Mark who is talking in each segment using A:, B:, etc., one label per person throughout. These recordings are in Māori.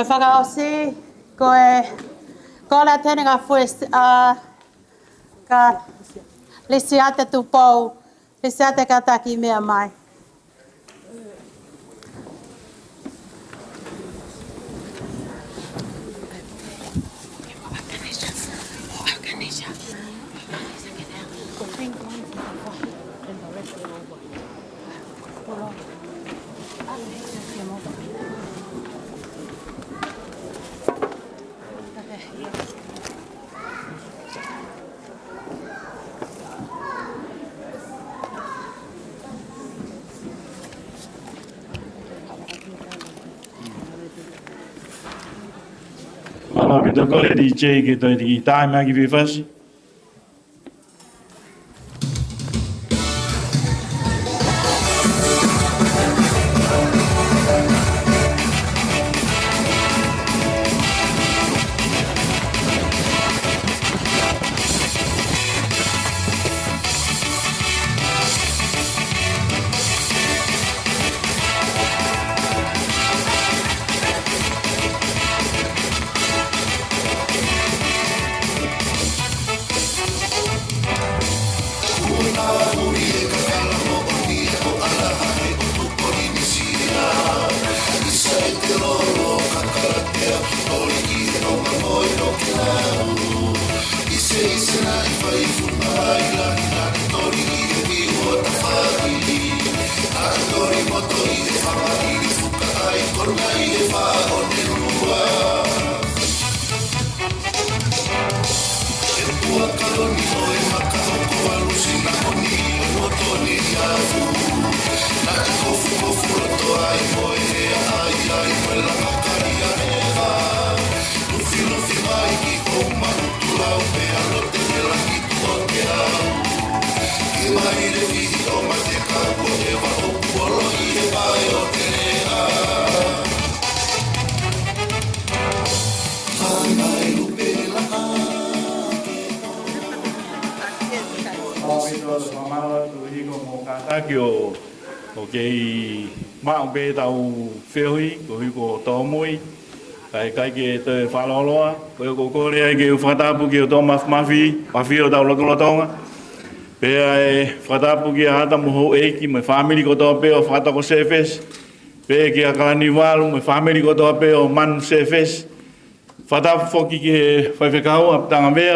A: Koe whakaosi, koe la tēnega fues, ka lisi ate tu pou, lisi ate ka taki mea mai.
B: Kita kole DJ kita di time lagi vivasi. Okay, mang bê tàu phiêu hi, của tàu mũi, cái tới phá lo lo, cô đây kêu phá ta bu kêu tàu mafia tàu lo tàu, bê phá ta bu kêu hata muho eki, my family ko tàu bê phá ta ko Sefesi, bê kêu carnival, my family ko tàu bê Manu Sefesi, phá ta foki kêu phải kau ap tang bê,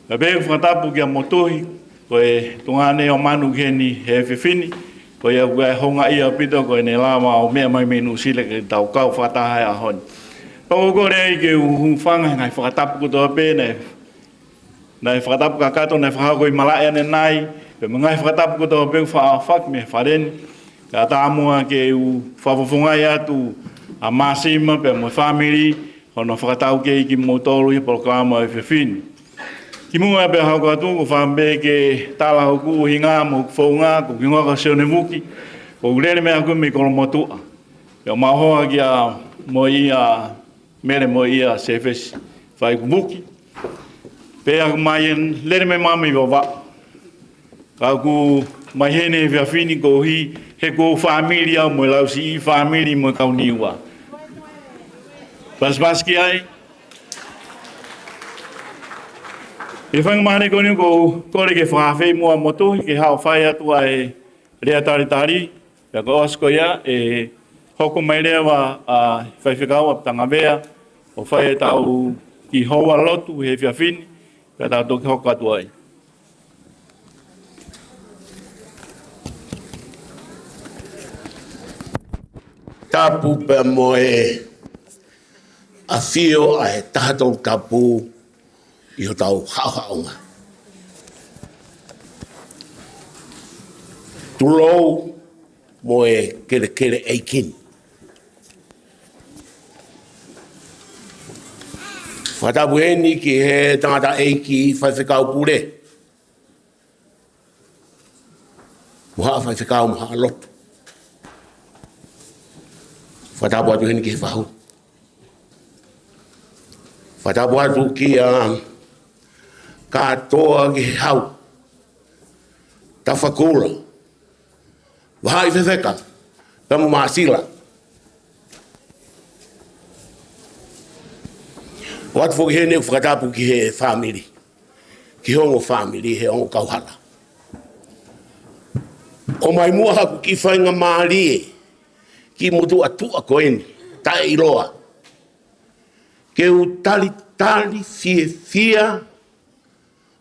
B: bê phá ta bu kêu motoi, coi tung anh em Manu kêu ni hefini. Ko ia ga honga ia pito ko ne la ma o me mai menu sile ke tau kau fata hai a hon. Ko ko re ke hu fanga ngai fatap ko to pe ne. Nai fatap ka ka to ne fa ko malaya ne nai, pe ngai fatap ko to pe fa fak me faren. Ka ta mo ke u fa fonga ia tu a masima pe mo family, hono fatau ke ki motoru i programa e fin. Ki mua pe hau ka tu ko fambe ke tala ku hinga mo fonga ko kinga ka se ne muki ko lele me aku mi ko motu ya ma ho ia mo ia mere mo ia Sefesi fai ku muki pe ak mai lele me mami baba ka ku mai hene via fini ko hi he ko familia mo lau si family mo ka uniwa pas ki ai e whanga mahane koni ko kore ke whawhi mua moto ke hao whai atua e rea tari ya ko osko ia e hoko mai rea wa whaiwhikau ap tanga mea o whai e tau ki hoa lotu he whiawhini ka tau toki hoko atua ai.
C: Tapu pe mo e a whio a e tātou tapu i o tau hauhaunga. Tulou mo e kere eikin. Whatapu heni ki he tangata eiki whaiwhikau pure. Muha whaiwhikau muha lotu. Whatapu atu heni ki he whahu. Whatapu atu ki katoa ki hau. Tawhakura. Wahai whewheka. Tamu maasila. Wat fo he ne whakatapu ki he family. Ki hongo family he hongo kauhala. O mai mua haku ki whainga maari e. Ki motu atua koeni. Tae iroa. Ke u tali fia.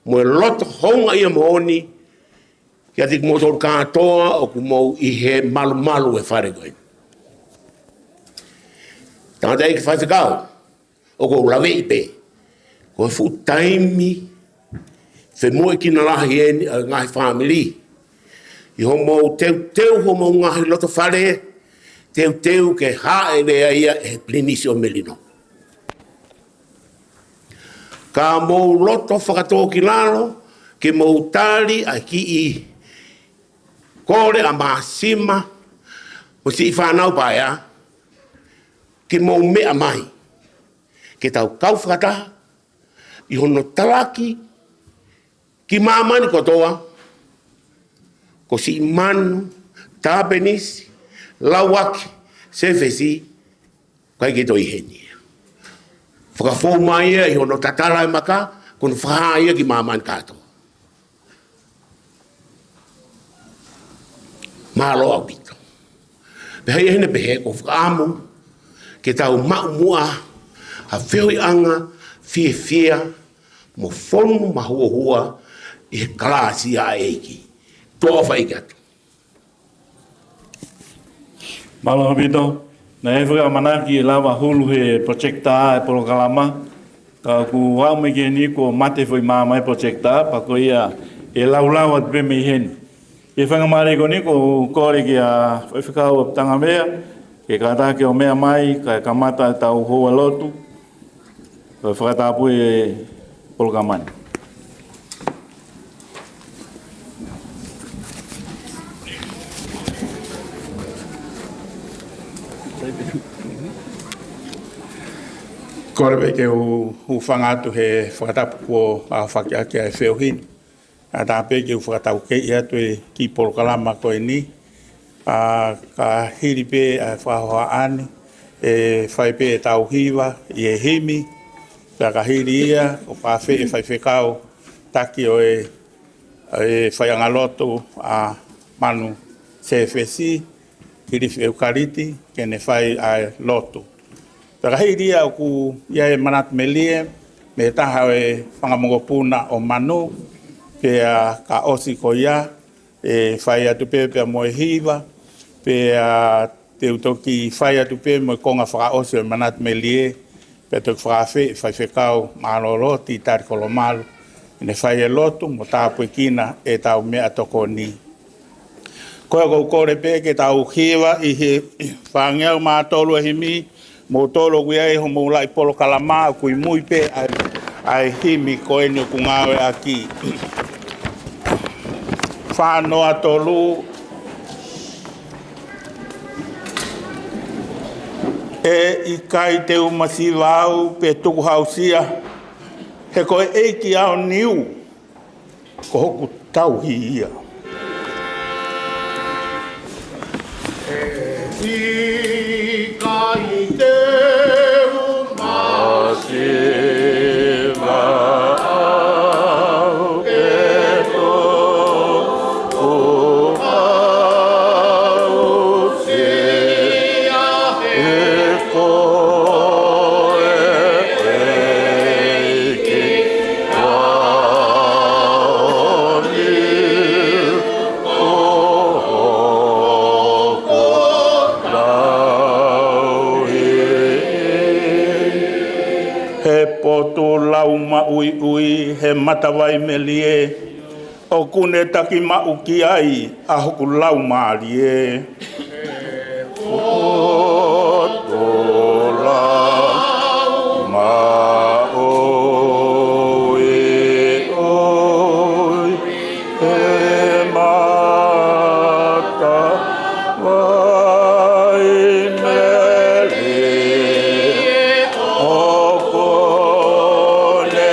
C: Mo loto honga ia mooni. Ki atik motor katoa o ku mou i he malu e whare koeni. Tangata e ki whaifekau. O ko lawe i pe. Ko e fu taimi. Fe moe ki na lahi e ngahi family. I homo teu homo ngahi loto whare. Teu ke hae rea ia e plinisi o melino. Ka mou loto whakatō ki lalo. Ke mou tali a ki i. Kore a maasima. O si i whanau paia. Ke mou mea mai. Ke tau kau whakata, i hono talaki, ki mamani kotoa, ko si Manu Tapenisi Lauaki Sefesi, kai ki toi heni. Whakafou mai ia, i hono tatala e maka, kono whaha ia ki mamani katoa. Malo au pito. Pehai hene pehe, ko whakaamu, ke tau mau mua, a whioi anga, fia, mo whonu mahua i he kalasi a eiki. Toa whaikatu.
B: Malo habito, na e whaka manaki e lawa hulu he projekta e polokalama. Ka ku wau me ke ni ko mate whoi māma e projekta, pa ko ia e laulau at pe me hen. E whangamare ko ni ko kore ki a whakau ap tanga mea, ke katake o mea mai, ka kamata tau hoa lotu, ka whakatapu e polokamani.
D: Korebe ke u whangatu he whakatapu ko a whakiake e whewhini. A tāpe ke u whakatau ke i atu e ki polokalama koe ni. Ka hiri pe a whahoa ane. E whai pe e tau hiwa i e himi. Ka hiri ia o pawhi e whai whekau taki o e whai angaloto a Manu Sefesi. Hiri eukariti ke ne whai a loto. Ka hiri ia o ku ia e manat melie. Me taha e whangamongopuna o Manu. Pe ka osi ko ia. E whai atu pe mo e hiwa. Pe te utoki whai atu pe mo e konga whaka osi o manat melie. Pe te whakawhi, whai whekau malolo ti tari kolomalu. Ne whai e lotu mo tāpu e kina e tau mea toko ni. Koe kou kore pe ke tau hiwa i he whangeau maa tolu e himi. Mo tolu kuia e ho moula i polo kalama kui mui pe ai himi koe ni ku ngawe aki. Whanoa tolu e i kai te umasiwau pe tuku hausia. He koe eiki ao niu ko hoku tauhi ia.
C: I kai te umasiwau pe tuku hausia. He koe eiki ao niu ko hoku tauhi.
D: He poto lauma ui he matawai melie. O kune taki mau ki ai a hoku lauma alie.
C: Poto
D: lauma ui he matawai melie. O kune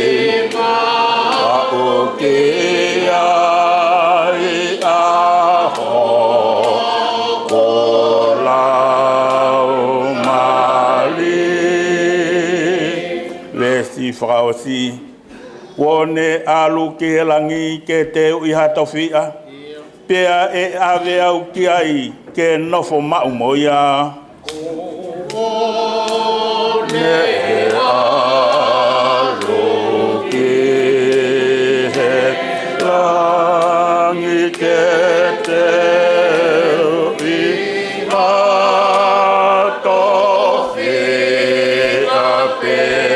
D: taki mau ki ai a i whakaosi. Wone alu ke langi ke te ui hatawhia. Pea e ave au ki ai ke nofo mau moia. Wone alu ke langi ke te ui hatawhia pea.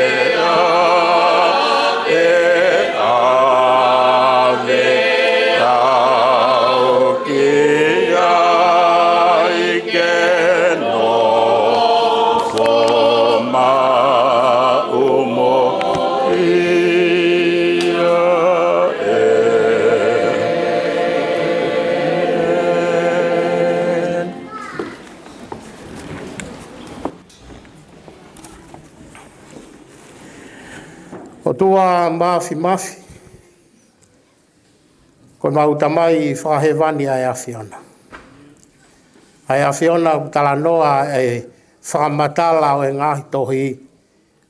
E: O tua mafi. Ko mautamai whahewani ai awhiona. Ai awhiona talanoa e whakamatala o e ngahi tohi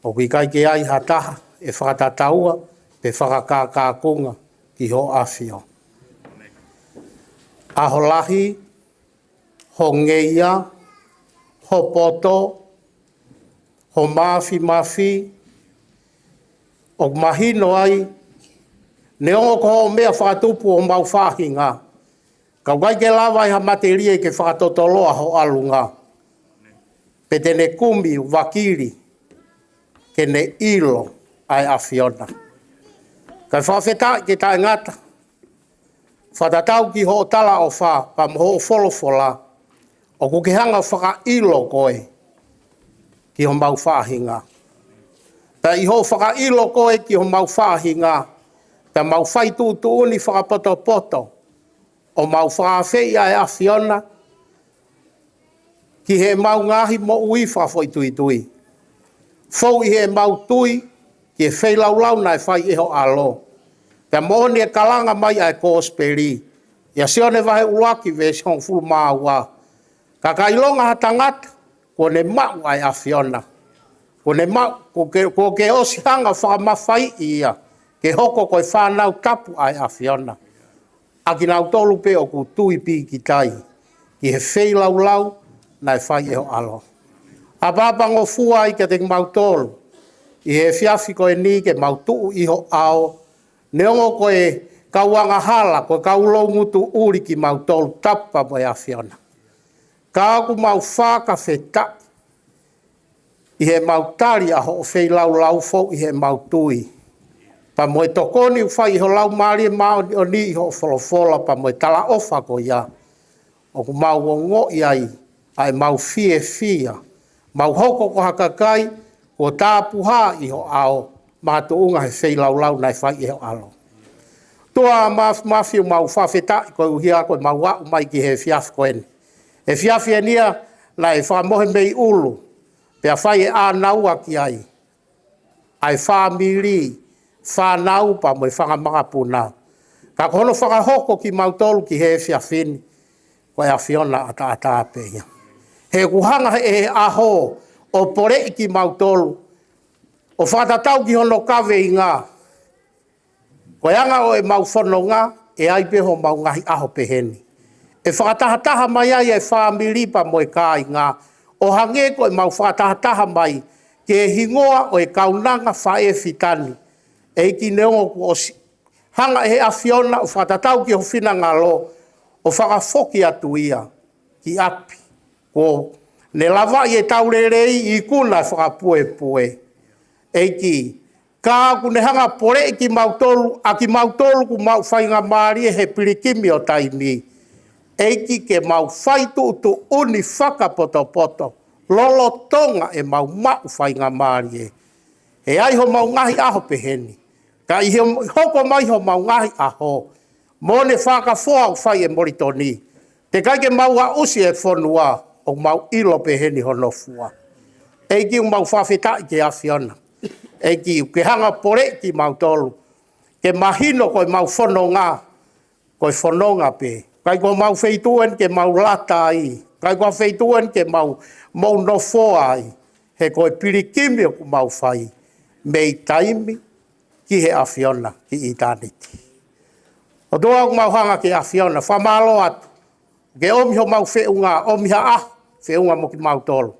E: o ki kai ke ai hataha e whakatataua pe whakakākākunga ki ho awhio. Aho lahi, ho ngeia, ho poto, ho mafi, o mahino ai, ne ongo ko mea whakatupu o mau whahinga. Kau kai ke lawa i ha materie ke whakatotoloa ho alunga. Pe tene kumi wakiri ke ne ilo ai awhiona. Kai whawheta ke tae ngata. Whatatau ki ho tala o wha, pa mo ho wholofola. O kukihanga whaka ilo koe ki ho mau whahinga. Ta i ho whaka ilo koe ki ho mau whahinga. Ta mau whai tūtūni whakapoto. O mau whawhei ai awhiona. Ki he mau ngahi mo ui whawhoi tui. Fou i he mau tui, ki he whei lau nai whai iho alo. Ta mohoni e kalanga mai ai kōsperi. Ia sione wahe uaki vesi hong fulu māua. Ka kailonga hatangata, ko ne mau ai awhiona. Ko ne mau, ko ke osi hanga whakamawhai ia. Ke hoko koe whanau tapu ai awhiona. Aki nau tolu pe o ku tui pi ki tai. Ki he whei lau nai whai eho alo. A papango fua i ke te mau tolu. I he whiawhi koe ni ke mau tuu iho ao. Ne ongo koe kauanga hala, koe kaulo ngutu uri ki mau tolu tapa mo e awhiona. Ka aku mau whaka wheta. I he mau tari a ho whei lau fo i he mau tui. Pa moe tokoni whai iho lau maari mao o ni iho wholofola pa moe tala ofa ko ia. O ku mau o ngo iai ai mau fia. Mau hoko ko hakakai ko tāpuha iho ao. Mātu unga he whei lau nai whai iho alo. Tua mawhi mau whawheta koe uhia koe mau wau mai ki he whiawhi koe ni. E whiawhi e nia nai whamohe mei ulu. Pea whai e ānaua ki ai. Ai whamiri. Whanau pa mo i whangamanga puna. Ka kono whakahoko ki mautolu ki he whiawhini. Koe a whiona ata peia. He kuhanga he aho o pore ki mautolu. O whatatau ki hono kawe i ngā. Koe anga o e mau whanonga e ai peho mau ngahi aho peheni. E whakatahataha mai ai e whamiri pa mo i kā i ngā. O hange koe mau whakatahataha mai ke hingoa o e kaunanga whae fitani. Eiki neongo ku osi. Hanga he awhiona o whatatau ki ho whina ngalo. O whakafoki atu ia. Ki api. Ko ne lava i e taurerei i kuna whakapue. Eiki. Ka aku ne hanga pore ki mautolu. A ki mautolu ku mau whainga maari he pirikimi o taimi. Eiki ke mau whaitu utu uni whakapoto. Lolo tonga e mau whainga maari. E ai ho mau ngahi aho peheni. Ka i hoko mai ho mau ngahi aho. Mone whakafoa u whai e moritoni. Te kai ke mau a usi e whonua. O mau ilo peheni hono fua. Eiki u mau whawhetai ke awhiona. Eiki u ke hanga pore ki mau tolu. Ke mahino koe mau whanonga. Koe whanonga pe. Kai ko mau feituen ke mau lata ai. Kai ko feituen ke mau nofoa ai. He koe pirikimi o ku mau whai. mei taimi ki he awhiona ki i tāniti. O doa mau hanga ki awhiona, whamalo atu. Ke omi ho mau whiunga, omi ha whiunga mo ki mau tolu.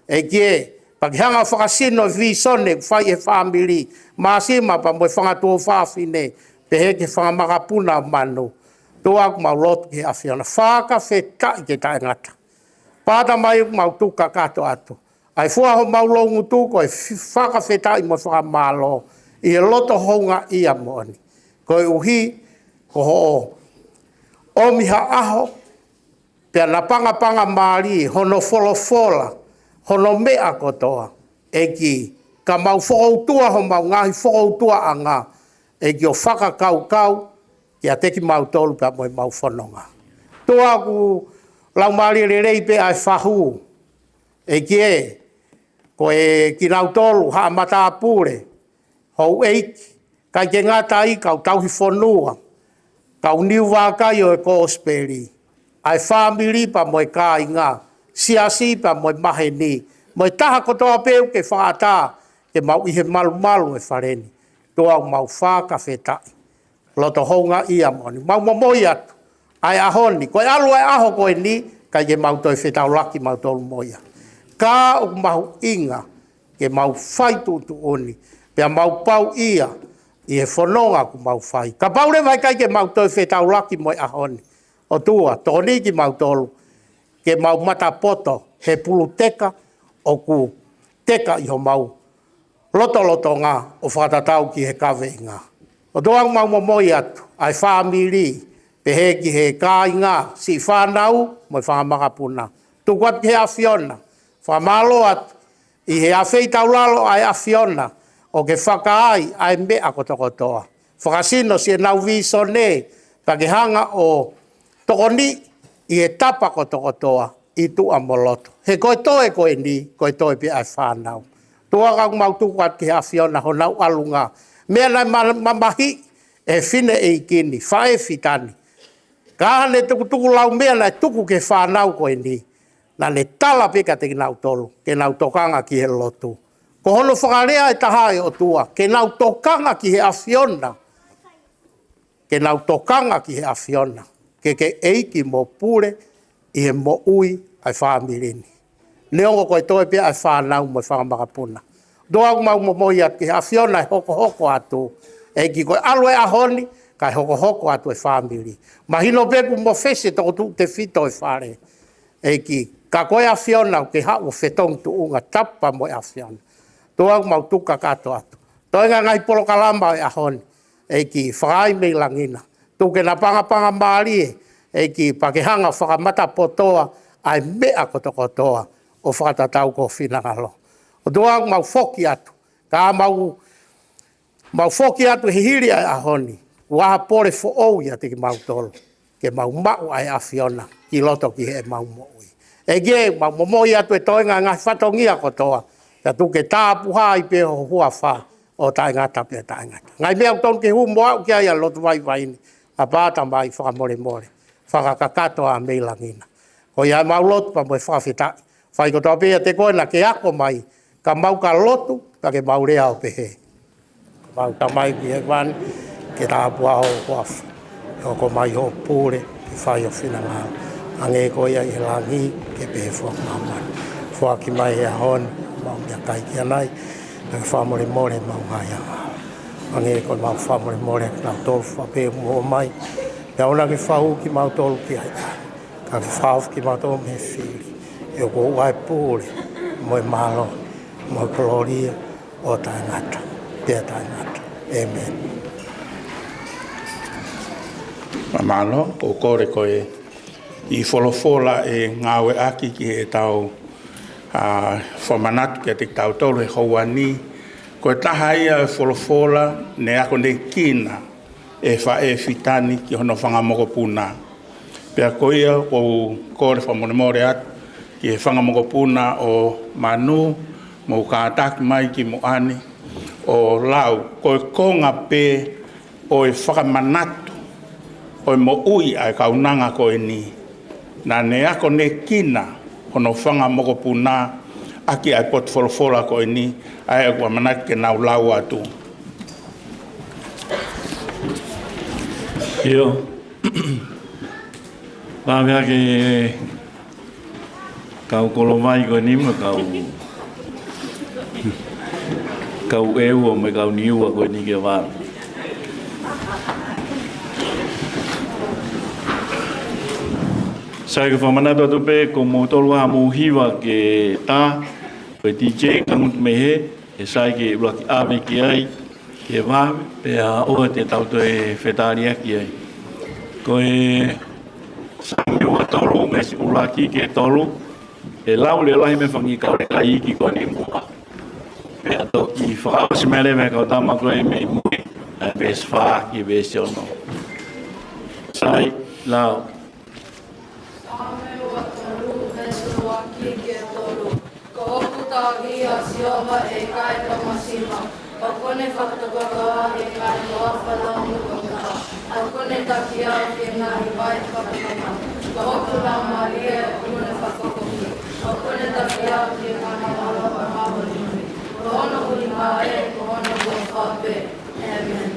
E: E kie, paki hanga whakasino vi sone, whai e whamiri, maasima pa mo whangatua whawhine, pe heke whangamakapuna manu. Doa mau lotu ki awhiona. Whaka whetai ke tae ngata. Pāta mai mau tuka kato atu. Ai fua ho mau longu tuko e whaka whetai mo whakamalo. I e loto honga ia moani. Ko e uhi, ko ho omi ha aho, pia na panga maari, hono folofola, hono mea kotoa. Eki, ka mau whakautua ho mau ngahi whakautua anga. Eki o whaka kau, kia teki mau tolu pia moi mau whanonga. Tua ku lau maari rei pe ai whahu. Eki e, ko e ki nau tolu haa mata apure. Hou eiki, kai ke ngata i kau tauhi whanua. Kau niu wākai o e kōsperi. Ai whāmiri pa moe kā i ngā. Siasi pa moe mahe ni. Moe taha kotoa peu ke whaata. Ke mau ihe malu e whareni. Toa mau whāka whetai. Loto honga ia moni. Mau moi atu. Ai ahoni. Koe alu ai aho koe ni. Kai ke mau toi whetau laki mau tolu moia. Kā o mau inga. Ke mau whaitu tu oni. Pea mau pau ia. I e whanonga ku mau whai. Ka paure vai kai ke mau toi whetau laki moi ahoni. O tua, tōni ki mau tolu. Ke mau mata poto, he pulu teka, o ku teka i ho mau. Loto ngā, o whatatau ki he kawe i ngā. O tua mau moi atu, ai whamiri, pe he ki he kā i ngā, si whanau, moi whamakapuna. Tukuat ki he awhiona, whamalo atu, i he awhei taulalo ai awhiona, o ke whakaai ai mea kotokotoa. Whakasino si e nau viso ne, pa ke hanga o tokoni i e tapa kotokotoa i tu amoloto. He koe toe koe ni, koe toe pi ai whanau. Tua kau mau tukuat ki awhiona ho nau alunga. Mea nai mamahi e whine e ikini, whae fitani. Kāhane tuku lau mea nai tuku ke whanau koe ni. Na ne tala pika te ki nau tolu, ke nau tokanga ki he lotu. Ko hono whakarea e taha e o tua, ke nau tokanga ki he awhiona. Ke nau tokanga ki he awhiona. Ke eiki mo pure, i he mo ui ai whamirini. Neongo koe toi pia ai whanau mo whakamakapuna. Doa mau mo moi at ki he awhiona e hoko atu. Eiki koe alue ahoni, kai hoko atu e whamiri. Mahino beku mo fese toko tu te whito e whare. Eiki, ka koe awhiona ke hau whetong tu unga tapa mo e awhiona. Toa mau tuka kato atu. Toa ngai polo kalamba e ahoni. Eiki whakai mei langina. Tuke na panga maari e. Eiki pakehanga whakamata potoa ai mea kotokotoa o whakatatau ko whinangalo. O toa mau whoki atu. Ka mau whoki atu he hiri ai ahoni. Waha pore fo ou ia te ki mau tolu. Ke mau ai awhiona. Ki loto ki he mau moui. Ege mau momoi atu e toenga ngai whatongia kotoa. Ka tuke tāpuha i pe ho hua wha o tae ngata pe tae ngata. Ngai mea ton ke hu moa ki aia lotu vai ni. A pāta mai whakamore. Whakakato a mei langina. Ko ia mau lotu pa moe whawhitai. Whai ko tō pēa te koena ke ako mai. Ka mau ka lotu, ka ke mau rea o pehe. Mau ta mai ki he wani, ke tāpua ho huafu. Ko mai ho pūre, ki whai o whinangao. Ange ko ia i langi, ke pehe whakamamani. Whaki mai he honi. Mau mea kai ki anai, na whamore mau ngai anga. Ange ko mau whamore, nau tolu whape mua mai. Pea ona ke whau ki mau tolu ki ai. Ka ke whau ki mau tolu me whiri. E ko uai pūre, moe malo, moe gloria, o tae ngata. Pea tae ngata. Amen.
D: Mamalo, o kore koe i wholofola e ngawe aki ki e tau whamanatu kia te tau tolu he hauani. Koe taha ia e wholofola ne ako ne kina e whae fitani ki hono whangamoko puna. Pea koe ia o kore whamonemore atu ki he whangamoko puna o Manu mo kātaki mai ki moani o lau. Koe konga pe o e whakamanatu o e mo ui ai kaunanga koe ni. Na ne ako ne kina hono whangamoko puna aki ai pot folofola ko ini ai ko manak ke nau lau atu.
B: Yo. Pavea ke kau kolomai ko ni ma kau eu me kau niu ko ni ke va. Sai ke famana to pe ko mo tolu ha mo hiwa ke ta pe DJ kang me he e sai ke block ave ki ai ke va pe a o te tau to e fetaria ki ai ko e sai o tolu me si ulaki ke tolu e lau le lai me fangi ka le kai ki ko ni mo pe a to ki fa o se mele me ka ta ma ko e me mo e pe sfa ki ve se no sai lau
F: Ia siova e kai tomasima. Pakone whakatokaka e kai loa whalangu kaka. Pakone takia e ngai vai whakatokaka. Kahoku la maria kune whakakoki. Pakone takia e ngai alawa mawalimi. Kohona uli mae, kohona kua whape. Amen.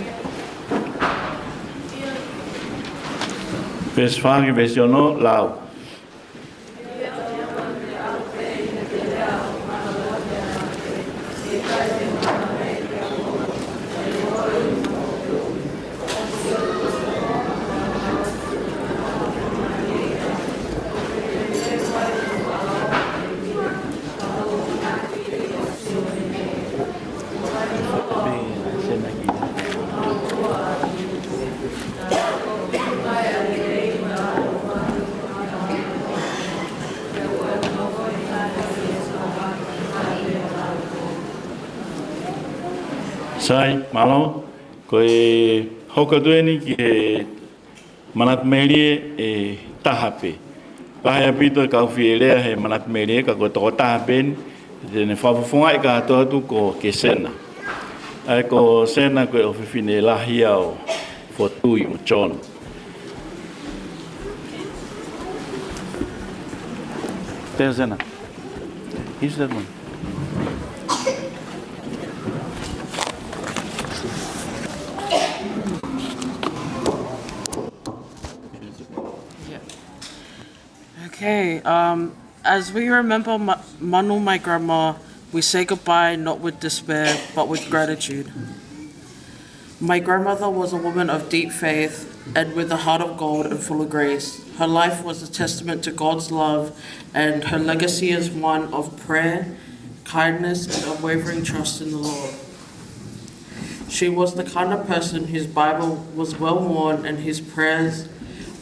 B: Pes whangi vesiono lau. Sai, malo, koe hoka dueni ki e manat merie e tahape. Pahaya pito kau fielea he manat merie ka ko toko tahapen, te ne whafufunga i ka atu ko ke sena. Ai ko sena koe ofifine lahia o fotui o chono. Teo sena. Here's that one.
G: Okay, as we remember Manu, my grandma, we say goodbye not with despair, but with gratitude. My grandmother was a woman of deep faith and with a heart of gold and full of grace. Her life was a testament to God's love, and her legacy is one of prayer, kindness, and unwavering trust in the Lord. She was the kind of person whose Bible was well worn and whose prayers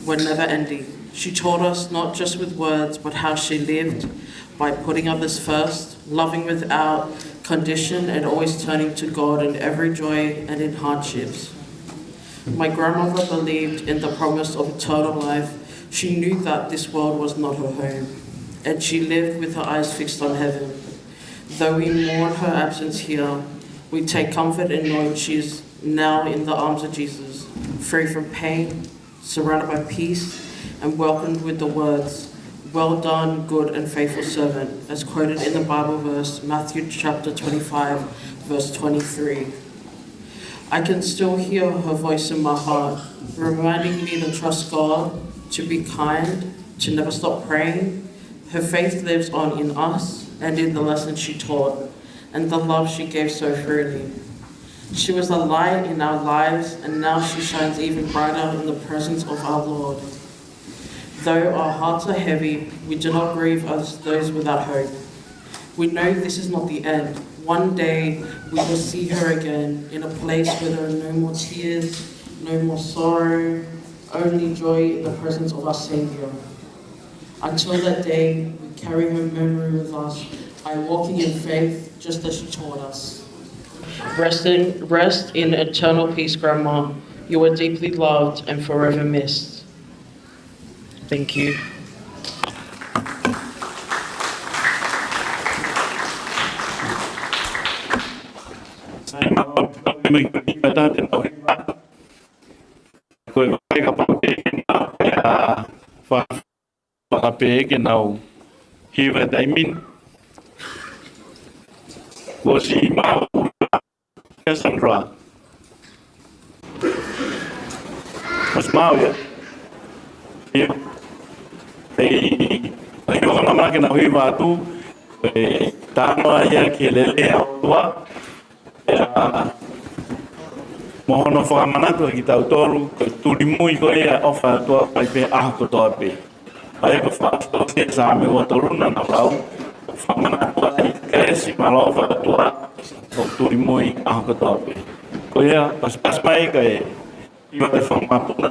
G: were never ending. She taught us not just with words, but how she lived by putting others first, loving without condition, and always turning to God in every joy and in hardships. My grandmother believed in the promise of eternal life. She knew that this world was not her home, and she lived with her eyes fixed on heaven. Though we mourn her absence here, we take comfort in knowing she is now in the arms of Jesus, free from pain, surrounded by peace, and welcomed with the words, "Well done, good and faithful servant," as quoted in the Bible verse, Matthew chapter 25, verse 23. I can still hear her voice in my heart, reminding me to trust God, to be kind, to never stop praying. Her faith lives on in us and in the lessons she taught, and the love she gave so freely. She was a light in our lives, and now she shines even brighter in the presence of our Lord. Though our hearts are heavy, we do not grieve as those without hope. We know this is not the end. One day we will see her again in a place where there are no more tears, no more sorrow, only joy in the presence of our Savior. Until that day, we carry her memory with us by walking in faith, just as she taught us. Rest in eternal peace, Grandma. You are deeply loved and forever missed. Thank you.
B: 我是马先生是吧？我是马呀，Ayo kama mana kena hui batu, tama ya kelele tua, mohon ofa mana tu kita utoru, tulimu iko ya ofa tua pai pe ko tua pe. Ayo ko fa to se same o toru na na rau, ofa mana tua ke si malo ofa tua, tulimu ko tua pe. Ko ya pas mai ke iba te fa ma puna.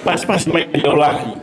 B: Pas mai ke Lauaki.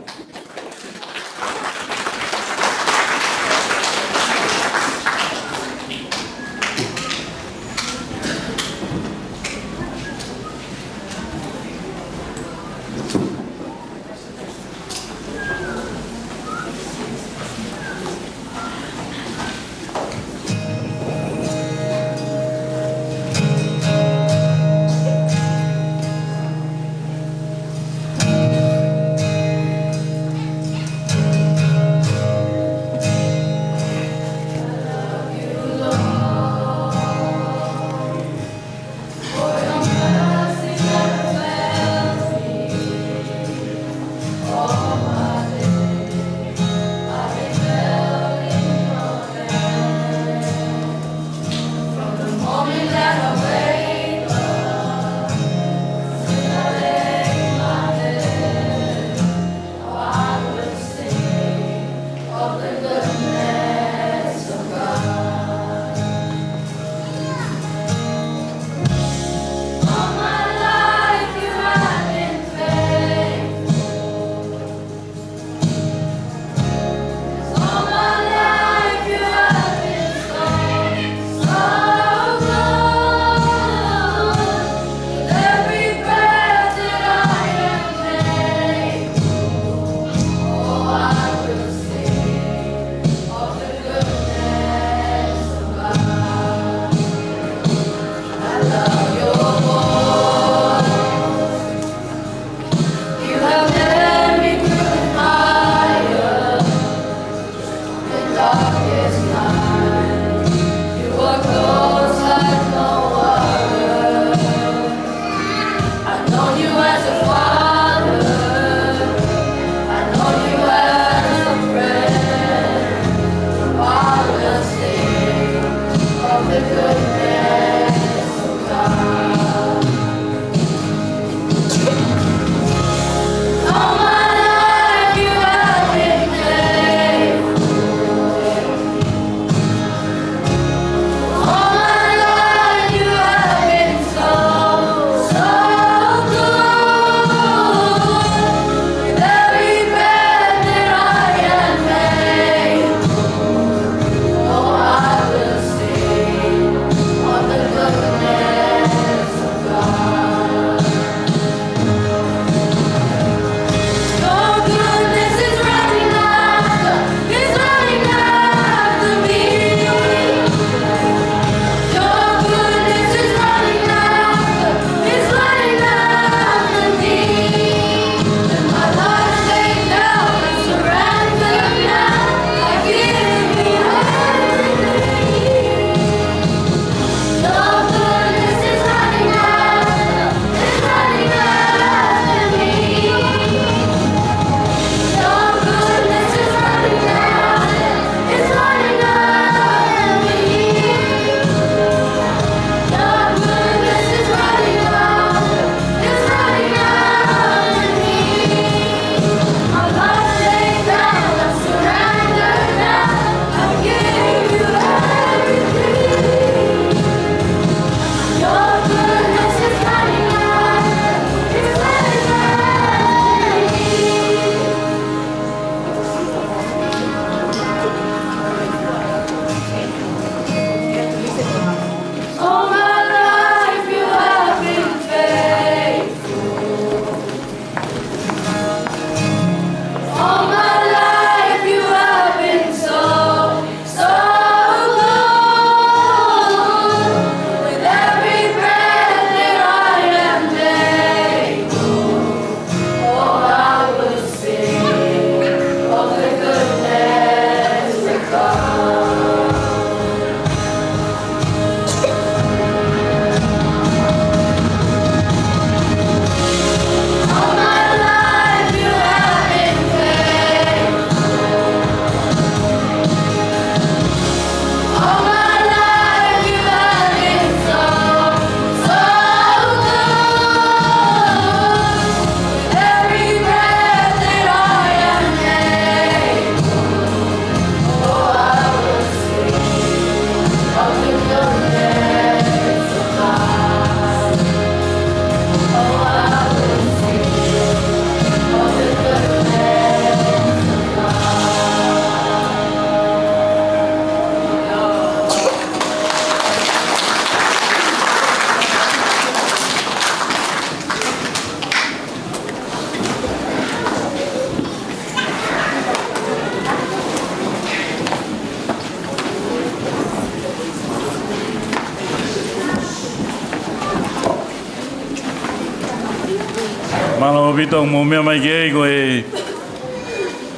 B: vito mo mea mai ke ko e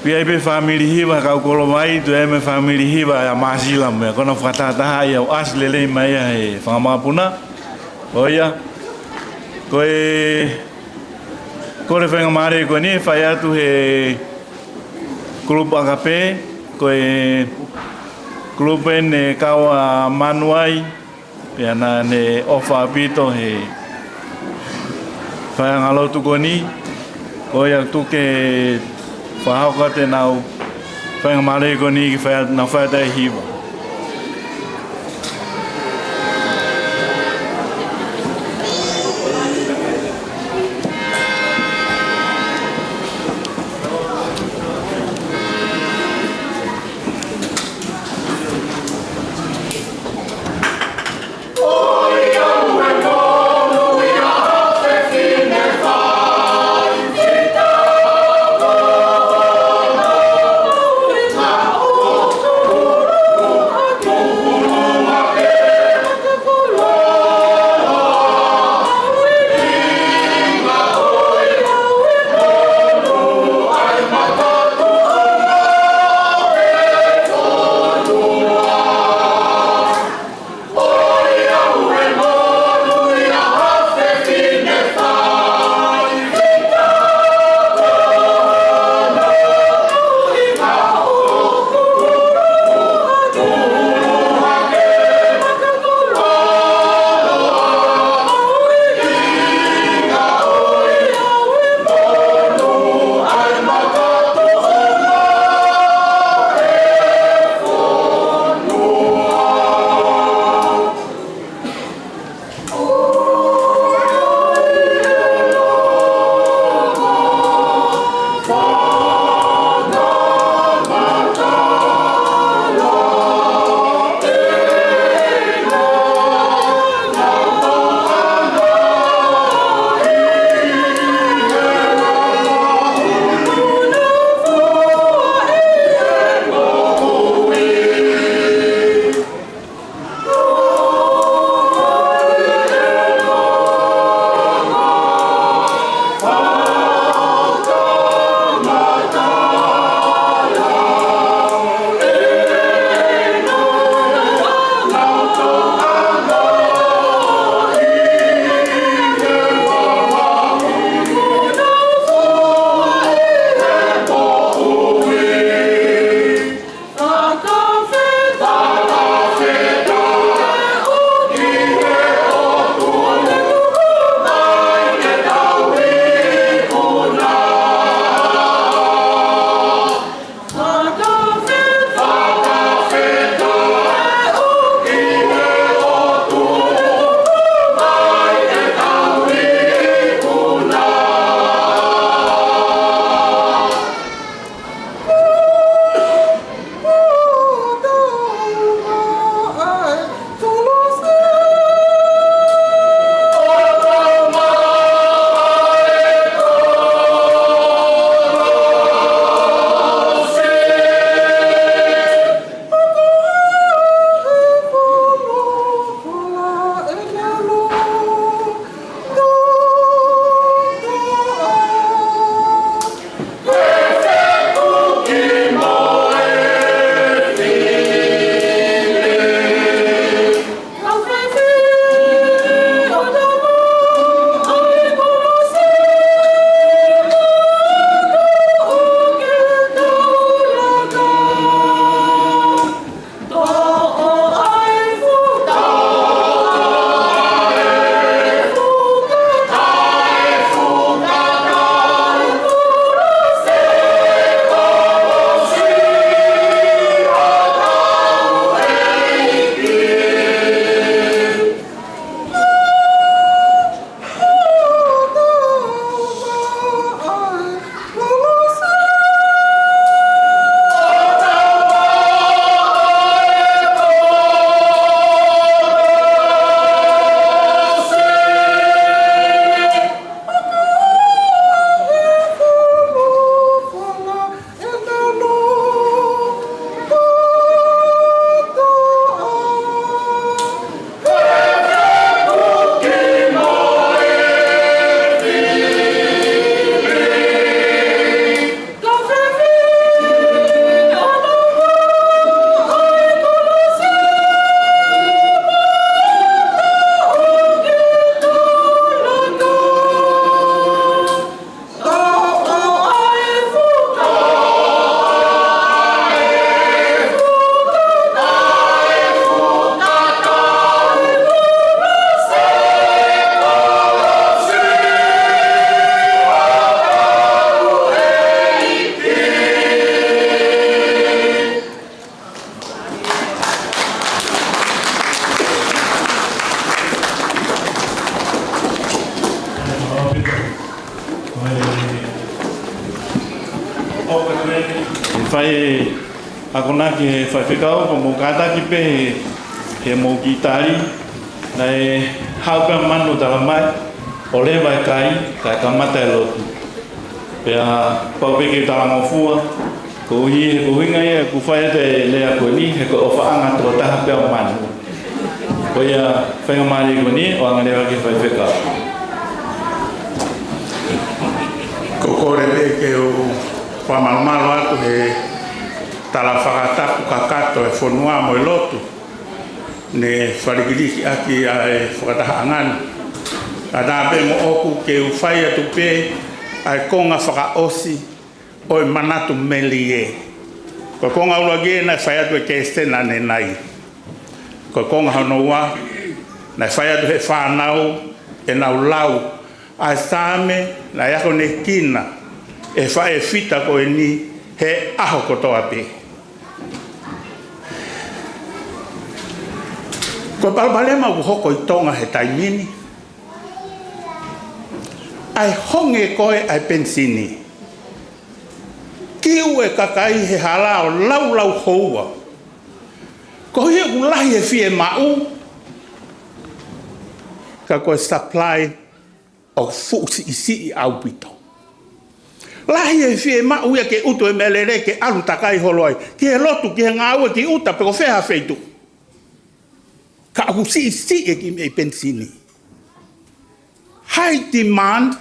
B: pia pe family hiva ka ko lo mai tu e me family hiva ya masila me ko na fata ta ya as lele mai e fama puna oia ko e ko le fenga mare ko ni fa ya tu he grup agape ko e grup ne kawa manuai pia na ne ofa pito he fa ngalo tu ko ni ko ya tu ke fa ha te nau fa mare ko ni fa na fa ta hiva
C: Oh,
B: whai ako nā ki he whai whikau, ko mō kātaki pe he mō ki tāri, nei hauka manu tala mai, o le vai kai kamata e lotu. Pea pau peke tala ngofua, ko hinga ia ku whai te lea koe ni, he ko o whaanga tō taha pea manu. Ko ia whainga maari koe ni, o anga lewa ki whai whikau.
D: Ko kore me ke o whamalumalo atu he tala whakatapu kakato e whanua mo e lotu. Ne wharikiriki aki a e whakataha angana. A nāpe mo oku ke u whai atu pe a e konga whakaosi o e manatu meli e. Ko konga ula ge na whai atu e ke stena ne nai. Ko konga hanoa na whai atu he whanau e nau lau. A sāme na yako ne kina e whae e whita ko e ni he aho kotoa pe. Ko palpalema ku hoko i tonga he taimini. Ai honge koe ai pensini. Kiu e kakai he halao lau houa. Ko hia ku lahi e fie mau. Ka koe supply o fusi isi au pito. Lahi e fie mau ia ke uto e melere ke alu takai holoi. Ki he lotu ki he ngāua ki uta pe ko wheha feitu. Ka aku si e ki me pensini. High demand,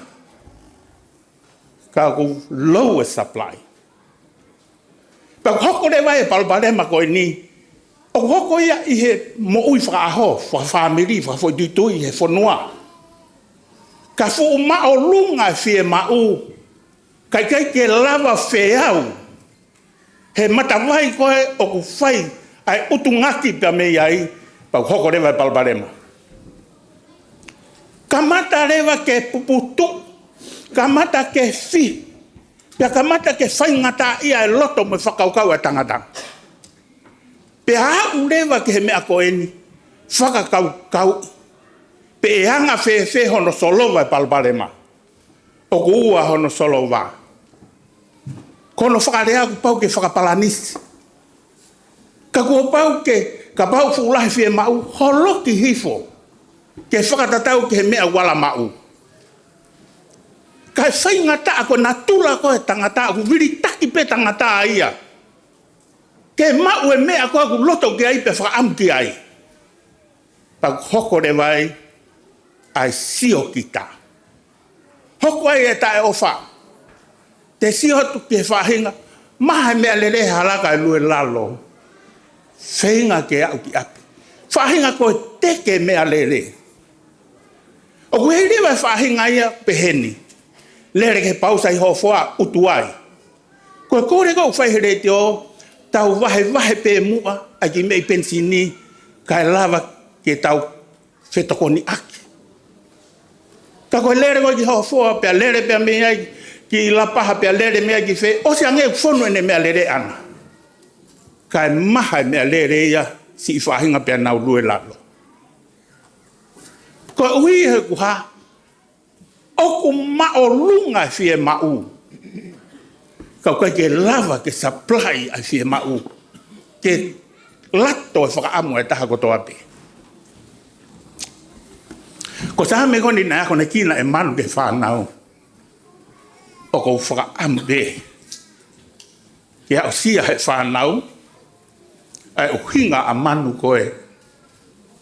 D: ka aku low supply. Pa hoko re vai e palpalema koe ni. O hoko ia i he mo ui whaaho, whaamiri, whafoitutui, he whanua. Ka fu ma o lunga fie mau. Kai ke lava feau. He matawai koe o ku whai ai utungaki pia me iai. Pau hoko rewa e palparema. Kamata rewa ke puputu. Kamata ke fi. Pia kamata ke whai ngata ia e loto me whakaukau e tangata. Pia hau rewa ke he mea koe ni. Whakaukau. Pe e hanga whewhe hono solova e palparema. O ku ua hono solova. Kono whakarea ku pau ke whakapalanisi. Ka kua pau ke ka pau fulahi fie mau holoki hifo. Ke whakatatau ke he mea wala mau. Ka whai ngata ako natula ko e tangata aku viri taki pe tangata ia. Ke mau e mea ko aku loto ke ai pe whakaamti ai. Pau hoko re vai ai sio kita. Hoko ai e tae ofa. Te sio tu ke whahinga. Maha mea lere halaka e lue lalo. Whahinga ke au ki api. Whahinga koe teke mea lere. O kue rewa whahinga ia peheni. Lere ke pausa i hofoa utuai. Koe kore kau whaihere te o. Tau wahe pe mua. A ki mei pensini. Kai lava ke tau whetokoni aki. Ka koe lere koe ki hofoa. Pea lere pea mea ki lapaha pea lere mea ki whe. O se ange whono ene mea lere ana. Kai maha mea lere ia si whahinga pia nau lue lalo. Ko ui he kuha, oku mao lunga fie mau. Kau kai ke lava ke supply a fie mau. Ke lato e whakaamu e taha kotoa pe. Ko saha me koni na ako na kina e manu ke whanau. O ko whakaamu pe. Ke au sia he whanau. Ai o hinga a manu koe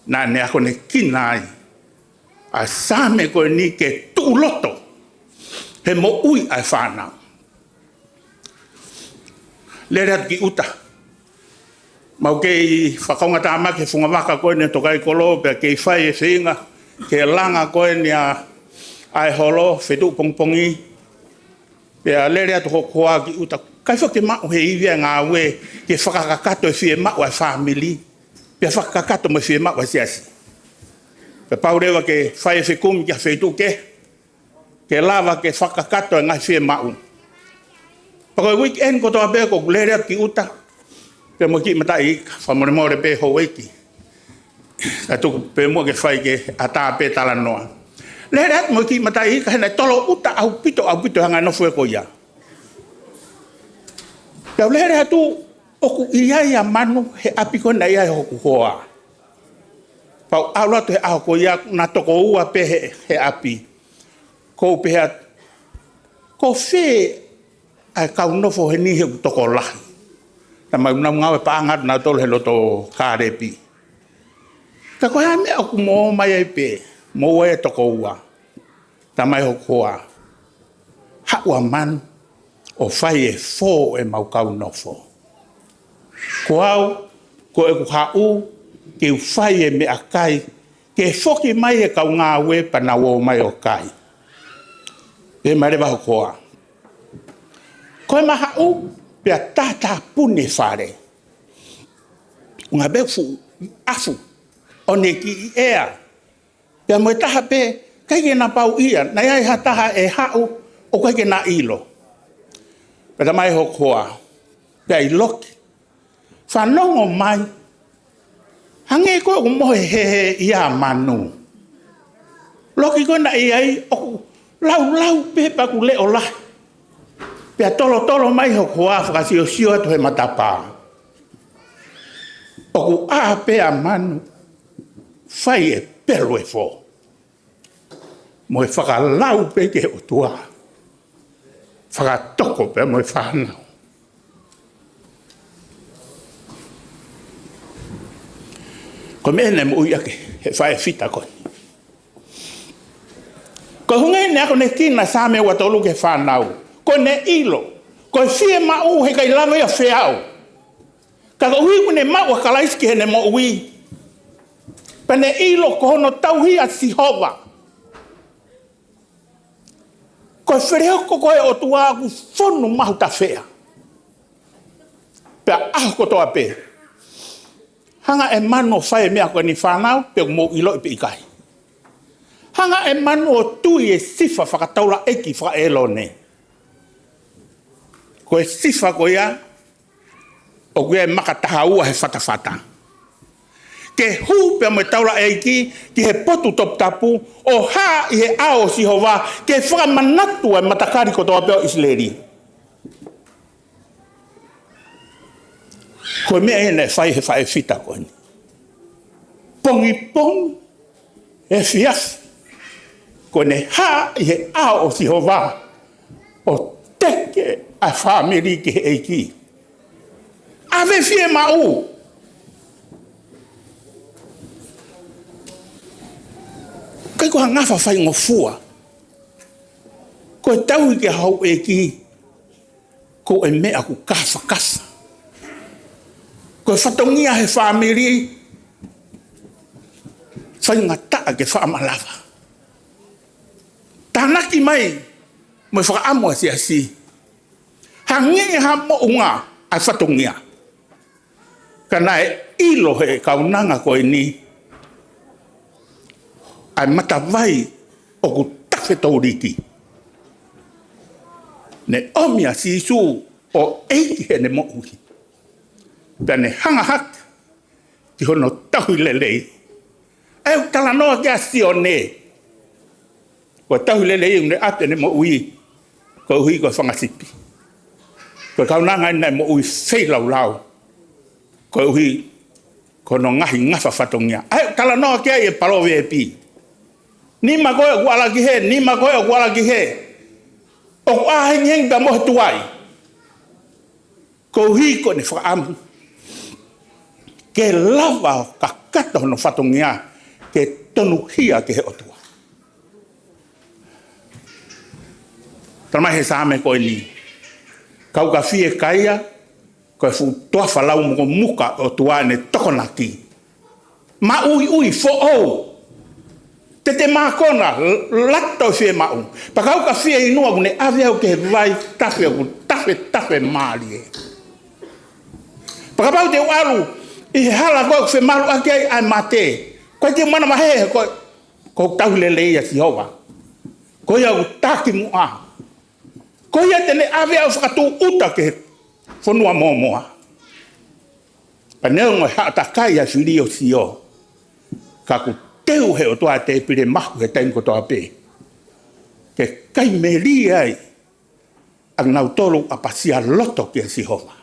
D: na ne ako ne kinai a same koe ni ke tu loto he mo ui ai whanau. Lere atu ki uta. Mau kei whakaunga tāma ke whunga waka koe ne tokai kolo pia kei whai e whinga ke langa koe ni a ai holo whetu pongpongi pia lere atu hokoa ki uta. Kai whake mau he iwia ngā we ke whakakakato e whie mau ai whamili. Pia whakakakato me whie mau ai siasi. Pe paurewa ke whae whekumi kia whetu ke. Ke lava ke whakakato e ngai whie mau. Pako e weekend ko toa pēko kulere ki uta. Pia mo ki matai whamore pē ho weiki. Ka tuku pē mua ke whae ke ata pē tala noa. Lere atu mo ki matai ka hena tolo uta au pito hanga nofu e ko ia. Tau lere hatu oku ia manu he api ko na ia hoku hoa. Pau aula te au ko ia na toko ua pe he api. Ko pe ko fe ai kau nofo he ni he toko lahi. Ta mai na ngawe pa angat na tol he loto karepi. Ta ko ha me aku mo mai ai pe mo e toko ua. Ta mai hoku hoa. Ha ua man o fai e fo e mau kau nofo. Ko au ko e ku hau ke fai e me akai ke foki mai e kau ngā we pana wo mai o kai. E mai rewa hokoa. Ko e maha u pia tata pune whare. Unga befu afu o ne ki i ea. Pia moe taha pe kaike na pau ia na iai ha taha e hau o kaike na ilo. Pia mai hokoa. Pia i loki. Whanongo mai. Hange koe o mohe he ia manu. Loki koe na iai o lau pepa ku leo la. Pea tolo mai ho koa whakasio sio atu he matapa. O ku a pea manu. Whai e pero e fo. Mo e whakalau peke o tua. Whakatoko pea mo e whanau. Ko mene mo uiake, he whae fita koe. Ko hungai ne ako ne kina sa me watolu ke whanau. Ko ne ilo. Ko fie mau he kai lava ia whiau. Kaka ui kune mau a kalaiski he ne mo ui. Pa ne ilo ko hono tauhi a sihova. Ko whirehoko koe o tua aku whonu mahu ta whea. Pea aho ko toa pe. Hanga e mano whae mea koe ni whanau, pe mo ilo i pe ikai. Hanga e mano o tui e sifa whakataula eki whaelo ne. Ko e sifa ko ia, o koe e makataha ua he whatawhata. Ke hu pe mo taula eki, ki he potu top tapu, o ha i he ao si hova, ke whakamanatu e matakari ko toa peo isleri. Ko mea e ne whai he whae fita koe ni. Pongi e fiaf. Ko ne ha i he ao o si hova. O teke a whamiri ke eiki. Ave fie mau. Kai ko hangafa whai ngofua. Ko e tau i ke hau eiki. Ko e mea ku kafa kasa. Ko whatongia he whamiri, whai ngata ke whaamalawa. Tānaki mai, mo e whakaamo asi. Hangi ha mo unga a whatongia. Kana e ilo he kaunanga koe ni, ai matawai o ku tafe tauriki. Ne omia si isu o eiki he ne mo uhi. Pene hanga hak, ki hono tahui lelei. Au tala noa kia sio ne. Ko tahui lelei une ate ne mo ui, ko hui ko whangasipi. Ko kaunanga ina mo ui whei lau. Ko hui, ko no ngahi ngafa whatongia. Au tala noa kia e palowe e pi. Ni ma koe o kuala ki he, ni ma koe o kuala ki he. O aheng da mohe tuai. Ko hui ko ne whakaamu. Ke lava ka kata hono whatongia ke tonu hia ke he otua. Tama he sāme koe ni. Kau ka fie kaia, koe fu toa whalau mo muka o tua ne tokonaki. Ma ui fo au. Te mākona, lato fie mau. Pa kau ka fie inua kune awe au ke vai tafe maari e. Pa kapau te uaru, i hala koe whe maru ake ai mate. Koe te mana mahe ko tau lelei a si hoa. Koe au taki mua. Koe ia tene awe au whakatu uta ke whanua moa. Pa neo ngoi hata kai a whiri o si o. Ka ku teu he o toa te pire mahu he taim ko toa pe. Ke kai me li ai. Ang nau tolu a pasia loto ki a si hoa.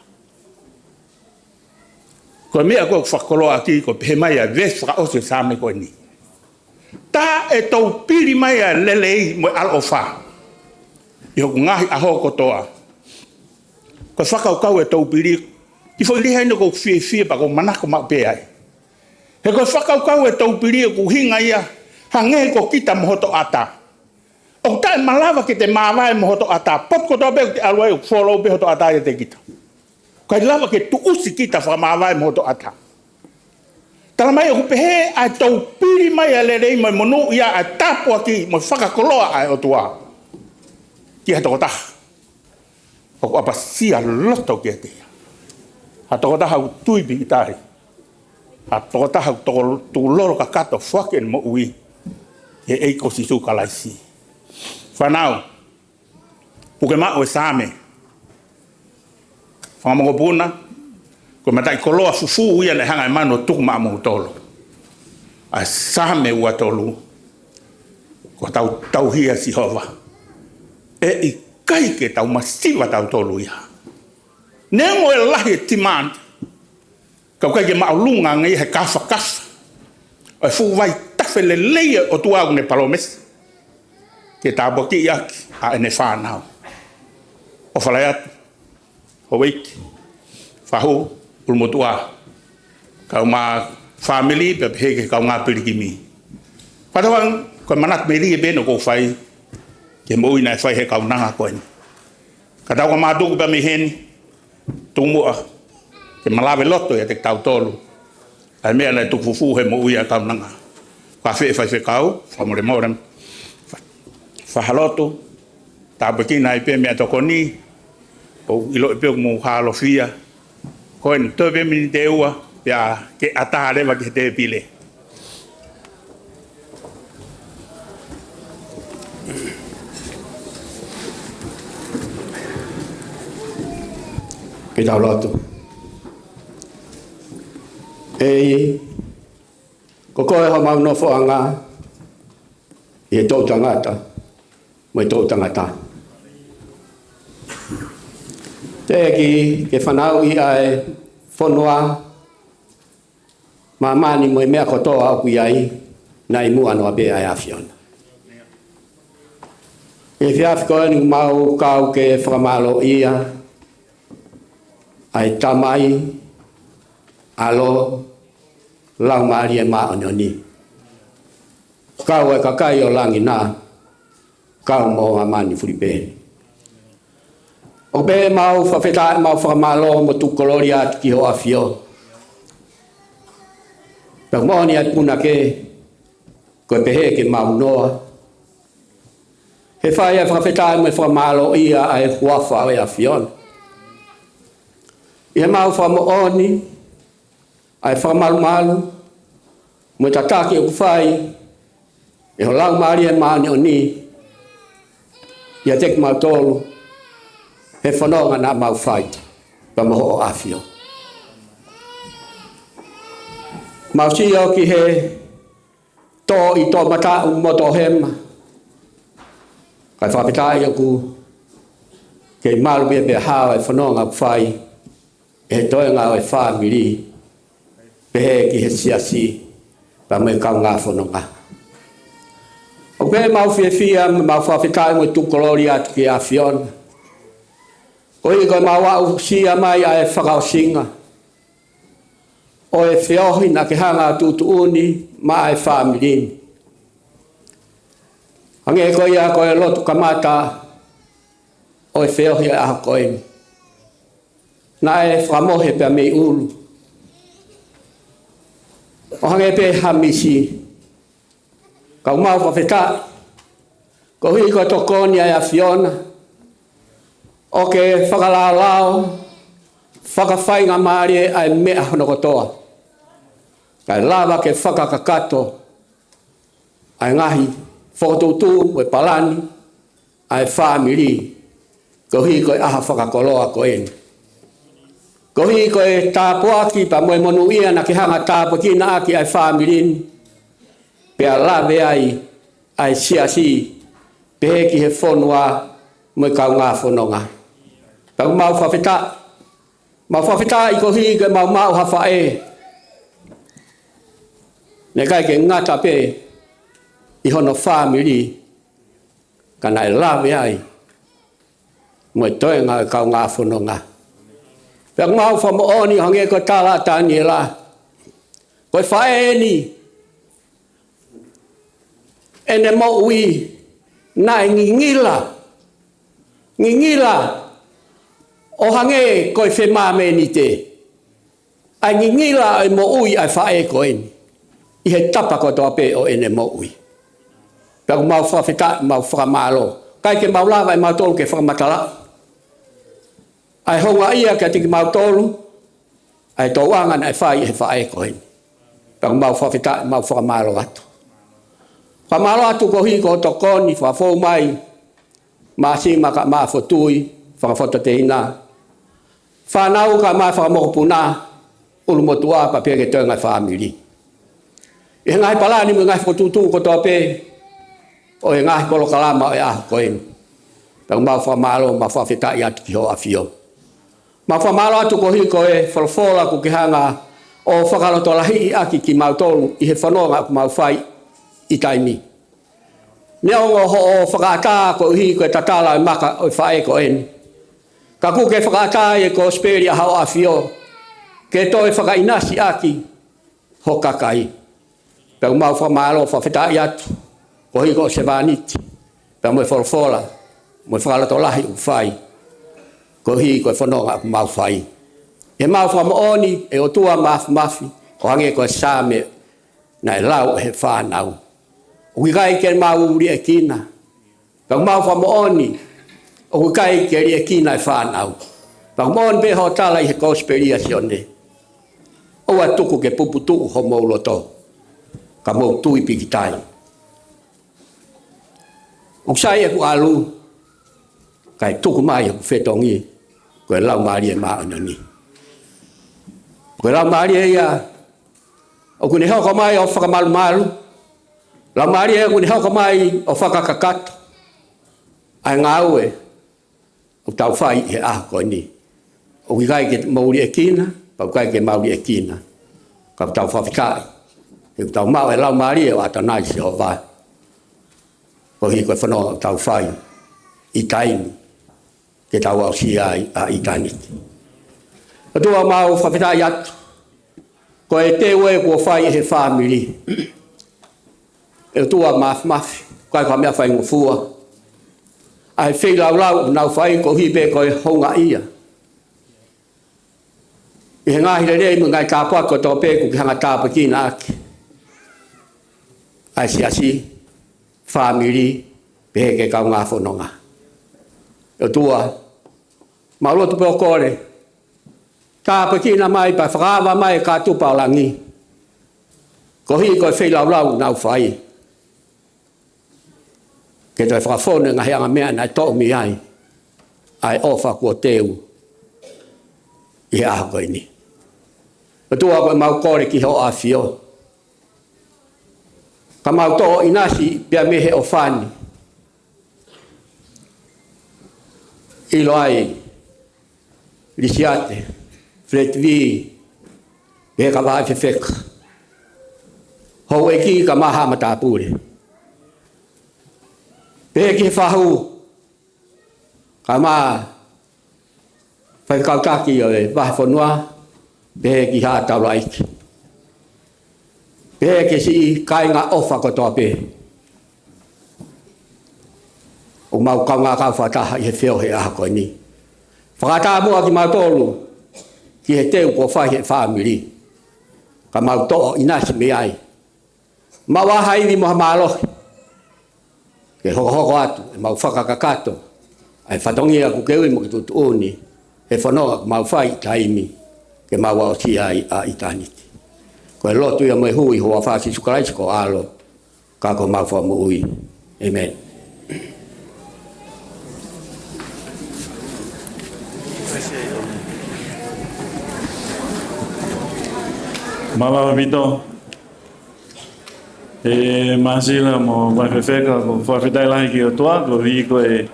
D: Ko mea ko whakoloa ki ko pe mai a ves whaka ose sa me ko ni. Ta e tau piri mai a lelei mo al ofa. I hoku ngahi a hoko toa. Ko whakaukau e tau piri, ki fo iliha ino ko fie pa ko manako mau pe ai. He ko whakaukau e tau piri e ku hinga ia, hangehe ko kita mohoto ata. O tae malawa ki te mawai mohoto ata, pop ko toa beo te alwai o follow behoto ata e te kita. Kai lava ke tu usi kita whamawai mohoto ata. Tala mai o pehe a tau piri mai a lerei mai monu ia a tapua ki mo whakakoloa ai o tua. Ki ha toko taha. O apa sia loto ki a te. Ha toko taha u tui pi tahi. Ha toko taha u toko tu loro ka kato whaken mo ui. E eiko si su kalaisi. Whanau. Puke mao e same. Whangamongo puna. Ko matai koloa fufu uia le hanga e mano tuku maa mo tolo. A same ua tolu. Ko tau hia si hova. E i kai ke tau masiwa tau tolu ia. Nengo e lahi e timand. Kau kai ke maa lunga ngai he kafa kafa. O e fu vai tafe le leia o tuau ne palomes. Ke tabo ki iaki a ene whanau. O whalaiat. O weiki. Whahu. Ulmotua. Kau ma family pe heke kau ngā piriki mi. Patawang ko manat me ri beno ko fai ke mo ina fai he kau nanga ko ni. Ka tau ma tu pe me hen tumu ke malave loto ya te tau tolu. Ai me ala tu fufu he mo ia kau nanga. Ka fe fai kau fa mo remorem. Fa haloto ta bekina ipe me to koni. O ilo pe mo halo fia. Ko en tobe min te ua ya ke atare wa ke te pile.
C: Ke tau lotu. Ko koe ha mau no foanga. E tau tangata. Mai tau tangata. Te ke whanau i ai whanua mamani mo mea kotoa au kui ai na i mua noa be ai awhiona. E whiawhi koe ni mau kau ke whamalo ia ai tamai alo lau maari e maa ni. Kau e kakai o langi nā kau mo amani furipeni. O be mau whawheta mau whamalo mo tu kolori at ki ho awhio. Pag mohoni at puna ke koe pehe ke mau noa. He whai e whawheta mo whamalo ia ai huafa e awhion. I he mau whamooni ai whamalumalu mo tataki o kuwhai e ho lau maari e maani o ni ia tek mau tolu he whanonga na mau whai pa moho o awhio. Mau si o ki he tō i tō mata moto hema. Kai whapita i aku kei malu bia bia hao e whanonga whai e he toenga o e whamiri pehe ki he siasi pa me kau ngā whanonga. O pe mau whiawhia mau whapita i mo tukolori atu ki awhiona. Ko i koe mawau sia mai a e whakausinga. O e whiohi na ke hanga tutuuni ma e whamirini. Hange koe ia koe lotu kamata o e whiohi a koe. Na e whamohe pe mei ulu. O hange pe hamisi. Kau mau whawheta. Ko hui koe tokoni a e Fiona. O ke whakalalao, whakawhainga maare ai mea hono kotoa. Kai lava ke whakakakato, ai ngahi, whakatoutu, we palani, ai whamiri, ko hi koe aha whakakoloa ko eni. Ko hi koe tāpuaki pa moe monu ia na ke hanga tāpuaki na aki ai whamirini, pea lawe ai siasi, pehe ki he whonua, moe kau ngā whanonga. Tau mau whawheta,
H: Ma whawhita I ko hi ke mau hafa e. Ne kai ke ngata pe I hono family kana I lawe ai. Mo toi nga kau ngā whanonga. Pea mau whamo oni hange ko tāla tāni la. Koe whae ni. Ene mo ui. Nai ngingila. Ngingila. O hange koe whema me ni te. Ai ngingila ai mo ui ai whae koe ni. I he tapa ko toa pe o ene mo ui. Pea mau whawhita, mau whakamalo. Kai ke mau lawa ai mau tolu ke whakamatala. Ai honga ia ke tiki mau tolu. Ai tō wangan ai whai he whae koe ni. Pea mau whawhita, mau whakamalo atu. Whamalo atu ko hi ko tokoni, whawhau mai. Masi maka maa whotui, whakawhota te ina. Whanau ka maa whakamokopuna. Ulu motua pa pia ke toi ngai whamiri. I ngai palani mo ngai whotutu ko tō pe. O e ngai polo kalama o e aho koe. Pea mau whamalo, mau whawhita I atu ki ho a fio. Mau whamalo atu ko hi ko e whalawhola ku ki hanga. O whakaloto lahi I aki ki mau tolu. I he whanonga ku mau whai. I taimi. Nea ongo ho o whakata ko uhi ko e tatala e maka o whae ko en. Ka ku ke whakata e ko speri a hao a fio. Ke to e whakainasi aki ho kakai. Pea mau whamalo whawhita I atu. Ko hi ko se vaniti. Pea mo e wholofola. Mo e whakalato lahi u whai. Ko hi ko e whanonga ku mau whai. E mau whamaoni e o tua mafi. Ko hange ko e same na e lau he whanau. Uikai ke mau ri e kina. Pag mau whamaoni. Uikai ke ri e kina e whanau. Pag maon be ho tala I he kosperia sione. O atuku ke puputu ho mauloto. Ka mau tui pikitai. Uksai e ku alu. Kai tuku mai e ku whetongi. Ko e lau maari e maa anani. Ko e lau maari e ia. O kune hoko mai o whakamalu malu. La mari e kuni hauka mai o whakakakato. Ai ngā ue. O tau whai he aho koe ni. O kikai ke mauri e kina. Pau kai ke mauri e kina. Ka tau whawhikai. He tau mau e lau mari e o atanai se o vai. Ko hi koe whanoa o tau whai. I taimi. Ke tau au si a I taniti. O tua mau whawhikai atu. Ko e te ue kua whai he whamiri. E tua mafi, kai ka mea whai ngofua. Ai whai lau nau whai ko hipe ko e honga ia. I he ngahi rei mo ngai kāpua ko tō pē ku ki hanga tāpa ki nā aki. Ai si whamiri, pehe ke kau ngā whanonga. E tua, maulotu pe o kore. Tāpa ki nā mai pa whakawa mai kā tupa o langi. Ko hi ko e whai lau nau whai. Ke toi whakafone ngahi anga mea nai tō mi ai. Ai ofa kua teu. I aho koe ni. Tua koe mau kore ki ho a fio. Ka mau tō inasi pia mehe o whani. Ilo ai. Lisiate. Fret vi. Pehe ka vai whewheka. Hou e ki ka maha matapure. Pehe ki he whahu. Ka maa. Whai kautaki o e wahe whanua. Pehe ki haa tau laiki. Pehe ki si kai ngā ofa kotoa pehe. O mau kau ngā kau whataha I he whio he aha koe ni. Whakata mua ki mau tōlu. Ki he teu ko whai he whamiri. Ka mau tō inasi me ai. Mau wahai ni moha mālohi. Ke hoko atu, e mau whakakakato. Ai whatongia ku keui mo ki tutu uni. He whanoa mau whai taimi. Ke mau au si ai a itaniti. Ko e lotu ia mai hui hoa whasi sukaraisi ko alo. Ka ko mau wha mo ui. Amen.
B: Mama Vito. E masila mo whawhewheka ko whawhetai lahi ki o toa. Ko hi ko e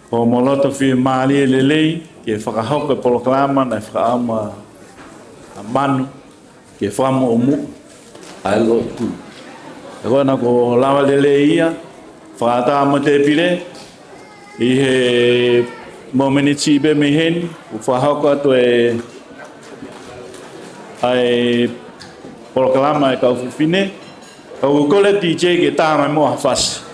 B: o moloto whi maali e lelei. ke whakahoka poloklama na whakaama manu ke whamo o mu ai lo tu. E koe na ko lawa lele ia, whakata mo te pire, i he momeni tibe me heni, u whahoka to e ai poloklama e kau whiwhine, kau kole DJ ke tā mai moa whasi.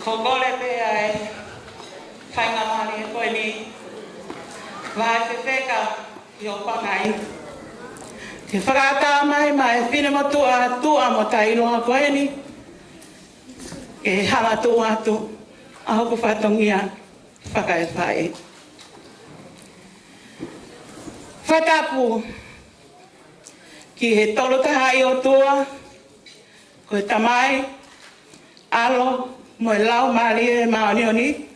I: Ko kore pe ai, whainga mani e koe ni, vai te wheka i o whangai. Te whakata mai whine matua tua mo tai loa koe ni, ke hama tu atu, a hoku whatongia, whakai whae. Whatapu, ki he tolo taha i o tua, koe tamai, alo, mo e lau maali e maonioni,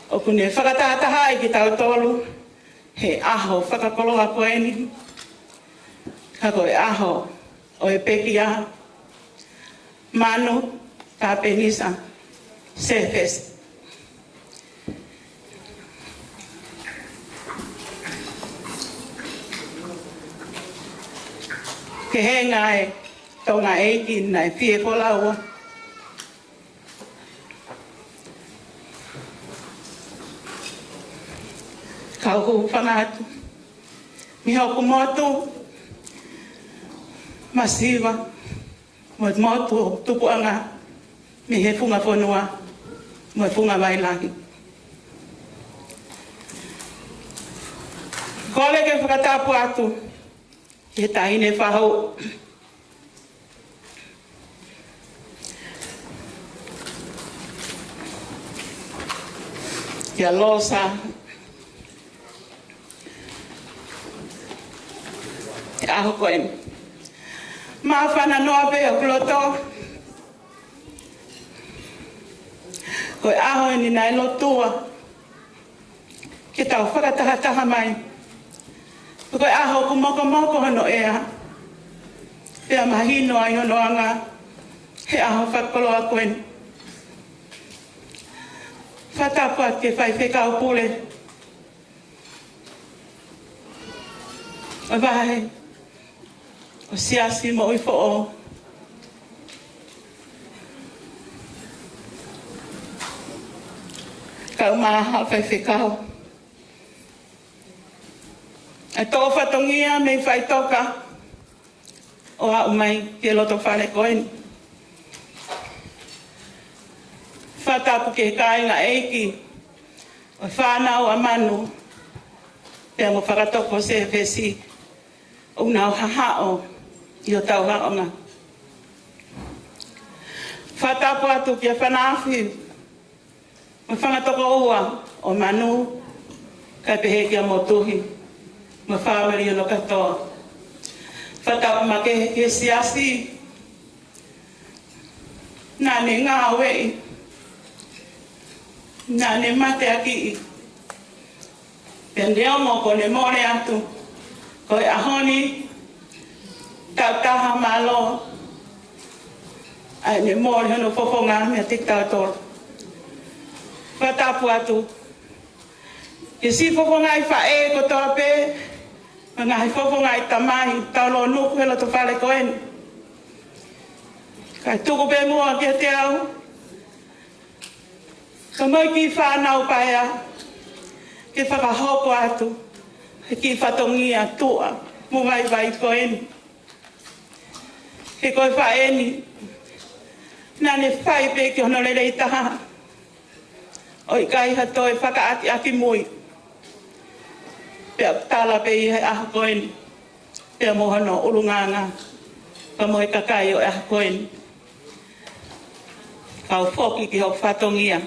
I: o kune whakatataha i ki tau tolu, he aho whakakoloha koe ni, ka koe aho o e pekia, Manu Tapenisi Sefesi. Ke he ngai tonga eiki nai fie kolaua. Kau hu whangatu. Mi hoku motu. Masiwa. Mo motu tupu anga. Mi he funga whanua. Mo funga wailangi. Kole ke whakatapu atu. He tahine whahau. Ia losa. Ia aho koe. Maa whana noa pe o kuloto. Koe aho ni nai lotua. Ke tau whakatahataha mai. Koe aho ku moko hono ea. Pea mahino ai hono anga. He aho whakoloa koe. Whatapua ke whai whekau pule. O wahe. O siasi mo uifo o. Kau maha whai whekau. E tō whatongia me whai toka. O a umai ke loto whare koe. Whatapu ke kāinga eiki. O whanau a Manu. Pea mo whakatoko Sefesi. O nau hahao. I o tau haonga. Whatapu atu kia whanawhi. O whangatoko ua o Manu. Kai pehe kia motuhi. Mo whawari ono katoa. Whatapu ma ke siasi. Nane ngā wei. Nane mate aki i. Pendeo mo ko le more atu. Koe ahoni. Tautaha malo. Ai ne more hono fofonga mea te tautor. Whatapu atu. Ke si fofonga i whae ko toa pe. Ngahi fofonga i tamahi. Taulo nuku helo to whale koen. Kai tuku pe mua kia te au. Ka moi ki whanau paia. Ke whakahoko atu. Ki whatongia tua. Mu vai koen. Ke koe whaeni. Nane whai pe ki hono lele i taha. O i kai hatoe whakaati aki mui. Pea tala pe i he aha koen. Pea mohono urunganga. Ka moe kakai o aha koen. Kau whoki ki hok whatongia.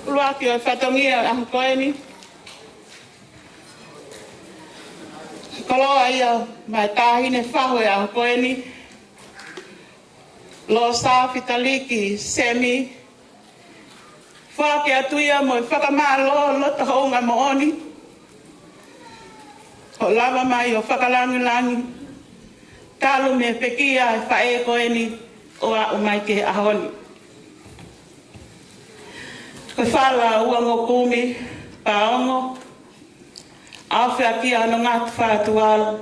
I: Lauaki o whatongia aha koeni. Kaloa ia mai tāhine whahoe aha koeni. Lo sa fitaliki semi. Whake atuia mo i whakamalo lota hounga mooni. Ho lava mai o whakalangi. Talu me pekia e whae koeni o a umai ke ahoni. Ko whala uango kumi, paongo. Awhia kia ano ngātu whātualo.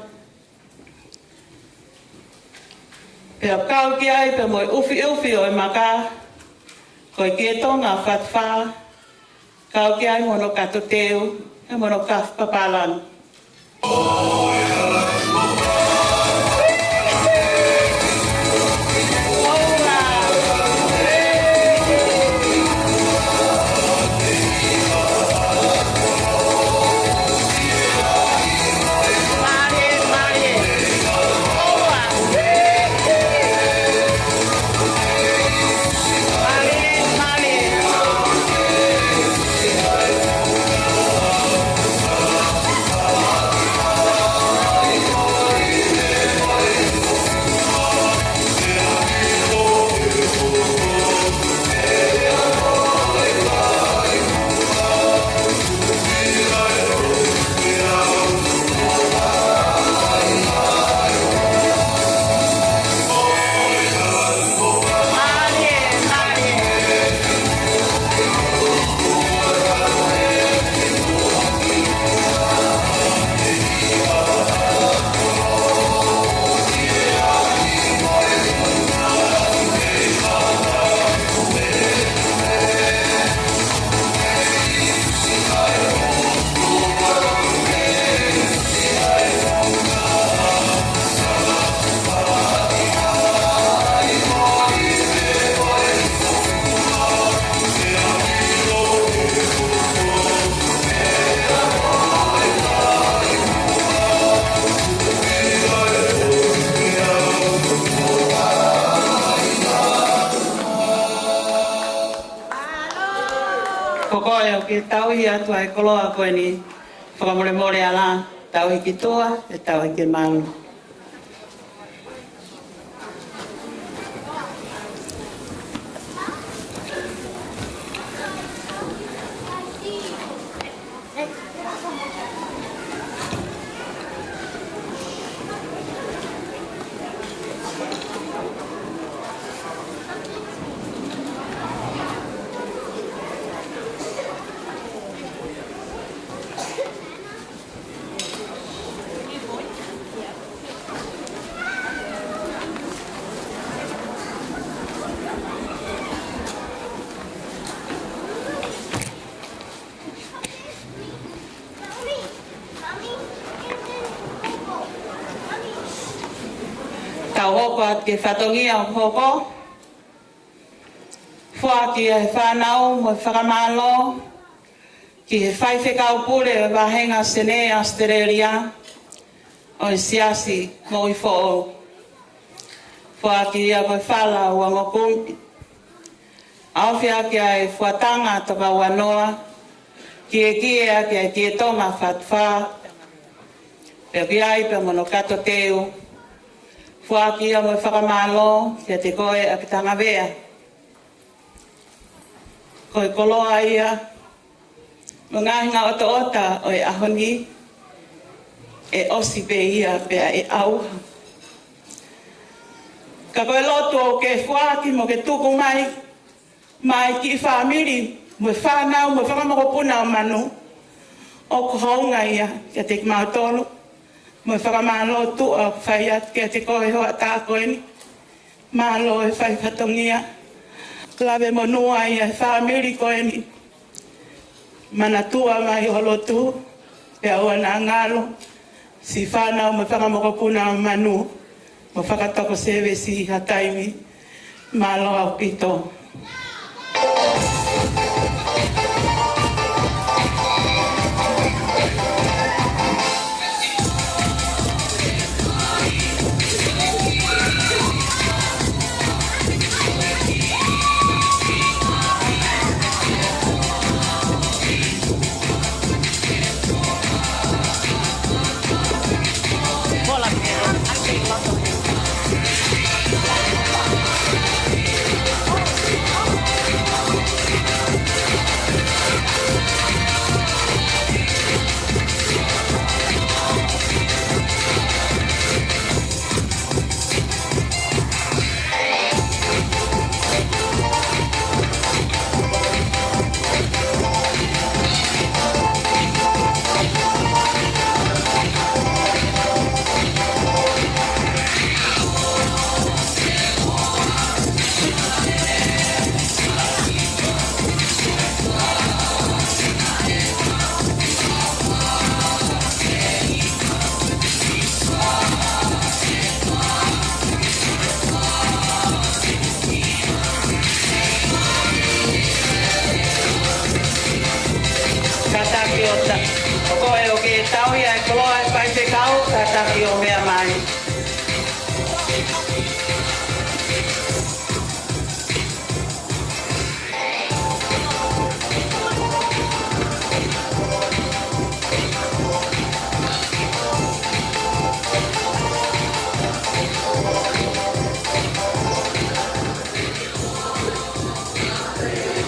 I: Pea kau ki ai pe mo i uwhi o e maka. Ko i kia tonga whatwha. Kau ki ai mono kato teo, e mono kaf papalan. Oh, yeah. ke tau hi atu ai koloa koe ni whakamore more ala, tau hi ki toa e tau hi ke malu. Tau hoko at ke whatongi au hoko. Fua ki e whanau mo whakamalo. Ki he whaiwhekau pule e wahenga Sene Australia. O i siasi mo i fōo. Fua ki a koe whala ua ngokung. Awhia ki a e fuatanga toka wanoa. Ki e ki e tonga whatwha. Pea ki ai pe mono kato teo. Fua ki a mo whakamalo, kia te koe a ki tanga vea. Koe koloa ia, mo ngahinga ota ota o e ahoni, e osi pe ia pea e auha. Ka koe lotu o ke fua ki mo ke tuku mai ki whamiri, mo whanau, mo whakamokopuna o manu, o kuhaunga ia, kia te ki mautolo. Mo whakamalo tu a whaiat kia te koe hoa tā koe ni. Malo e whai whatongia. Lawe mo nua i e whamiri koe ni. Mana tua mai holo tu. E aua nā ngalo. Si whanau mo whakamokopuna o manu. Mo whakatoko Sefesi ha taimi. Malo au pito.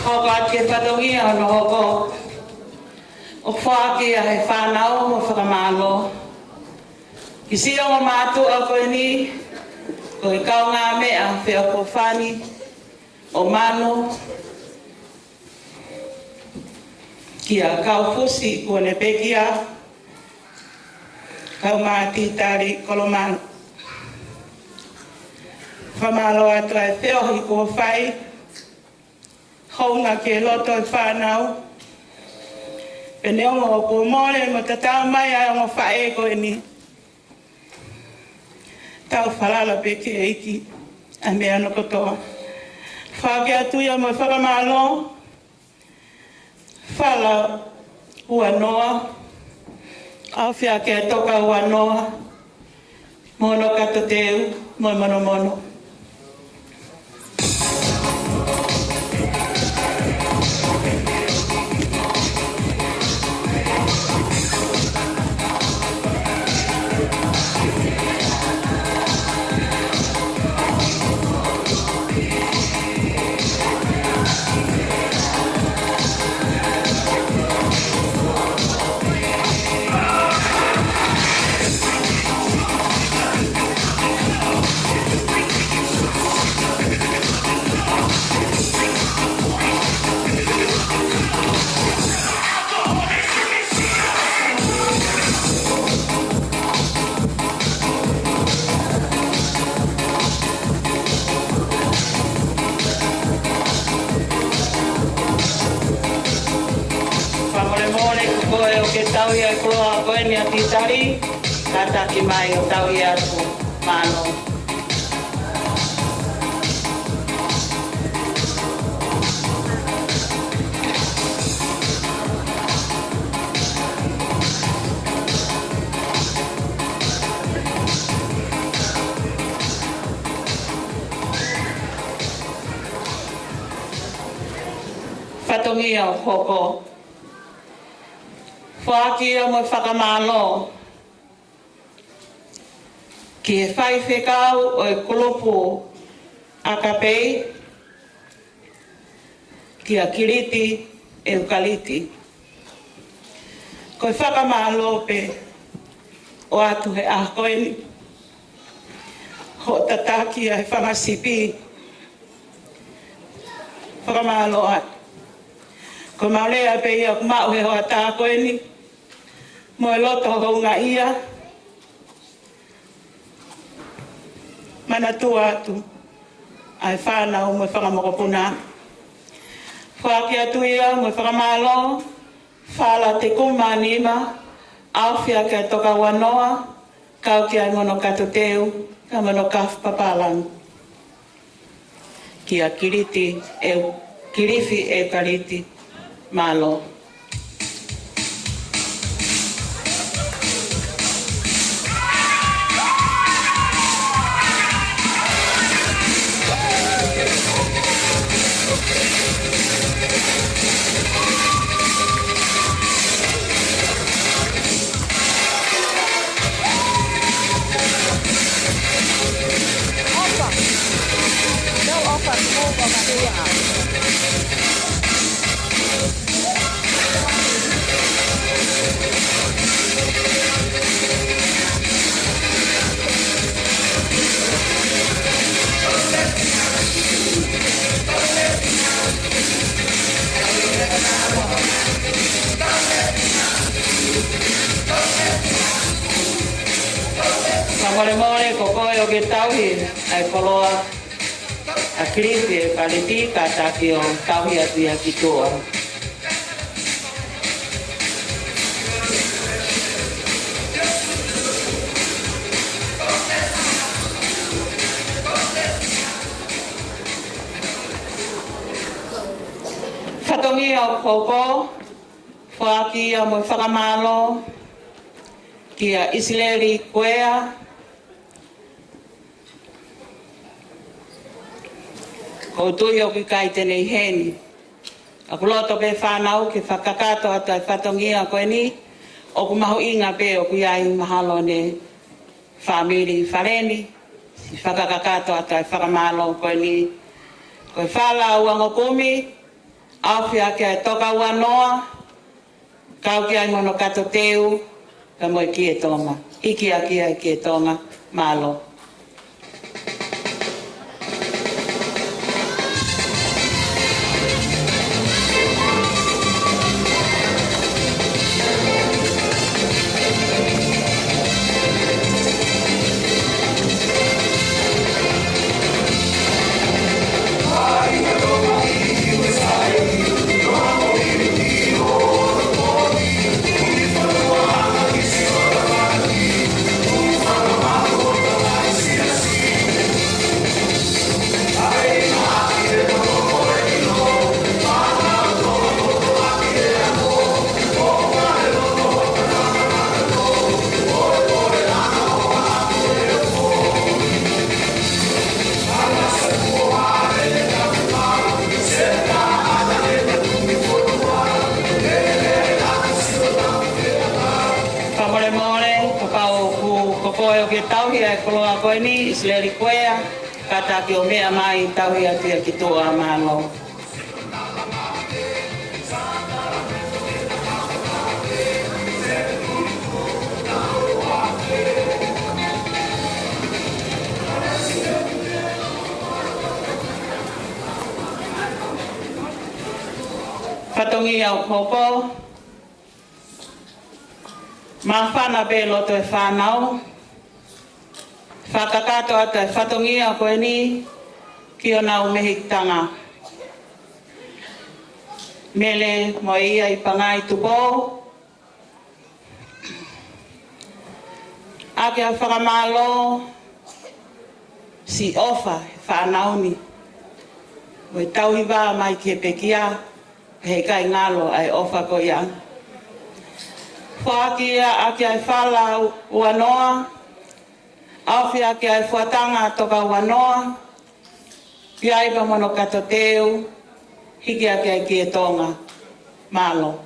I: Hoko at ke whatongi o no hoko. O whaaki a he whanau o whakamalo. Ki sio o mātu a koe ni, ko i kau ngā mea whia ko whani o mano. Ki a kau fusi ko ne pekia, kau māti tari kolomano. Whamalo atu ai whiohi ko whai, hounga ke loto i whanau. Pene ongo o ko mole mo tatau mai ai ongo whae koe ni. Tau whalala pe ke eiki a mea no kotoa. Whake atu ia mo whakamalo. Whala ua noa. Awhia ke toka ua noa. Mono kato teu, mo mono mono. tau ia kloa koe ni ati tari, kataki mai o tau ia tu malo. Fatongia o koko. Whaakia mo whakamalo. Ki e whai whekau o e kolopo a kapei. Ki a kiriti e ukaliti. Ko e whakamalo pe o atu he ahoini. Ho tataki e whamasipi. Whakamalo atu. Ko maulea pe ia kumau he hoa tā koe ni. Mo e loto hounga ia. Mana tua atu. Ai whanau mo e whakamokopuna. Whaaki atu ia mo e whakamalo. Whala te kumanima. Awhia kia toka wanoa. Kau kia ngono kato teu. Ka mono kaf papalang. Kia kiriti e kirifi e kariti. Malo. Mole ko koe o ke tauhi ai koloa a kripi e kaliti ka taki o tauhi atu ia ki toa. Whatongi au koko, whaaki a mo whakamalo, ki a Isileri Kwea, ko tui o ki kai tenei heni. A kuloto ke whanau ke whakakato atu ai whatongia koe ni, o ku mahu inga pe o ku iai mahalo ne whamiri whareni, si whakakato atu ai whakamalo koe ni. Koe whala uango kumi, awhia ke ai toka ua noa, kau ki ai mono kato teu, ka moe ki e tonga. Iki a ki ai ki e tonga, malo. Koe ni Isileri Kwea, kata ki o mea mai tauhi atu ia ki toa malo. Whatongi au koko, ma whana pe loto e whanau, whakakato atu e whatongia koe ni ki o nau mehitanga. Mele mo ia I pangai tupo, ake a whakamalo si ofa whanauni. Mo tauhiwa mai ke pekia hei kai ngalo ai ofa ko ia. Whaakia ake ai whala uanoa, awhi ake ai whatanga toka uanoa, piaipa mono kato teu, hiki ake ai kie tonga, malo.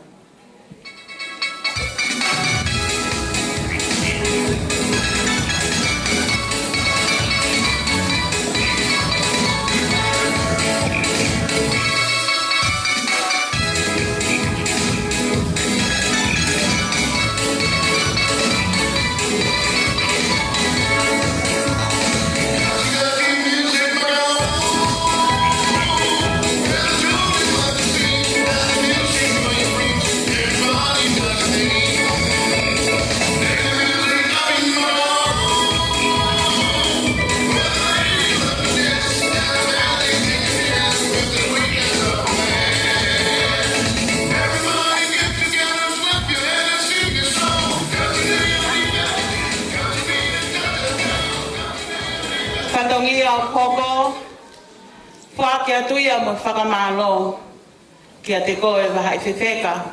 I: Poko, whaakia tuia mo whakamalo kia te koe wahai whewheka.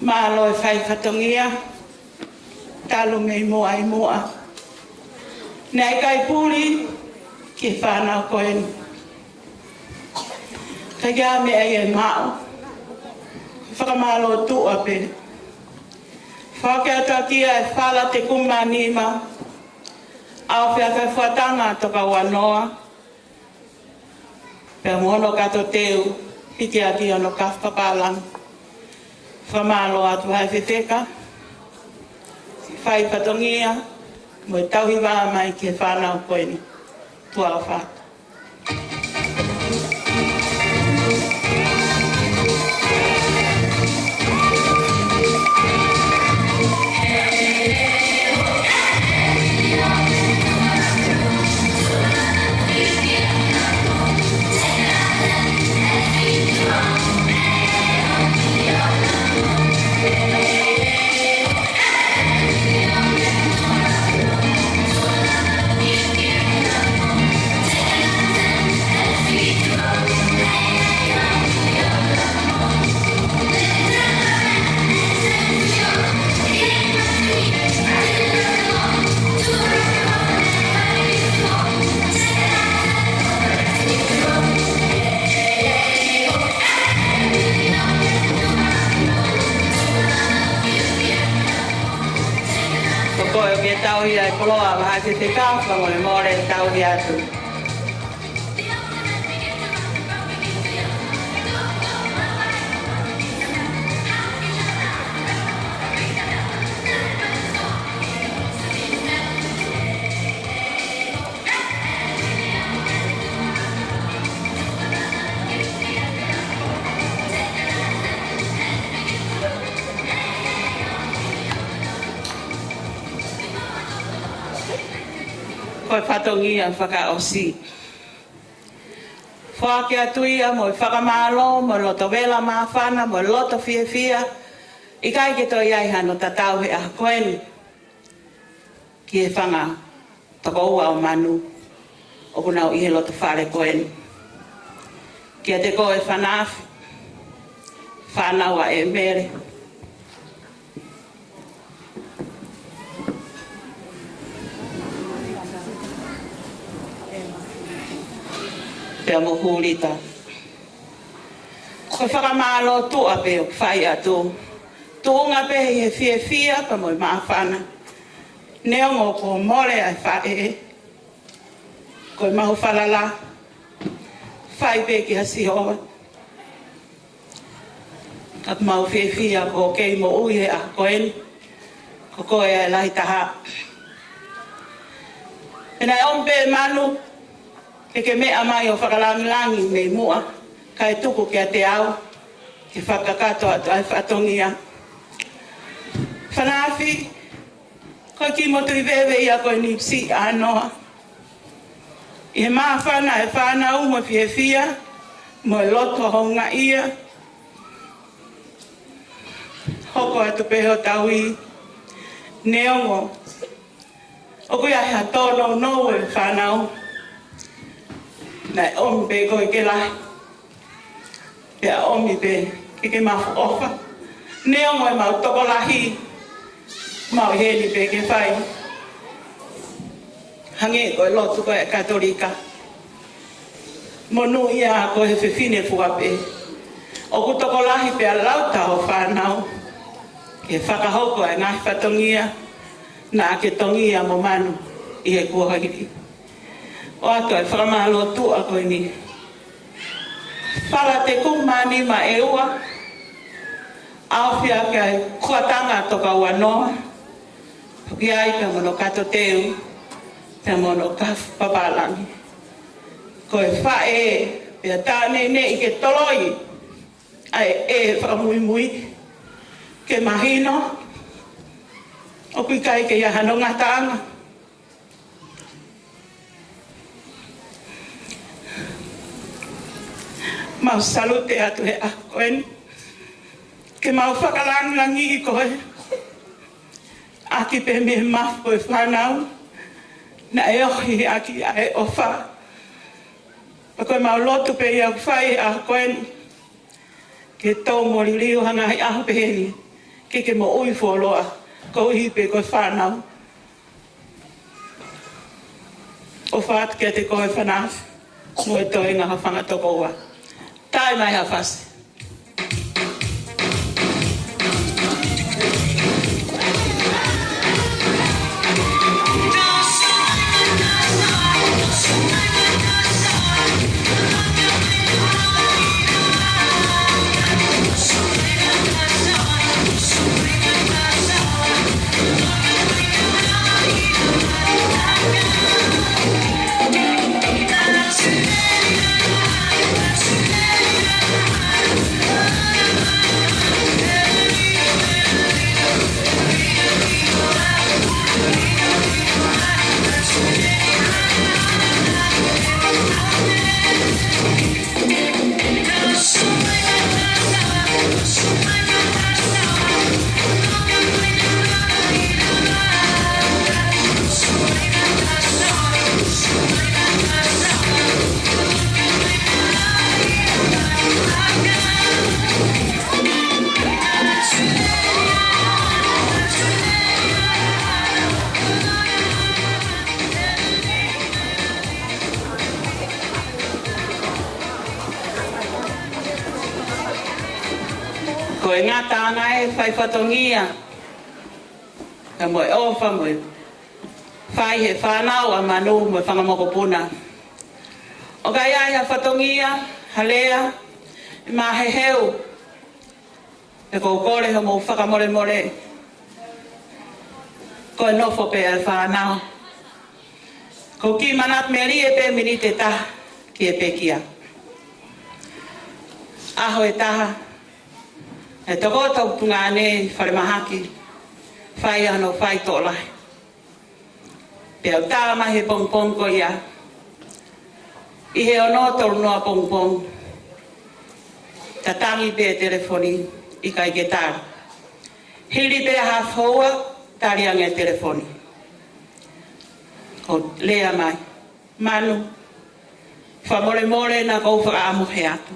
I: Malo e whai whatongia, talo mei moa ai moa. Nei kai puri ki whanau koen. Kai kia me ai e mao, whakamalo tua pe. Whaakia takia e whala te kumanima, au fia kai whatanga toka wanoa. Pea mono kato teu, hiti aki ono kawhakalang. Whamalo atu hai wheteka. Si whai patongia, mo e tauhiwa mai ke whanau koeni. Tua whata. Tau ia e koloa maha te kāwha mo e more tau i atu. Koe whatongia whakaosi. Whaakia tuia mo i whakamalo, mo loto vela mawhana, mo loto fia. I kai ke toi ai hano tatau he a koeni. Ki e whanga toko ua o Manu. O kunau i he loto whare koeni. Kia te koe whanawhi. Whanaua e mere. Pea mo hurita. Koe whakamalo tua pe o whai atu. Tuunga pe he fia pa mo i maawhana. Neongo ko more ai whae. Koe mahu whalala. Whai pe ki hasi hoa. Kat mau fia ko kei mo uhe a koen. Ko koe ai lahi taha. Pena e ompe Manu. Ke mea mai o whakalangilangi mei mua, kai tuku kia te au, ke whakakato atu ai whatongia. Whanawhi, koe ki motu i vewe ia koe ni si anoa. I he maa whana e whanau mo fia, mo e loto honga ia. Hoko atu peho taui, neongo, O kuia ha tono no e whanau. Nei omi pe koe ke lai. Pea omi pe ke mafu ofa. Neo moe mau toko lahi. Mau heni pe ke whai. Hange koe lotu koe katolika. Monu ia koe he whiwhine fuape. O ku toko lahi pe a lauta o whanau. Ke whakahoko e ngahi whatongia. Na ke tongia mo manu i he kua hiki. O ato e whakamahalo tu a koe ni. Whala te kumani ma e ua. Awhia kia kuatanga toka ua noa. Ki ai ka mono kato teu. Te mono ka papalangi. Koe whae pia tāne ne i ke toloi. Ai e whakamui mui. Ke mahino. O kui kai ke iahano ngatanga. Mau salute atu he a koe. Ke mau whakalangi i koe. Aki pe me mafu koe whanau. Na e ohi aki a e ofa. A koe mau lotu pe iau whai a koe. Ke tau mori liu hanga hi ahu peheni. Ke mo ui fuoloa. Ko hipe koe whanau. O whaat kia te koe whanau. Mo e toi ngā whangatoko ua. Tai mai ha whasi. Ko e ngā tāna e whai whatongia. Ka moe ofa moe. Whai he whanau a manu moe whangamoko puna. O ka iai a whatongia, halea, i mā he heu. E ko kore he mo whakamore more. Ko e nofo pe al whanau. Ko ki manat me li e pe mini te taha ki e pekia. Aho e taha. E toko tau punga ane whare mahaki. Whai ano whai tōlai. Pea tāma he pongpong ko ia. I he ono tolu noa pongpong. Ta tangi pe telefoni i kai ke tāra. Hiri pe ha whaua tari ange telefoni. Ko lea mai. Manu. Whamore more na kou whakaamu he atu.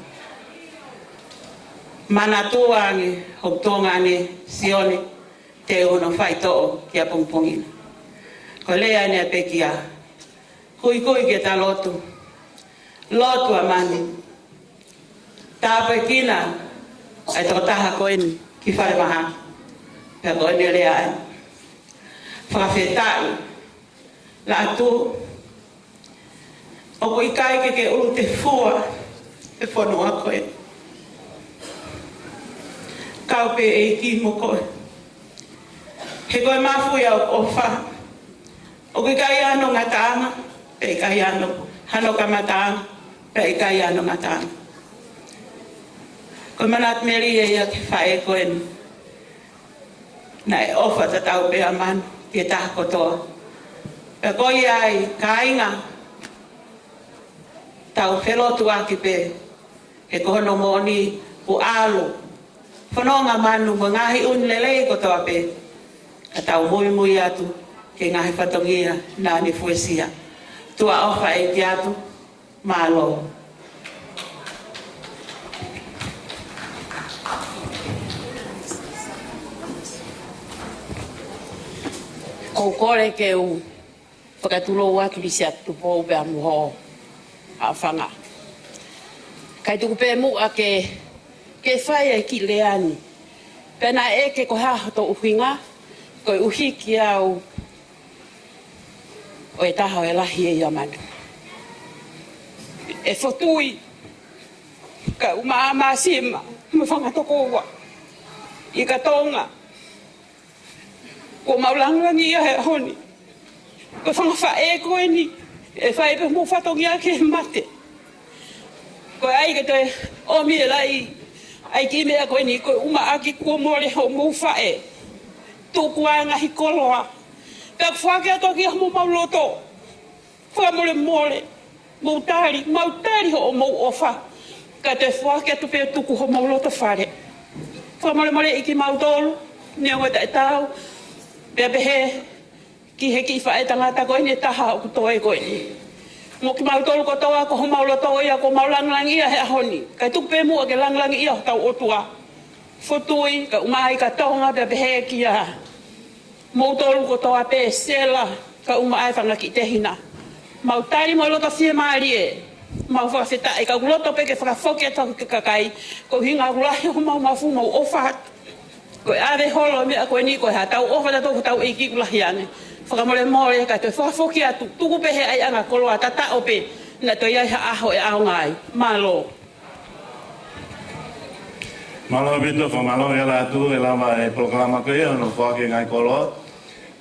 I: Mana tua ange, hok tonga ane, sione, te ono whai to'o kia pongpongina. Ko lea ane a pekia. Kui ke ta lotu. Lotu a mani. Tāpe kina, ai toko taha koeni, ki whare maha. Pea koeni lea ane. Whakawhetai. La atu. O ko ikai ke uru te fua, e whanua koeni. Kau pe e ki mo koe. He koe mafu ia o wha. O ke kai ano ngā tāna, pe kai ano hano kamatāna, pe kai ano ngā tāna. Koe manat meri e ia ki whae koe ni. Na e ofa ta tau pe a manu, ki e taha kotoa. Pe koe ai ka inga, tau whelotu aki pe, he kohono moni u alo, whanonga manu mo ngahi unlelei kotoa pe. Ka tau mui atu, ke ngahi whatongia nā ni fuesia. Tua ofa e te atu, mālo. Ko kore ke u whakatulo watu li sia tupo upe amuho a whanga. Kai tuku pe mua ke whai e ki leani. Pena e ke ko haho to uhinga, ko uhiki au o e taha o e lahi e ia manu. E whotui ka uma ama sima, me whangatoko ua. I ka tonga, ko maulangangi ia he honi. Ko whangawha e koe ni, e whai pe mo whatongi a ke mate. Ko ai ke te omi e lai, ai ki mea koe ni, ko uma aki kua mole ho mo whae. Tōku a ngahi koloa. Ka whake ato ki mo mauloto. Wha mole mole, mautari ho o mo ofa. Ka te whake ato pe tuku ho mauloto whare. Wha mole mole iki mautolu, neonga ta e tau. Pea pehe, ki he ki whae tangata koe ni taha o kutoe koe ni. Mo ki mautolu ko toa ko ho mauloto ia ko maulanglangi ia he ahoni. Kai tuku pe mua ke langlangi ia ho tau otua. Whotui, ka umai ka tonga pea pehe ki a. Mautolu ko toa pe sela, ka umai whanga ki te hina. Mautari mo loto fie maari e. Mau whakawhita e ka uloto pe ke whakawhoki ato ke kakai. Ko hinga ulahi ho mau mafu mau ofa. Ko e ave holo mea koe ni koe ha tau ofa tato ku tau eiki ulahi ane. Whakamole mole ka te whakawhoki atu. Tuku pehe ai anga koloa tata ope. Na to iai ha aho e ao ngai. Malo.
B: Malo bito fa malo e la tu e lava e programa koe no whake ngai koloa.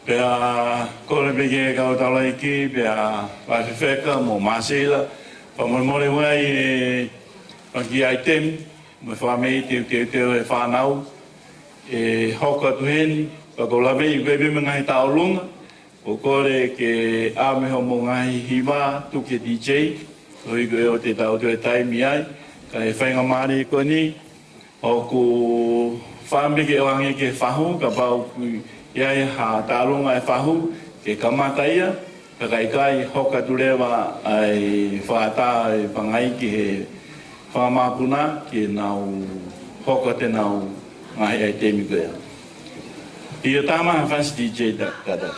B: Pea kore peke kau tau laiki, pea whawhiwheka mo masela. Whamore wai e waki aitem, mo whamei teo e whanau. E hoka tuheni, wako lawe i wewe me ngai tau lunga. O kore ke ameho mo ngai hiwa, tuke DJ. Hoi koe o te tau tue taimi ai. Ka e whainga maari koe ni. O ku whameke o ange ke whahu, ka pau kui iai ha tālunga e whahu, ke kamataia, ka kai hoka tulewa ai whaata e pangai ki he whamapuna, ki nau hoka te nau ngahi ai te mikoea. I o tāma ha DJ kata.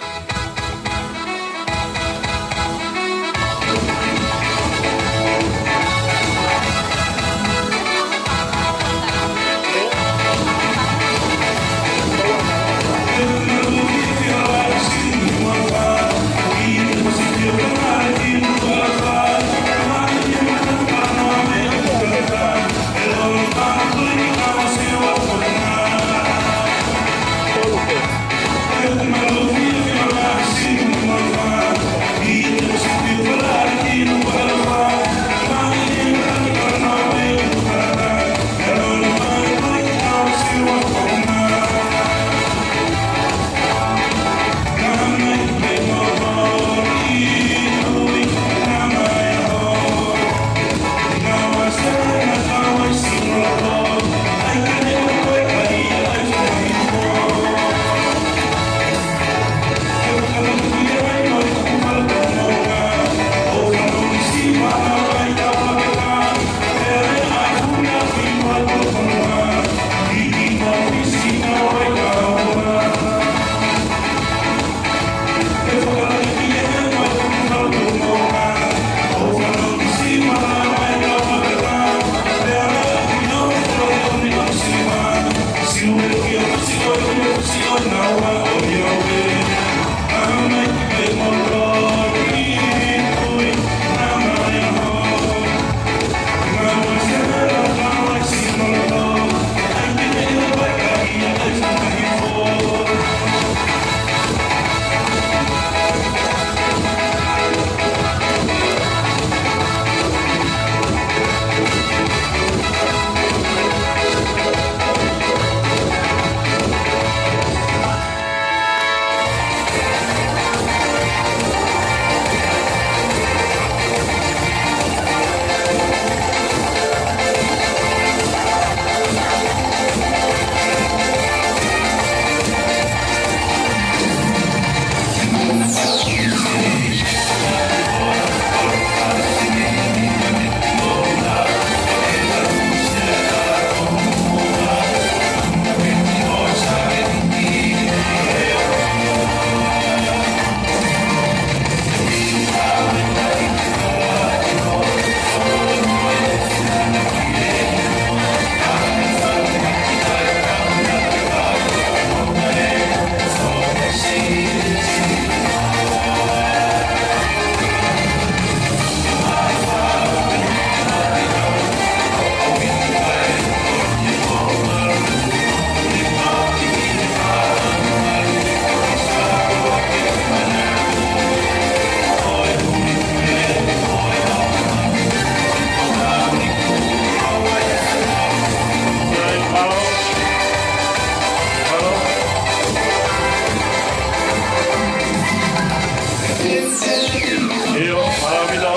B: Io, malapito.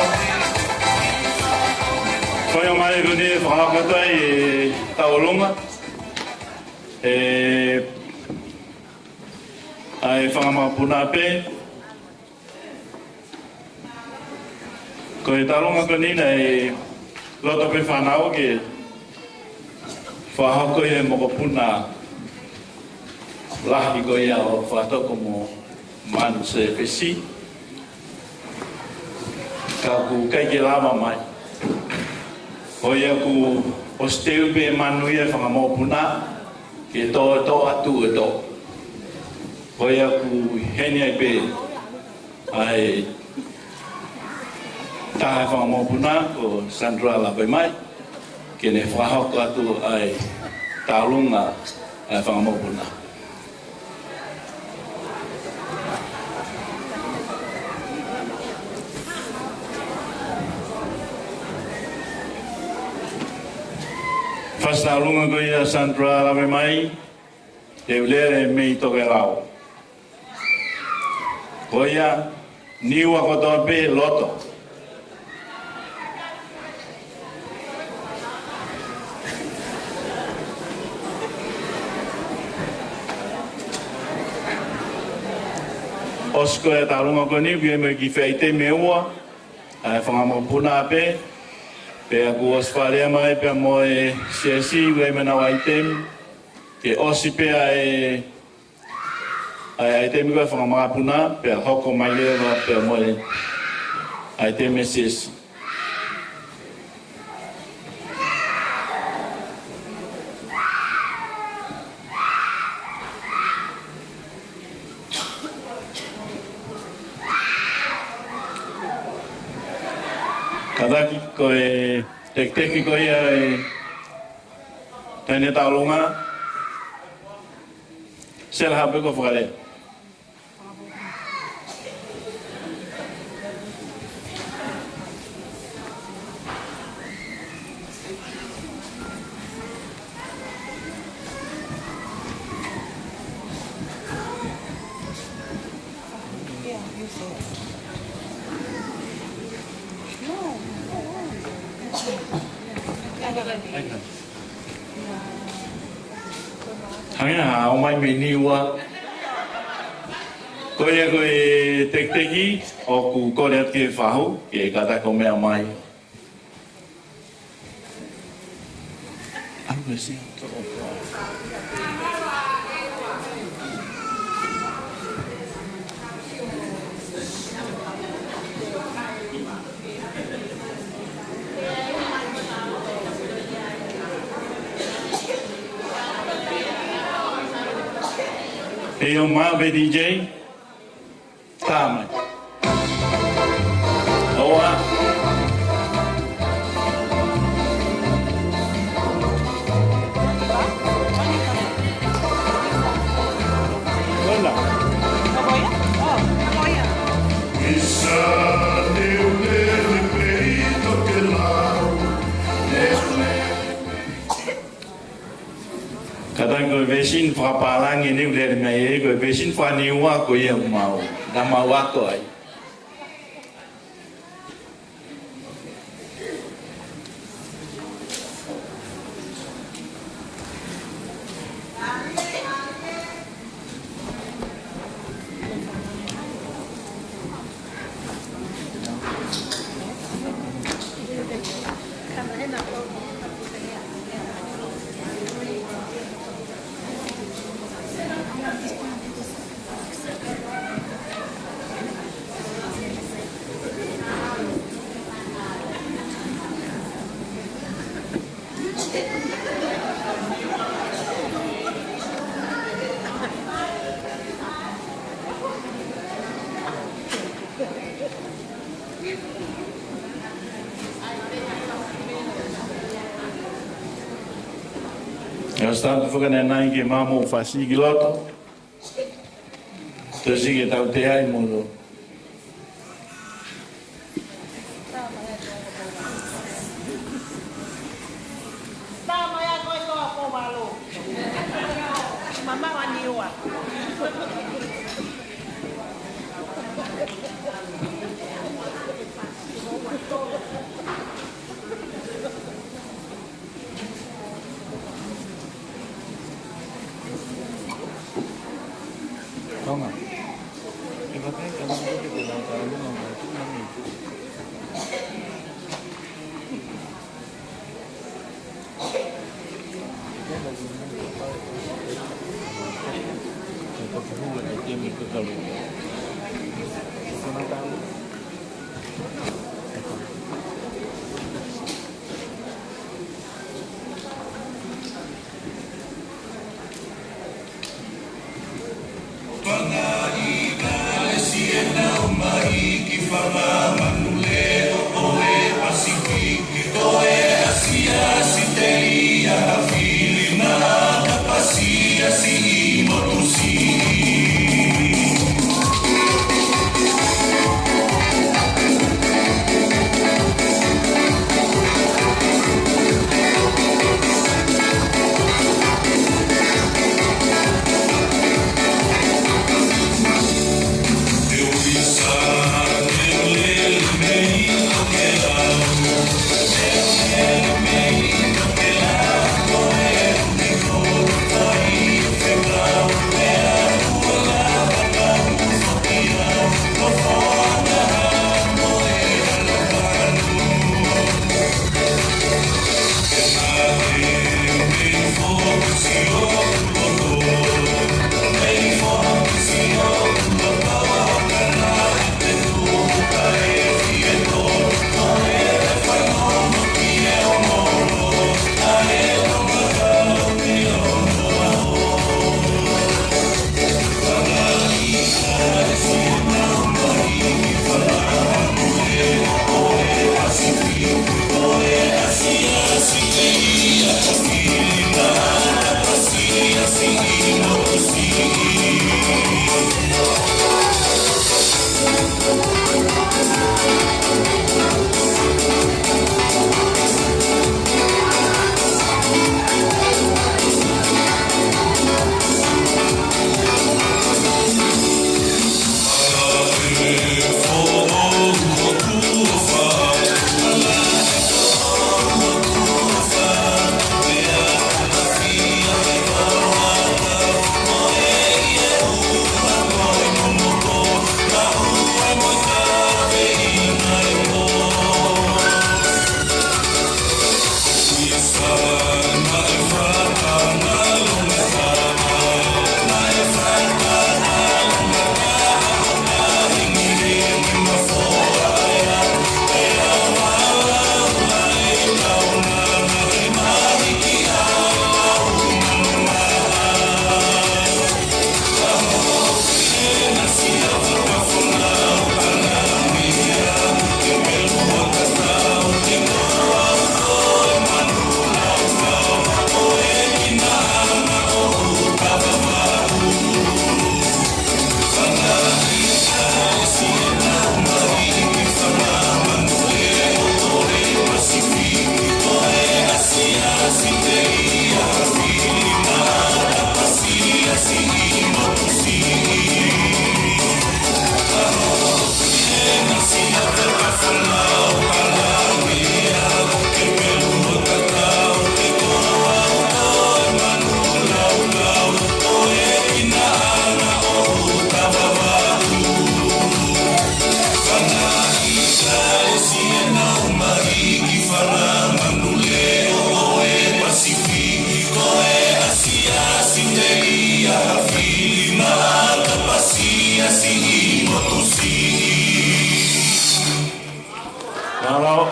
B: Koyo mai kuni whakakata I taulunga. Ai whangamapuna pe. Ko I taulunga kuni nei loto pe whanau ki whahako I moko puna lahi ko I o whatoko mo Manu Sefesi. Ka ku kai ke lama mai. Hoia ku osteu pe manu ia whangamopuna ke to atu e to. Hoia ku heni ai pe ai taha whangamopuna ko Sandra Labai mai ke ne whahako atu ai taulunga ai whangamopuna. Fasta lunga ko ia Sandra Labai mai te ulere mei toke rao. Ko ia niwa ko toa pe loto. Osko e talunga ko ni kia me ki feite me ua whangamopuna pe. Pe aku oswarea mai pe mo e siesi wei mena waitem ke osi pe ai aitem ko whangamapuna pe hoko mai lewa pe mo e aitem e siesi. Kadaki ko e tek ko ia e tene taulunga sel habe ko fare. Hanya hao mai meniwa ko ia ko e tek o ku ko le ke fahu ke kata ko mea mai aku sih e o mabe DJ tama oa hola isa eu leve peito que lá kadang ko vesin papalang ini udah mai ko vesin faniwa ko yang mau nama waktu ai eu estava fazendo nai que mamo fasi giloto tu sih kita udah ai mulu
I: Mama waniwa.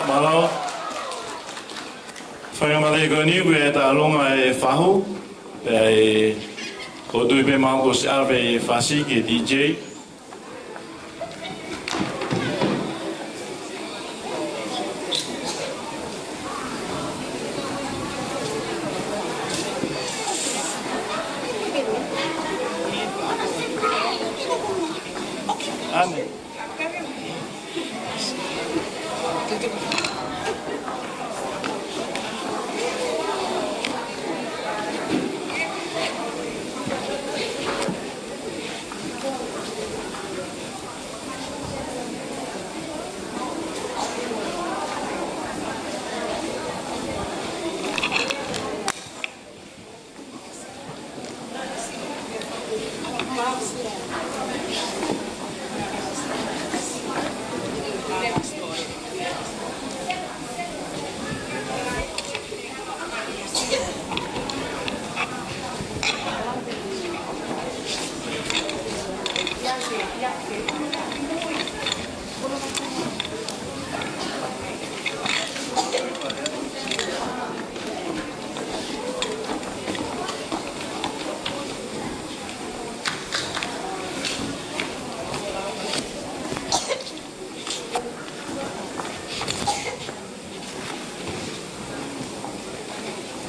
B: Malo. Whakamale ni we ta longa e whahu. E ko tui pe mau ko se arve e whasi ke DJ. Amen.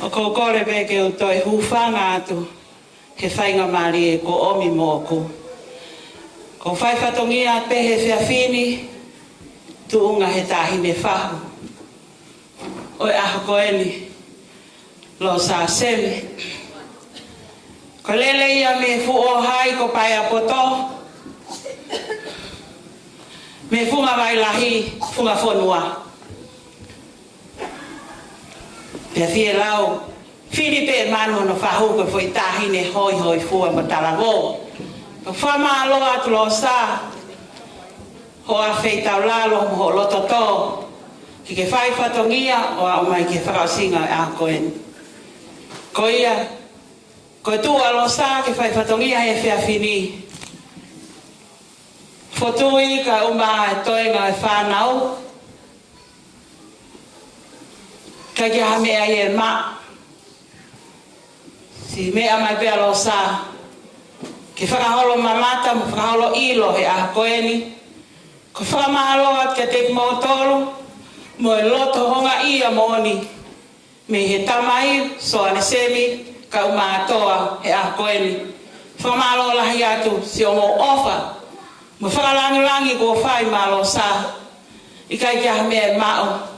I: O ko kore pe ke o toi hufanga atu. He whainga mari e ko omi mo ko. Ko whai whatongia pe he whiawhini. Tu unga he tahine whahu. Oi aho ko eni. Lo sa semi. Ko lele ia me fu o hai ko pai a poto. Me funga vai lahi, funga fonua. Pea fie lau, Filipe manu no whahu ko foi tahine hoi hoi fua ma talago. Ko whama aloa atu lo sa. Ho a whei tau lalo ho loto to. Ki ke whai whatongia o a umai ke whakasinga a koen. Ko ia, ko tu alo sa ke whai whatongia he whiawhini. Fotui ka uma e toenga e whanau. Ka ki ha mea i e ma. Si mea mai pea lo sa. Ke whakaholo mamata mo whakaholo ilo he a koeni. Ko whakamahalo at ke te mo tolu. Mo e loto honga ia moni. Me he tamai so ane semi ka uma atoa he a koeni. Whakamahalo lahi atu si o mo ofa. Mo whakalangi ko whai malo sa. Ikai kia mea mao.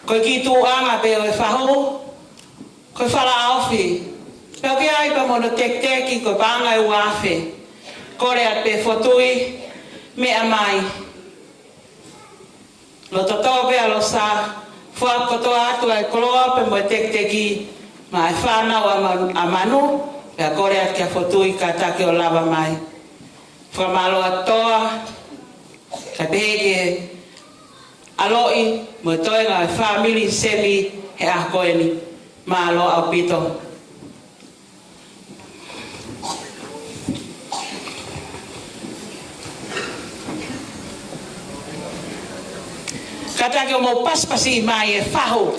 I: Ko ki tu anga pe o e whahu. Ko whala awhi. Peo ki ai pa mono tek teki ko panga e wafe. Kore at pe fotui. Mea mai. Lo toto pe alo sa. Fua koto atu ai koloa pe mo tek teki. Ma e whanau a manu. Pea kore at kia fotui ka take o lava mai. Whamalo atoa, ka peke aloi, mo toenga e whamili semi he a koeni, malo au pito. Katake o mo paspasi mai e whahu,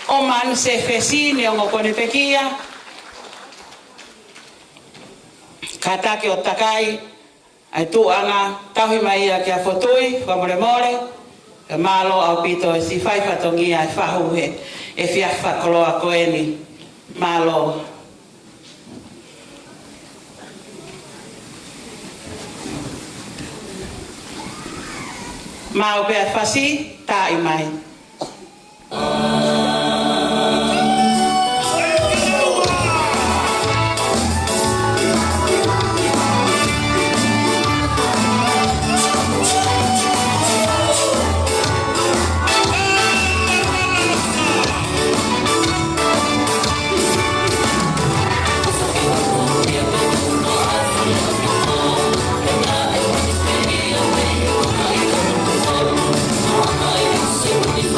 I: o Manu Sefesi ne o ngokone pekia. Katake o takai, ai tu anga tahi mai ia kia fotui whamore more e malo au pito e si whai whatongia e whahu he e whiawha koloa koeni malo. Mau pea whasi tai mai.
J: Thank you.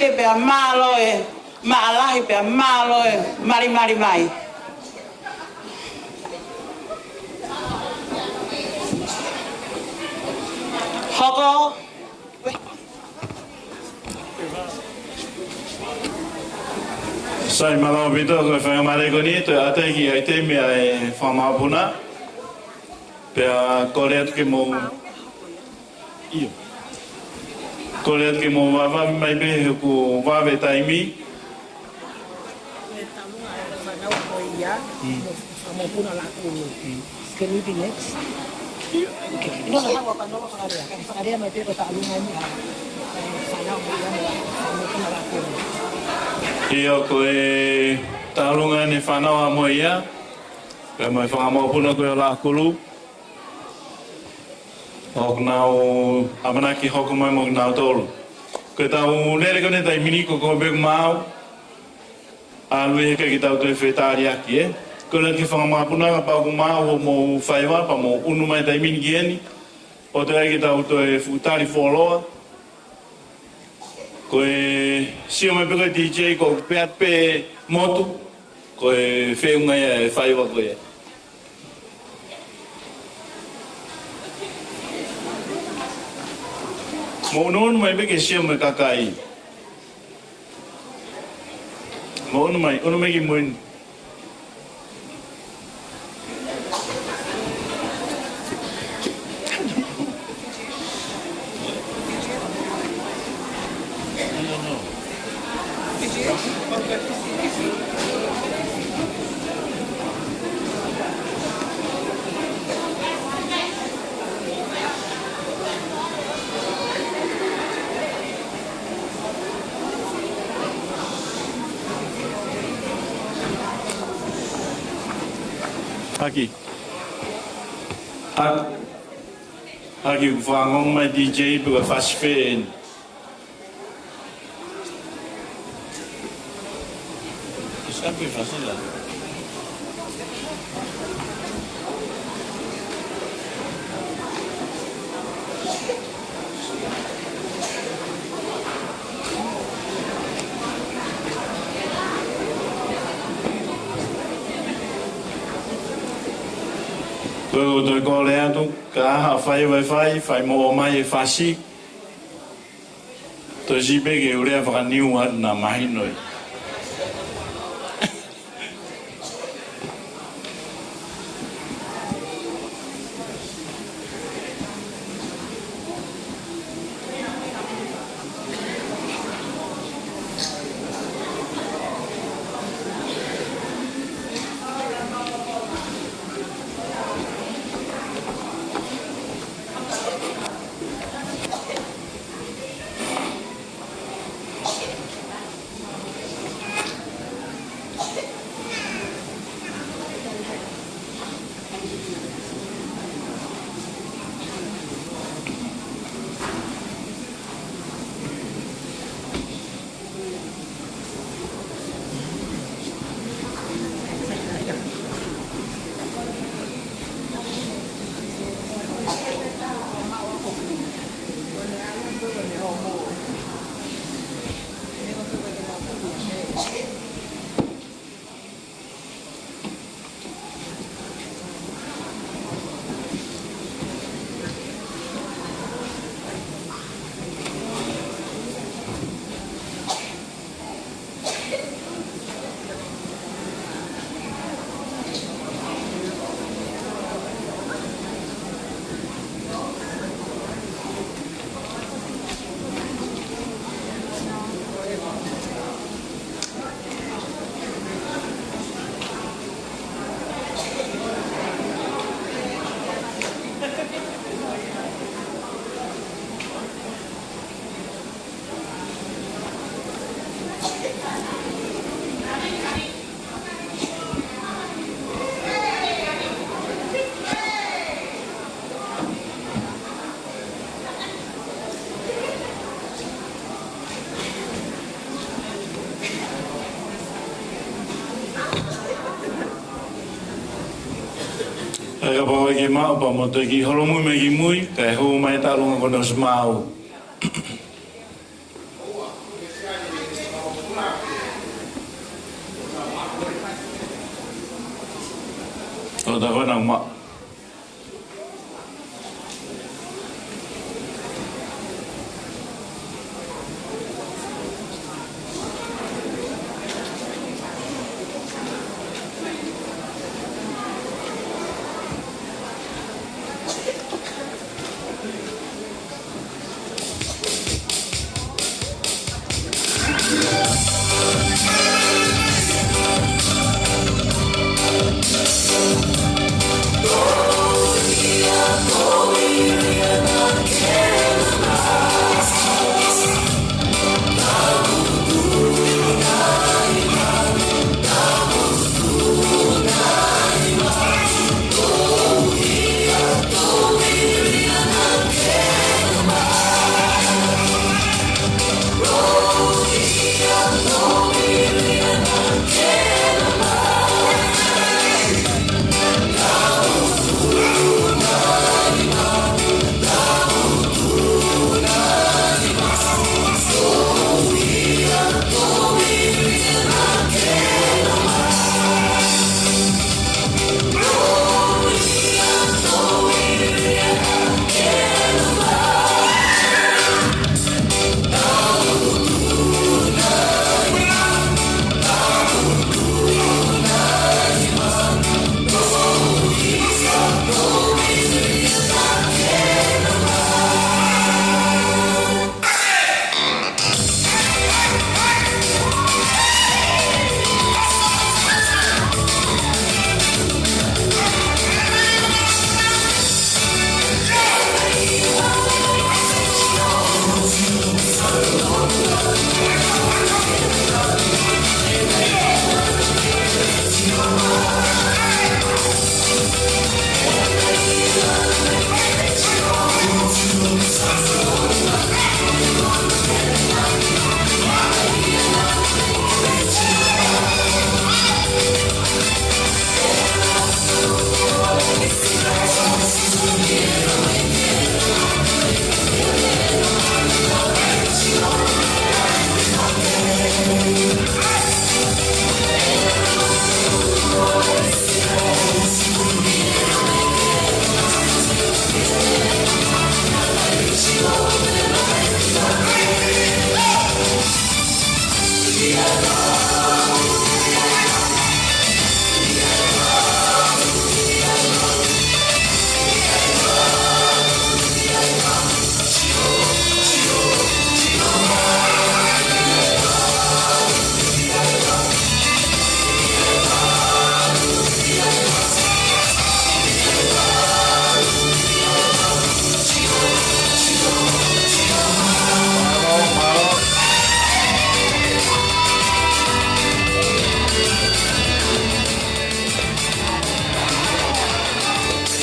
I: e pea malo e maalahi pea malo e mari mai. Hoko.
B: Sai malau bito ko fa mare ko ni to ate ki ai te me ai fa ma puna. Pea kolet ke mo io. Kolet ke mo va mai be ko va ve taimi.
J: Mau puna laku. Can we be next? No, no, no, no, mai pe ko ta alunga ni. Sana mo ya mo puna laku.
B: Io ko e talunga ni whanau mo ia. Pea mai whangamau puna ko e la kulu. Hok nau amanaki hoko mai mo nau tolu. Ko tau nere kone tai mini ko beku mau. Alu e ki tau te whetari aki e. Ko le ki whangamau puna ka pau mau mo whaiwa pa mo unu mai tai mini ki eni. O te ai ki tau te futari wholoa. Ko e sio mai peko DJ ko peat pe motu. Ko e wheunga ia e whaiwa ko e. Mo unu mai peke sio mai kakai. Mo unu mai ki muin. Aki. Aki vangong mai DJ buka fast fan. Sampai fast lah. Ko to ko le atu ka ha fai fai mo mai fasi. To jibe ke ure fa ni wa na mai noi. Ai apa ke mau pa mo te ki holomu me ki mui kai ho mai ta lunga kono smau. no ta wana ma.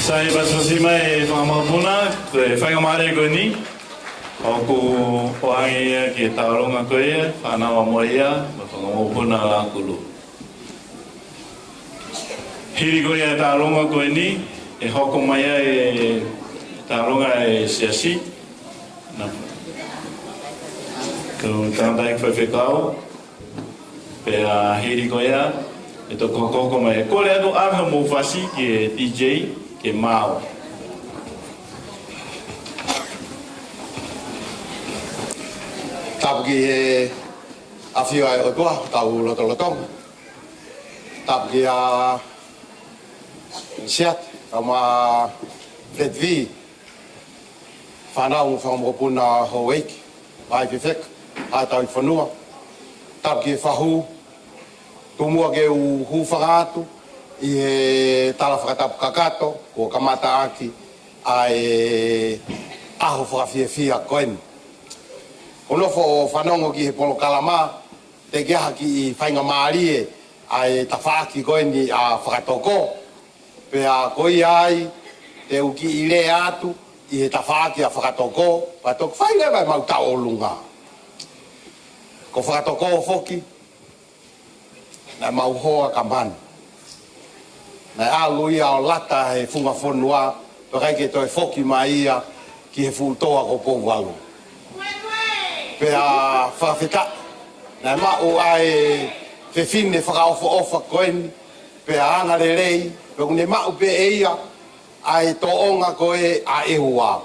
B: Sai basosima e famapuna ke whainga mare ko ni o ku o hangi ke taurunga ko ia whana wa moia ma whangamopuna la kulu hiri ko ia taurunga ko ni e hoko mai e taurunga e siasi na ko tandai whawhekau pe a hiri ko ia e to koko mai ko le atu anga mo fasi ke DJ ke mau
K: tapgi afio ai otua tau lotong tapgi a siat ama fletvi fanau famopuna hoek ai fek a tau fonua tapgi fahu tumua ke hu fagatu i he tala whakatapu kakato o kamata aki ai aho whakawhiawhia koen. Onofo o whanongo ki he polo kalama te geha ki i whainga maarie ai ta whaaki koen i a whakatoko pe a koi ai te uki i le atu i he ta whaaki a whakatoko patok whainga mai mau tau o lunga. Ko whakatoko o foki na mau hoa kamanu. Na alu ia o lata he funga fonua, pakai ke toi foki mai ia ki he futoa ko pouwalu. Pea whawhita, na o ai te fine whakaofa ofa koeni, pea anga le rei, Pe ne mau pe ia ai to onga ko e a e hua.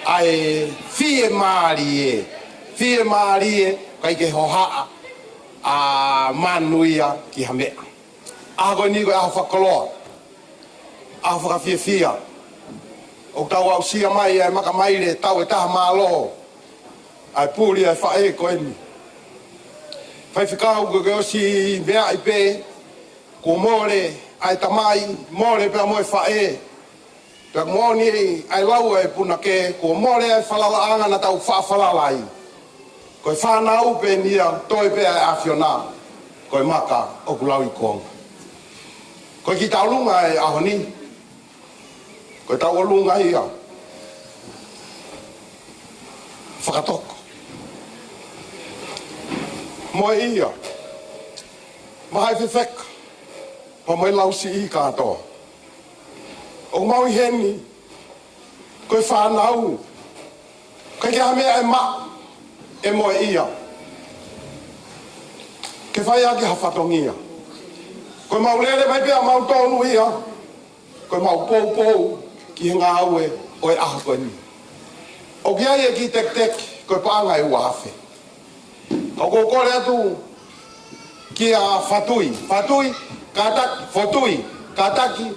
K: Ai fie marie kai ke hoha a manuia ki hame. A ko ni ko a fakolo. A fa fia. O tau au sia mai ai maka mai le tau e taha malo. Ai puri ai fa e ko ni. Fai fikau ko si bea i pe ko more ai tamai more pe mo fa e. Pe mo ni ai lau e puna ke ko more ai falala anga na tau fa falala ai. Ko fa na u pe ni a toi pe a afiona. Ko maka o kulau i ko. Ko ki tau lunga ai a honi. Ko tau lunga ia. Whakatoko. Moe ia. Mahai whiwheka. Pa moe lausi i katoa. O maui heni. Koe whanau. Koe kia mea e ma. E moe ia. Ke whai ake hawhatongia. Koe mau lele mai pia mau tonu ia. Koe mau pou. Ki ngā aue o e aha koe ni. O kia ia ki tek. Koe paanga e uafe. O ko kore atu ki a fatui, kataki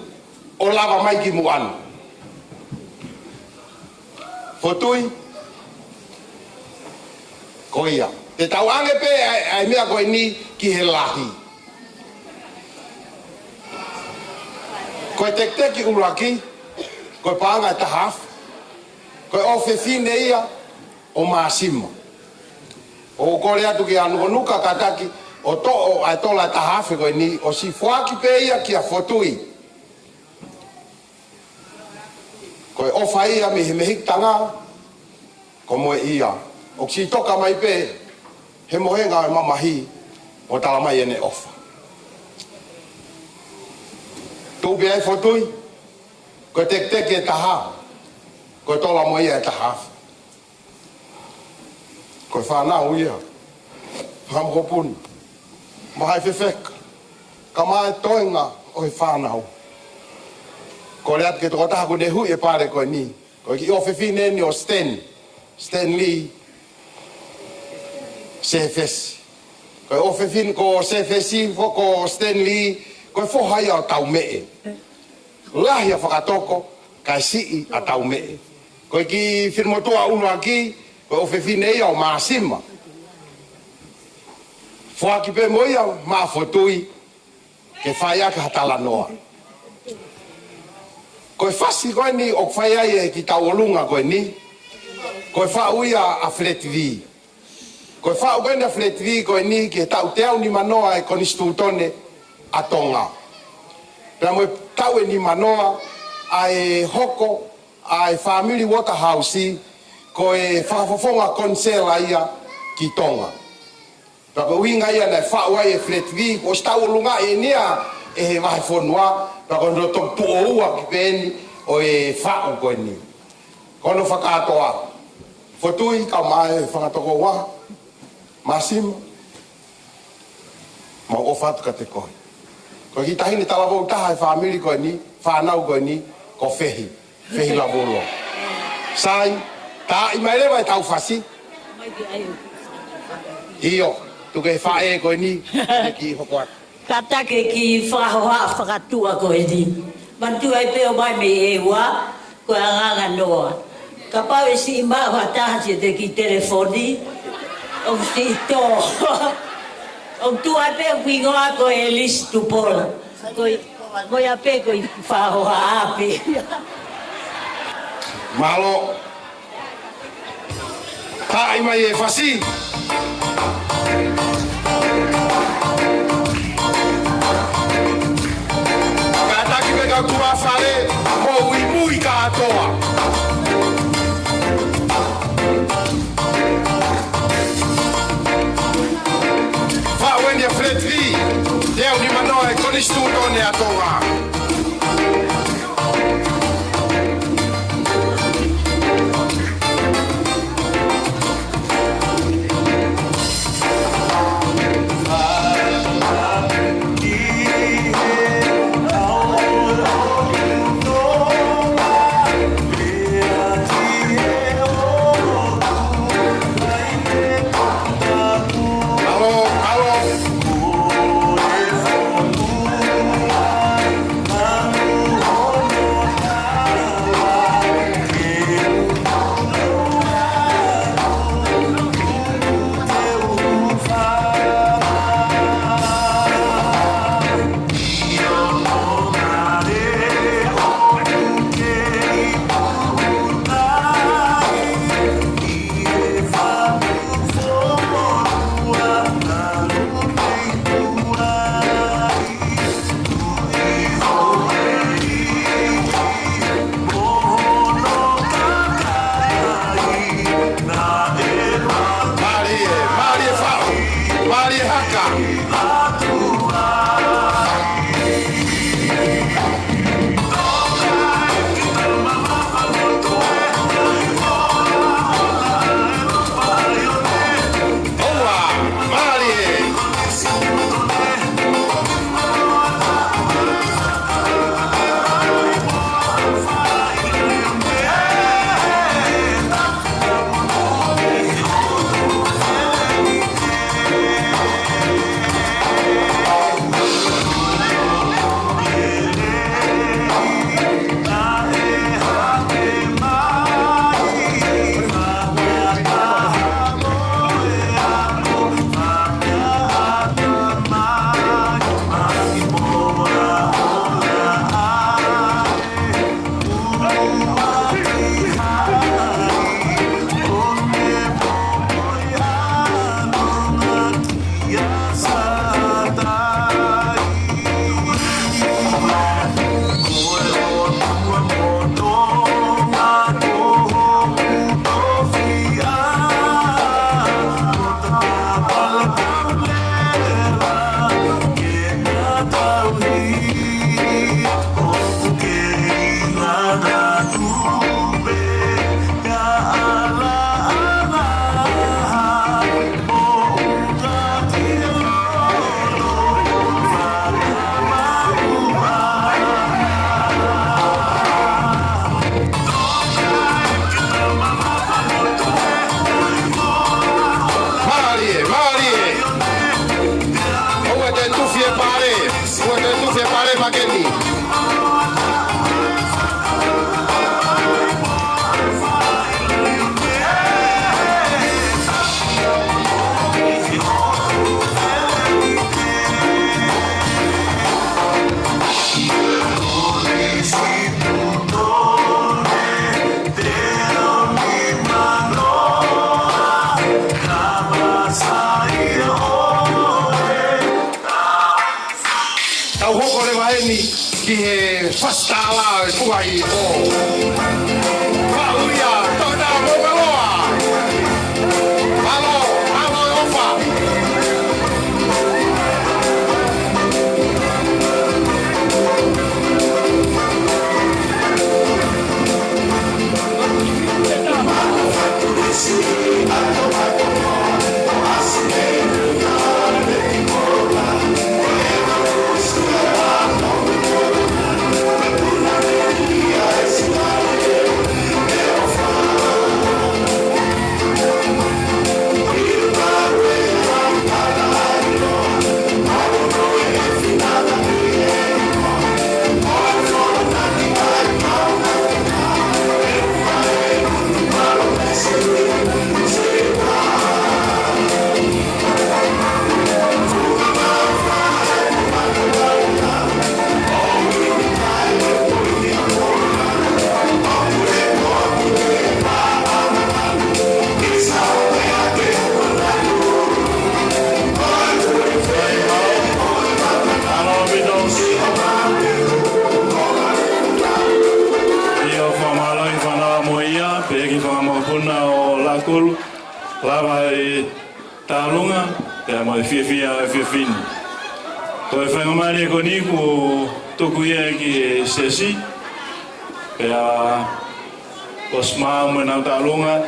K: o lava mai ki muanu. Fatui ko ia. Te tau ange pe ai mea koe ni ki he lahi. Koe tek ki ulaki, koe paanga e tahaf, koe ofe fine ia o maasima. O kore atu ki anu nuka kataki o to o ai tola tahafe ko ni o si fuaki pe ia ki a fotui. Ko o fai ia me hik-tanga ko mo ia. O si toka mai pe he mohenga e mamahi o tala mai ene ofa. Tu be ai fotui ko tek e taha ko tola mo ia e tahafe. Ko whanau ia. Hamkopun. Mahai whiwheka. Ka mai toenga o he whanau. Ko reat ke toko taha ko ne hui e pare koe ni. Ko ki ofe whine ni o Stanley Sefesi. Ko ofe whine ko Sefesi ko Stanley ko whohai au tau mee. Lahi a whakatoko kai sii a tau mee. Ko ki whirmotoa unu aki ko o fefine ia o maasima. Fuaki pe mo ia maa fotui ke whai ake hatala noa. Ko e fasi koe ni o whai ai e ki tau olunga koe ni. Ko e whau ia a flat V. Ko e whau koe ni a flat V koe ni ke tau teau ni manoa e konistutone a tonga. Pea mo e tau e ni manoa a e hoko a e family waterhouse ko e whakafofonga konsela ia ki tonga. Paka uinga ia na whau ai e flat V, ko stau lunga e nia e he wahi whonua, paka no tok tu o ua ki pēni o e whau koe ni. Kono whakatoa. Fotui ka mai whakatoko wa, masima, ma o whatu ka te koe. Ko ki tahini talawau taha e whamiri koe ni, whanau koe ni, ko whehi la bolo. Sai, ta i mai lewa e tau whasi. Iyo, tuke whae koe ni, ki hokoat.
L: Ka take ki whahoha whakatua koe ni. Mantua i peo mai me e ua, koe anganga noa. Ka pau e si ima whataha si te ki telefoni, o si tō. O tua i peo pingoa koe e lisi tupola. Koe a pe koe whahoha ape.
K: Malo. Ta i mai e whasi. Ka taki me ka tua whare, mo ui mui katoa. Whawendia flat V, teo ni manoa e konistutone a tonga. wai o. Pauia, tona mongaloa. Alo, alo ofa.
B: Lava e talunga, pe mo fia fin. Ko e whanga mare ko ni ko toku ia ki sesi. Pe a osma mo na talunga.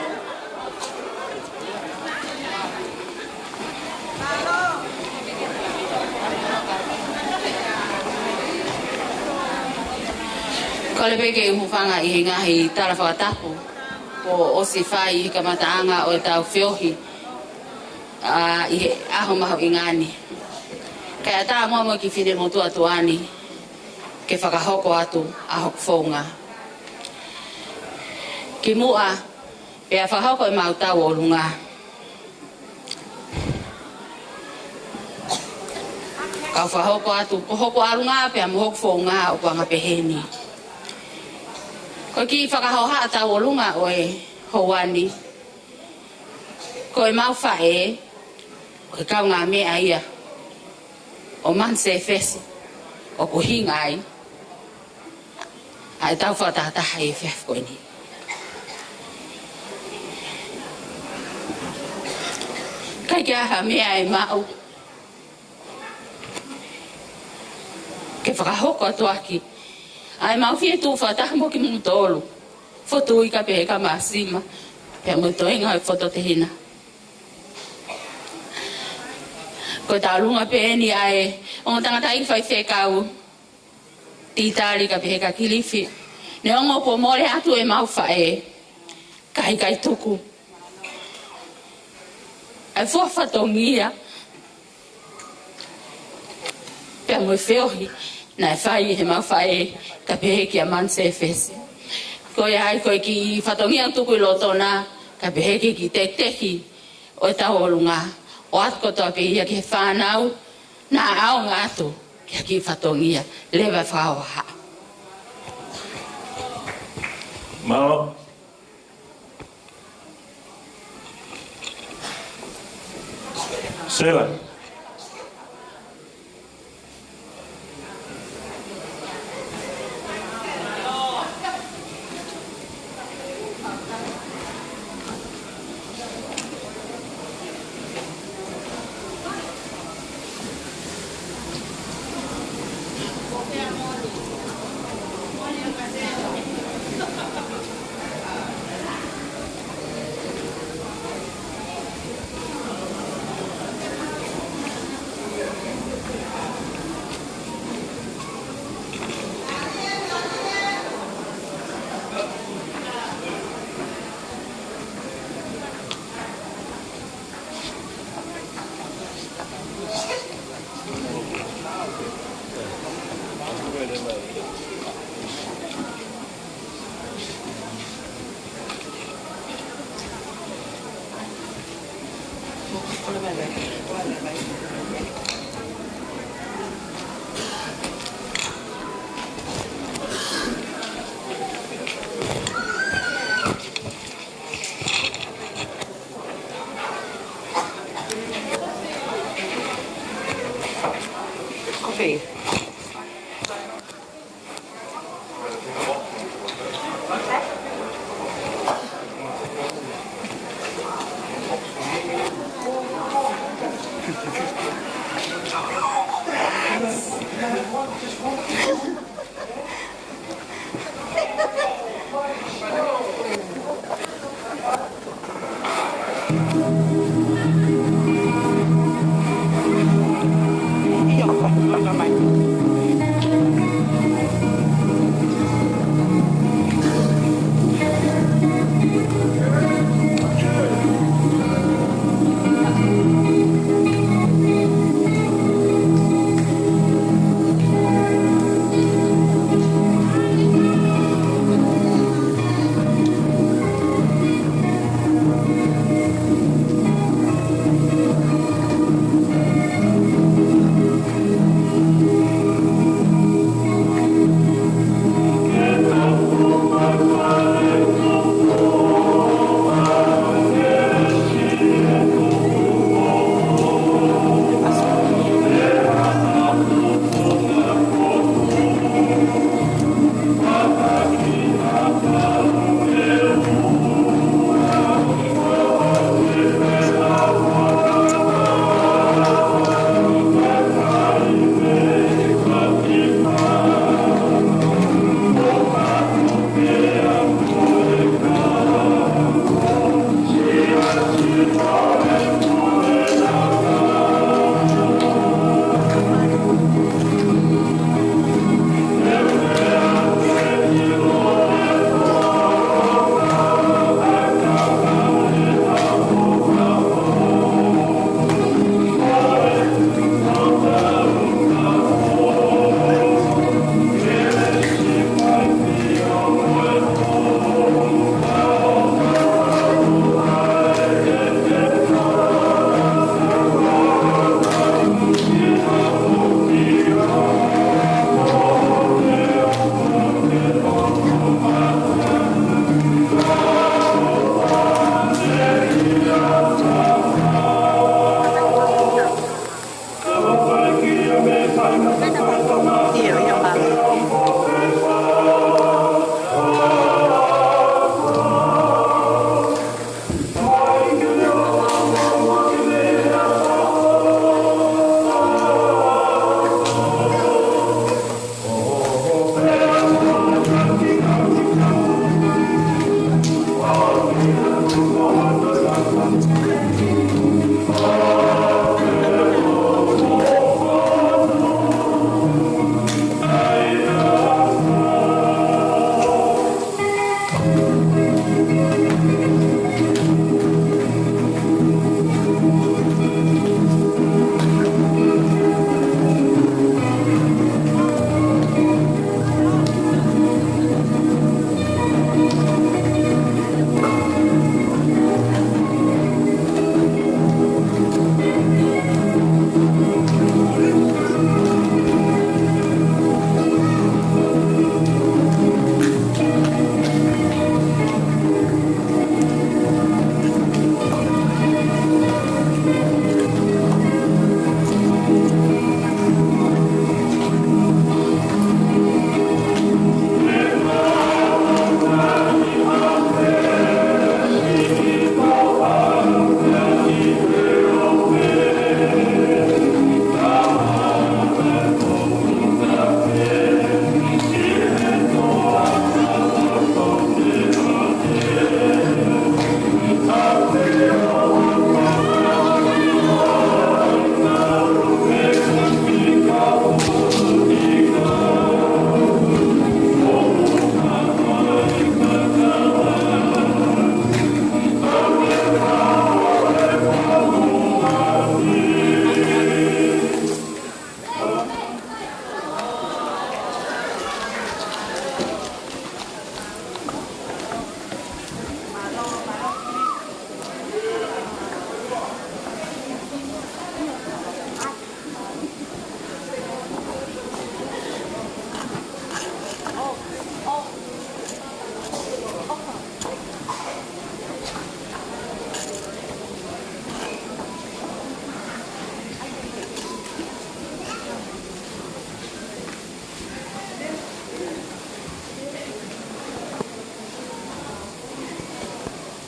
M: Ko le peke hufanga I ngahi tala whakatapu. O si whai I ka mataanga o e tau whiohi I aho maho I ngani. Kaya tā mua ki whine mo tua tuani ke whakahoko atu aho whaunga. Ki mua pia whahoko I mau tau o lunga. Kau whahoko atu ko hoko alunga pia mo hoko whaunga o kuanga peheni. Ko ki whakahoha tau o lunga o e houani. Ko e mau whae, o e kau ngā mea ia, o man Sefesi, o ko hinga ai. Ai tau whatataha e whef koe ni. Kai kia ha mea e mau. Ke whakahoko atu aki. Ai mau fie tu whataha mo ki mungu tolu. Foto I ka pehe ka masima. Pea mo toenga e foto te hina. Ko ta lunga pehe ni ai. Ongo tangata I whai whekau. Titari ka pehe ka kilifi. Ne ongo po mole atu e mau whae. Kai tuku. Ai fua whatongia. Pea mo whiohi. Na e whai he mau whae ka pehe ki a man Sefesi. Ko e hai koe ki whatongia tuku I lotona ka pehe ki tekteki o e tau olunga. O atko toa pehia ki he whanau na ao ngātu ki whatongia lewa whaoha.
B: Mao. Sela.
N: Coffee.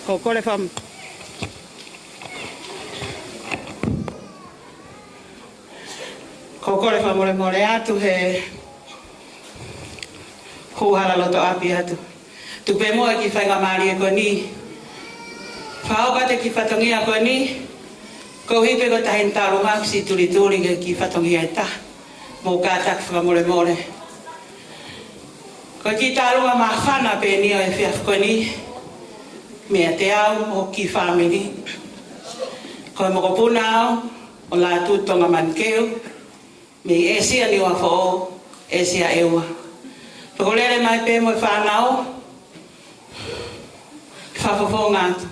I: Ko kore wha... Ko kore wha more more atu he... Huhara loto api atu. Tupe moe ki whainga maari e ko ni. Whaoka te ki whatongia ko ni. Ko hipe ko tahin tarunga si turi turi ki whatongia e ta. Mō kātak whaka more more. Ko ki tarunga maa whana pe ni o e whiaf ko ni. Mea te au o ki whamiri. Ko e moko puna au o la tūtonga mankeu. Me esia ni wa whao esia ewa. Pagolere mai pe mo whanau. Whawhawho ngātu.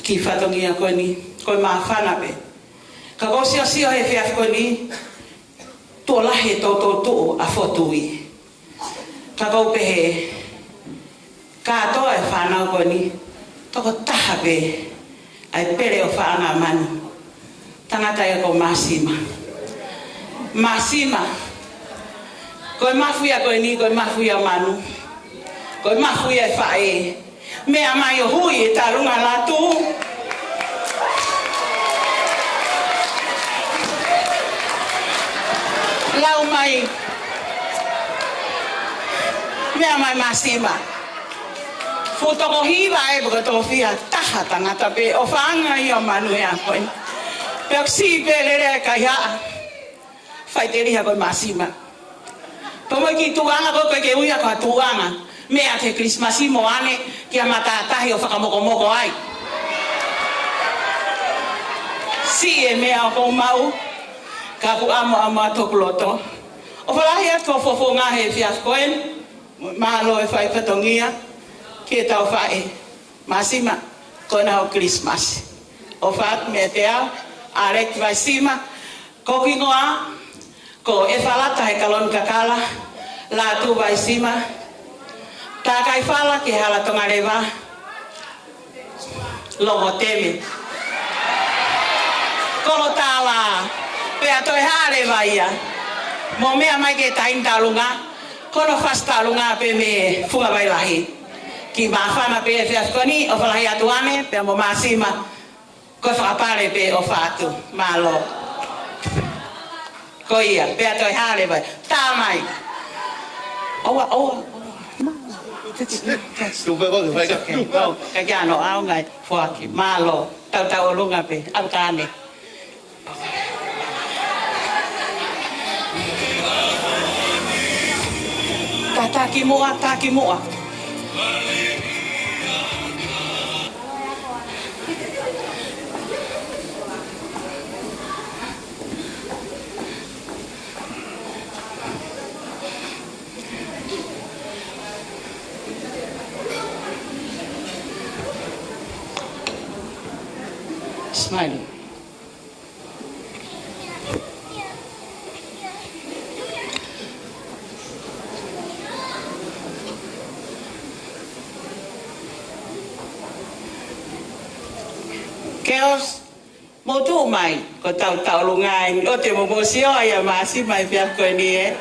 I: Ki whatongia koe ni. Koe maa whana pe. Ka kosio sio he whiaf koe ni. Tō lahe tō a whotui. Ka kau pehe. Kātoa e whanau koe ni. Toko taha pe. Ai pere o whaanga manu. Tangata e ko masima. Masima. Koe mafuia koe ni, koe mafuia manu. Koe mafuia e whae. Mea mai o hui e tarunga latu. Lau mai. Mea mai masima. Futoko hiwa e buka tō whia taha tangata pe. O whaanga i o manu e a koe. Peok si pe lere kai haa. Whai te riha koe masima. Tomo ki tuanga ko ke uia ko tuanga. Mea te Krismasi mo ane ki a matatahi o whakamoko ai. Si e mea o kou mau. Ka ku amo a tokuloto. O whalahi atu o fofo ngā he whiaf koen. Mahalo e whai patongia. Ki e tau whae. Masima. Kona o Krismas. O whaat mea te au. Arek vai sima. Ko kingoa. Ko e whalata he kalon kakala, la tu vai sima. Tā kai whala ke hala tonga rewa. Logo teme. Kolo tāla. Pea toi hare vaia. Mo mea mai ke tain talunga. Kono fas talunga pe me funga vai lahi. Ki maa whana pe e whiafkoni o whalahi atuane. Pea mo maa sima. Ko whakapare pe o whātu. Maa lo. Ko ia, pea toi hare vai. Tā mai. Oa.
C: Tupe ko vai ka.
I: Ka kia no au ngai. Fuaki. Malo. Tau o lunga pe. Au tāne. Tāki mua. Smiling. Keos mo tu mai ko tau lungai o te mo sio ai masi mai fiaf ko ni e.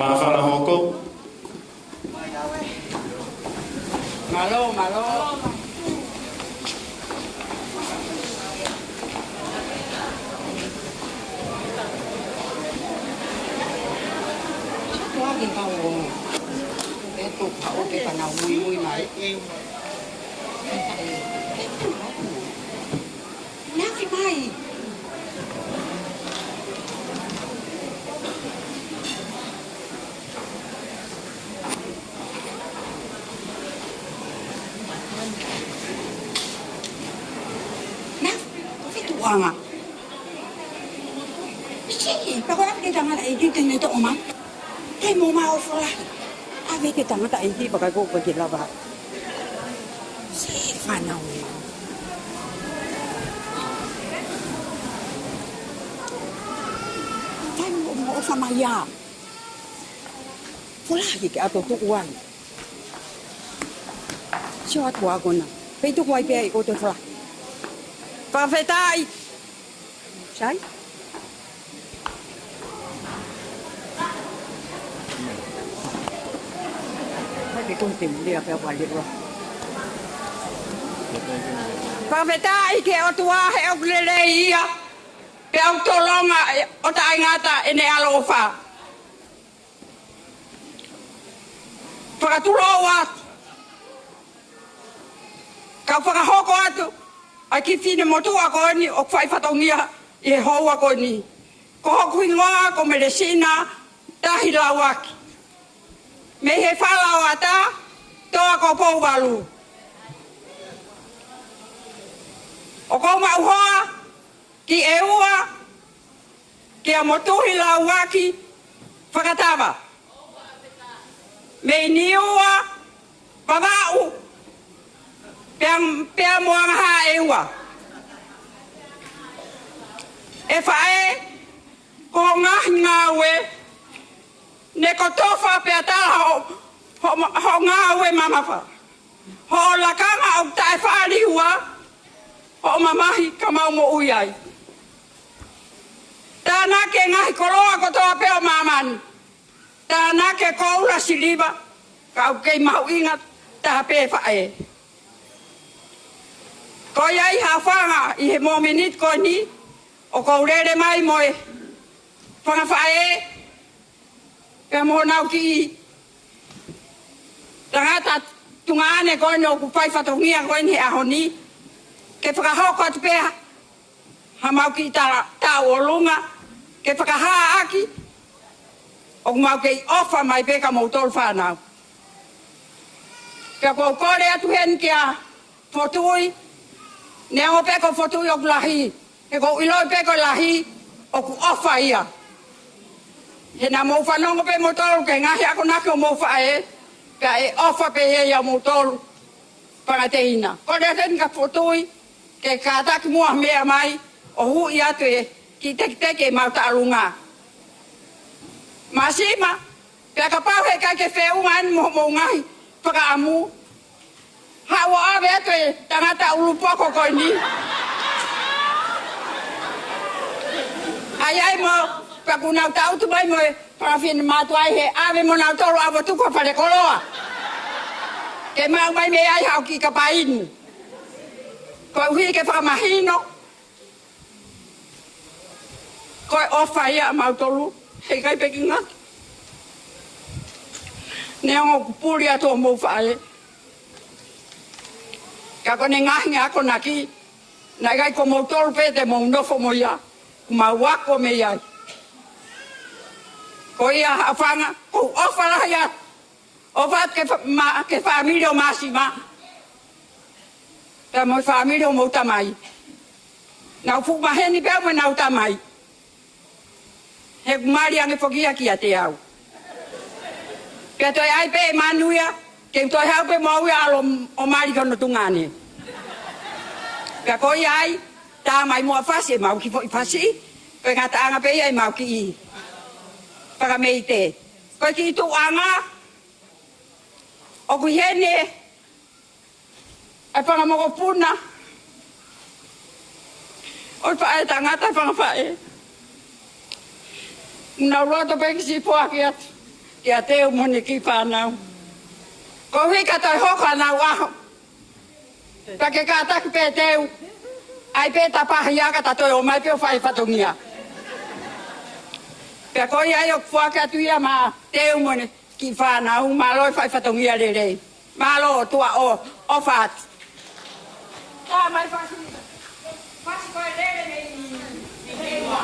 B: Mahana hoko.
I: Malo, malo.
J: Lagi kau. Itu kau ke kana mui mai. Nak mai. Wanga. Si, pero kita nga naigit nito uma. Kay mo maofla. Abi kita nga taigi baka go pa kila ba. Si, fanaw. Kay mo sa maya. Pula ki ato tuwan. Siya at wago na. Pito ko ay pia iko to fla. Pafetai. Sai? Hai con tìm đi theo vài điện rồi. Pafetai ke o tua he o lele ia. Ke o tolonga o tai ngata ene alofa. Pakatuloa. Ka pakahoko atu. Ai ki fine motua ko ni o fai fatongia e hoa ko ni. Ko hoku ingoa ko medicina tahi lauaki. Me he whalau ata toa ko pou walu. O ko mauhoa ki e ua ki a motuhi lauaki whakatawa. Me ni ua pavau Pea moanga ha e ua. E whae, ko ngahi ngāwe, ne ko tofa pea tala ho ngāwe mamawha. Ho lakanga o tae whaari ua, ho mamahi ka mau mo uiai. Tāna ke ngahi koroa ko toa pea mamani. Tāna ke koura siliba, ka au kei mahu ingat, taha pe whae. Ko iai hawhanga i he mominit ko ni, o ko urere mai moe. Whanga whae, pia mo nau ki i. Tangata tungaane ko ni o kupai whatongia ko ni he aho ni. Ke whakahoko atu pia, ha mau ki ta o lunga. Ke whakahaa aki, o mau ke i ofa mai peka mo tolu whanau. Pia ko kore atu hen kia fotui, ne o peko fotui o lahi, e ko iloi peko lahi o ku ofa ia. He na mo whanongo pe mo tolu ke ngahi ako nake o mo whae, ka e ofa pe he ia mo tolu pangateina. Ko rea ten ka fotui, ke kātaki mua mea mai, o hui atu e ki teke mau ta'alunga. Masima, pia ka pau he kai ke wheunga anu mo ngahi, whakaamu. Hawa ave atu e tangata ulupoko koi ni. Ai ai mo, pia ku nau tau tu mai mo e parafina matuai he ave mo nau tolu awa tuko pare koloa. Ke mau mai me ai hau ki kapaini. Koi hui ke whakamahino. Koi ofa ia mau tolu, hei kai peki ngati. Neongo kupuri atu o mou whae. Ka kone ngahi ako naki, na ikai ko mou tolu pete mou nofo mo ia, kuma wako me iai. Ko ia hawhanga, ko ofa lahi atu. Ofa ke whaamiri o masima. Pea moi whaamiri o mou tamai. Nau fukmaheni pea mo nau tamai. He kumari ange whokia ki a te au. Pea toi ai pe e manuia, ke toi hau pe mau ia alo o mari kono tungane. Pea koi ai, tā mai mua whasi e mau ki fo i whasi, koe ngata anga pe ia e mau ki i. Whakamei te. Koe ki tu anga, o kui hene, ai whangamoko puna, o whae tangata whangawhae. Nau roto pe ki si poaki atu. Kia teo moni ki whanau. Ko hika toi hoka nau aho. Pake ka taki pe teu. Ai pe tapahi aka ta toi o mai pe o whai whatongia. Pea koi ai o kuake atu ia ma teu moni ki whanau. Ma loi whai whatongia le rei. Ma lo tua o whaat. Tā mai whasi. Whasi koe lere mei i hewa.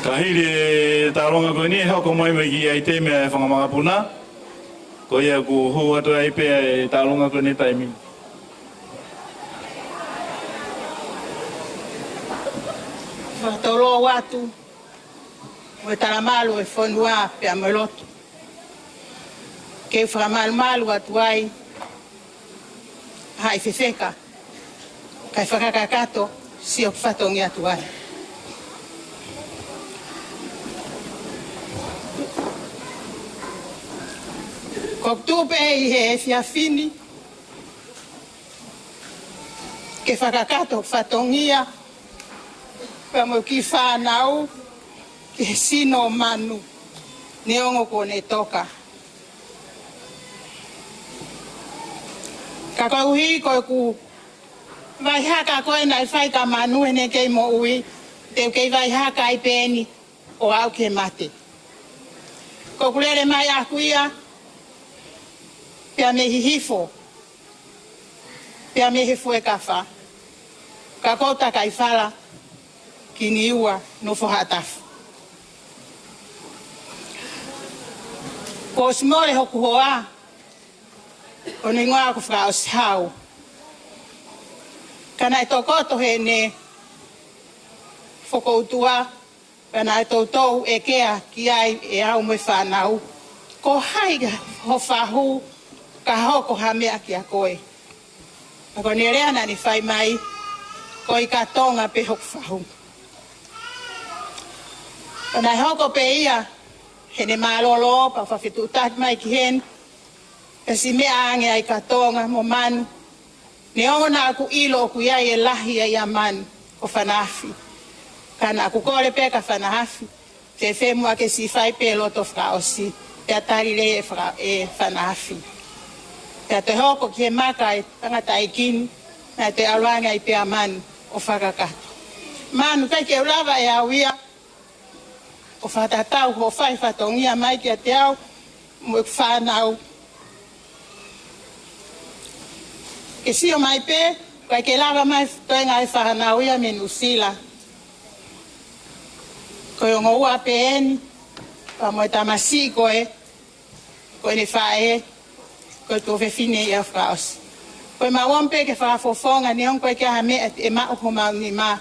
B: Kahiri taronga ko ni hoko mai megi ai te me whangamanga puna. Ko ia ku hu atu ai pe taronga ko ni taimi.
I: Whatolo watu. Mo taramalu e fonua pe ameloto. Ke whamalu malu atu ai. Hai fefeka. Kai whakakakato si o whatongi atu ai. Ko tupe i he fiafini. Ke whakakato whatongia. Pea mo ki whanau. Ke sino manu. Ni ongo ko ne toka. Ka kauhi ko ku. Vai haka koe nai whai ka manu ene kei mo ui. Teu kei vai haka ai peni. O au ke mate. Ko kulere mai akuia. Pea me hihifo. Pea me hifo e kafa. Ka kouta kai whala. Ki ni ua no whahatafu. Ko smore hoku hoa. O ni ngoa ku whakao sihau. Kana e tokoto he ne. Whakoutua. Kana e toutou e kea ki ai e au me whanau. Ko haiga ho whahu. Ka hoko ha mea ki a koe. Ako ni rea na ni whai mai. Ko i ka tonga pe hoku whahu. Kana hoko pe ia. He ne malolo pa whawhitu tati mai ki hen. E si mea ange ai ka tonga mo manu. Ni ongo na aku ilo ku iai e lahi ai a manu. O whanafi. Kana aku kore pe ka whanafi. Te whemua ke si whai pe loto whakaosi. Te atari le e whanafi. Te te hoko ki he maka e tangata i kini. Na te aluanga i pe a manu o whakakato. Manu kai ke lava e awia. O whatatau ho whai whatongia mai kia te au. Mo whanau. Ke sio mai pe. Kai ke lava mai toenga e whanau ia me Nusila. Koe o ngau ape eni. Pa mo tamasi koe. Koe ne whae. Koe tō whewhine ia whaos. Koe mawampe ke whafofonga ni on koe ke ha mea e mao ho mau ni maa.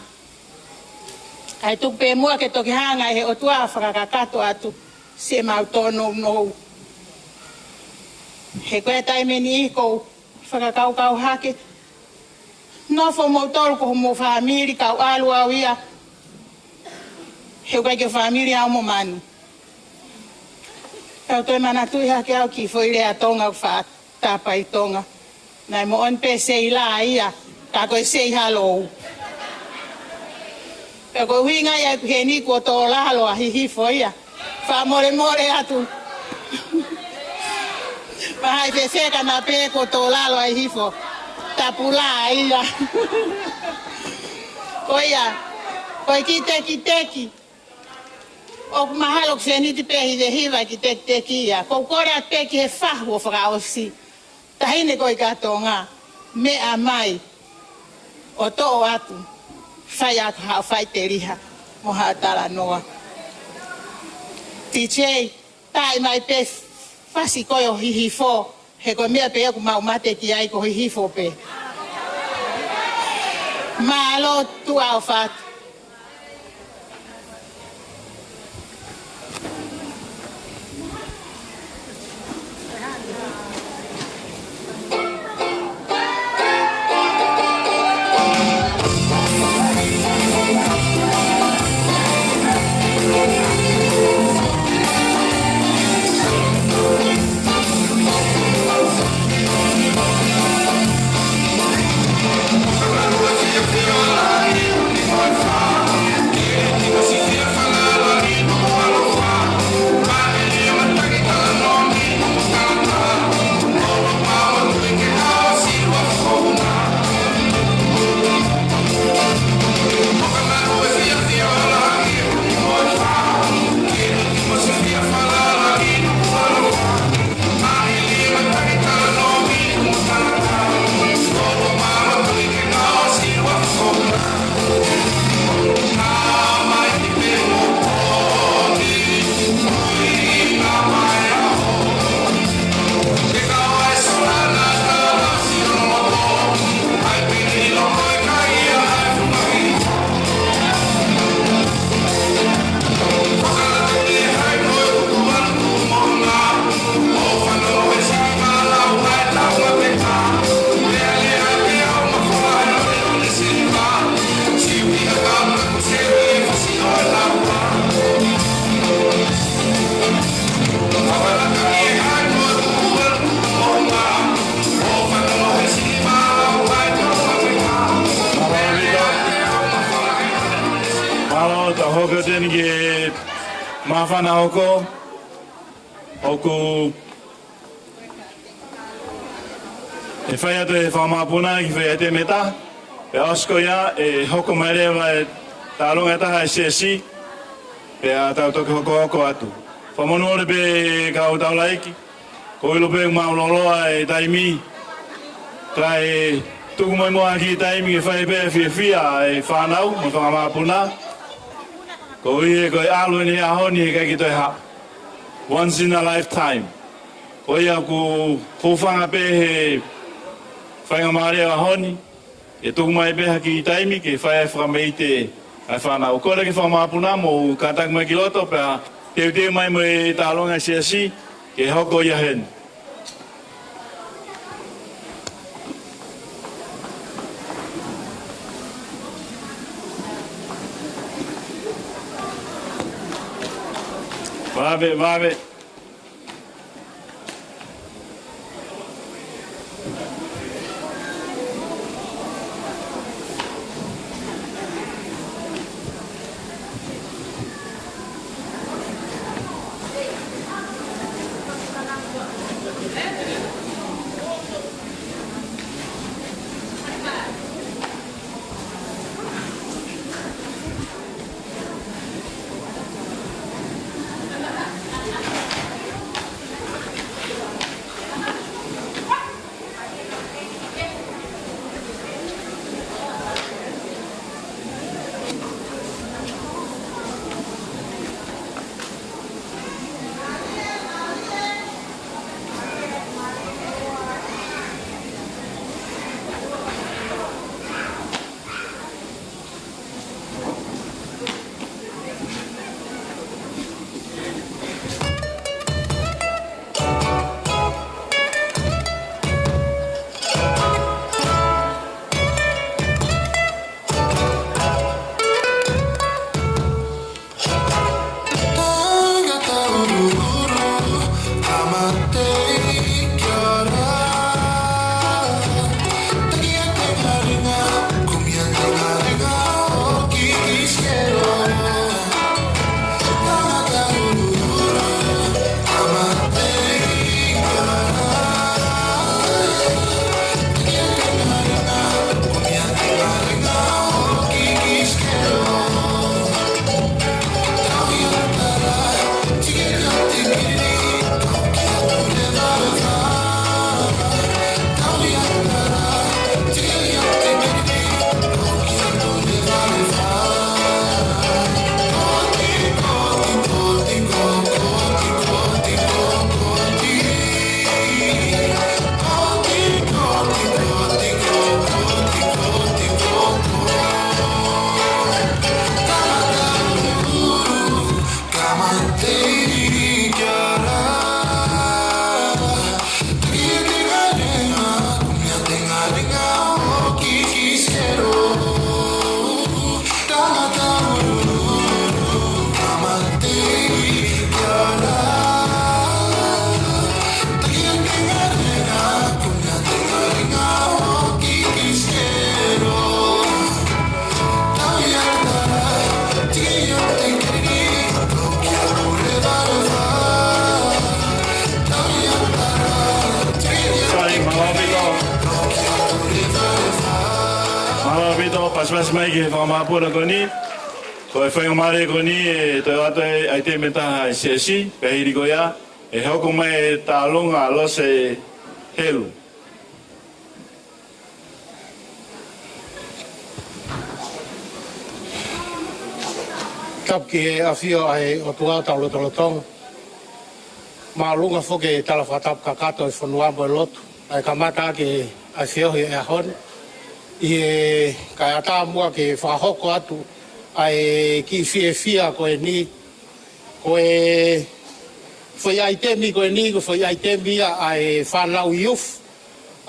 I: Ai tupe mua ke toki hanga he o tua whakakato atu se mau tono nou. He koe taime ni iko whakakau hake. Nofo mo tolu ko mo famili kau alu au ia. He koe ke famili au mo manu. Kau toi mana tui hake au ki foile a tonga u whaatapa i tonga. Nai mo on pe sei la ia. Ka koe sei halou. Pe ko winga ia ke ni ko to lalo a hihi foia. Fa more atu. Pa hai pe seka na pe ko to lalo a hihi fo. Tapula ia. Koia. Koi ki. O mahalo se ni te pe hi hiva ki teki ia. Ko kora pe ki he fahu fra osi. Tahine koi katonga. Me amai. O to atu. Whai atu hao whai te riha mo haatala noa. TJ, tai mai pe whasi koe o hihi fō, he koe mea pe aku mau mate ki ai ko hihi fō pe. Malo tu au whatu.
B: Hoka tēnei ke mawhana hoko, hoku e whai atu e whamapuna ki whai ate meta, pe osko ia e hoko mai rewa e tālunga taha e Sefesi, pe a tau toki hoko atu. Whamonu ore pe kau tau laiki, ko ilo pe mauloloa e taimi, ka e tuku mai moa ki taimi ke whai pe whia e whanau, mo whamapuna, ko ie ko alu ni ahoni e kai ki toi ha. Once in a lifetime. Ko ia ku hufanga pe he whainga maare ahoni. E tuku mai pe haki taimi ke whai e whakameite ai whanau. Ko le ke whamapuna mo katak mai ki loto pe a te mai mo e tālonga Sefesi ke hoko ia hen. Vave. pas mai ke whamapura koni. Ko e whaingamare koni e te wata ai te metaha e sesi, pe hiri ko ia, e hoko mai e tā longa lo se helu.
E: Tap ki e awhio ai o tua tau lotolotonga. Ma lunga fo ke tala whatap ka kato e whanuambo e lotu. Ai ka mata ke ai whiohi e ahon. I e kai ata mua ke whahoko atu. Ai ki fia ko e ni. Ko e whai ai temi ko e ni, ko whai ai temi ai whanau iuf.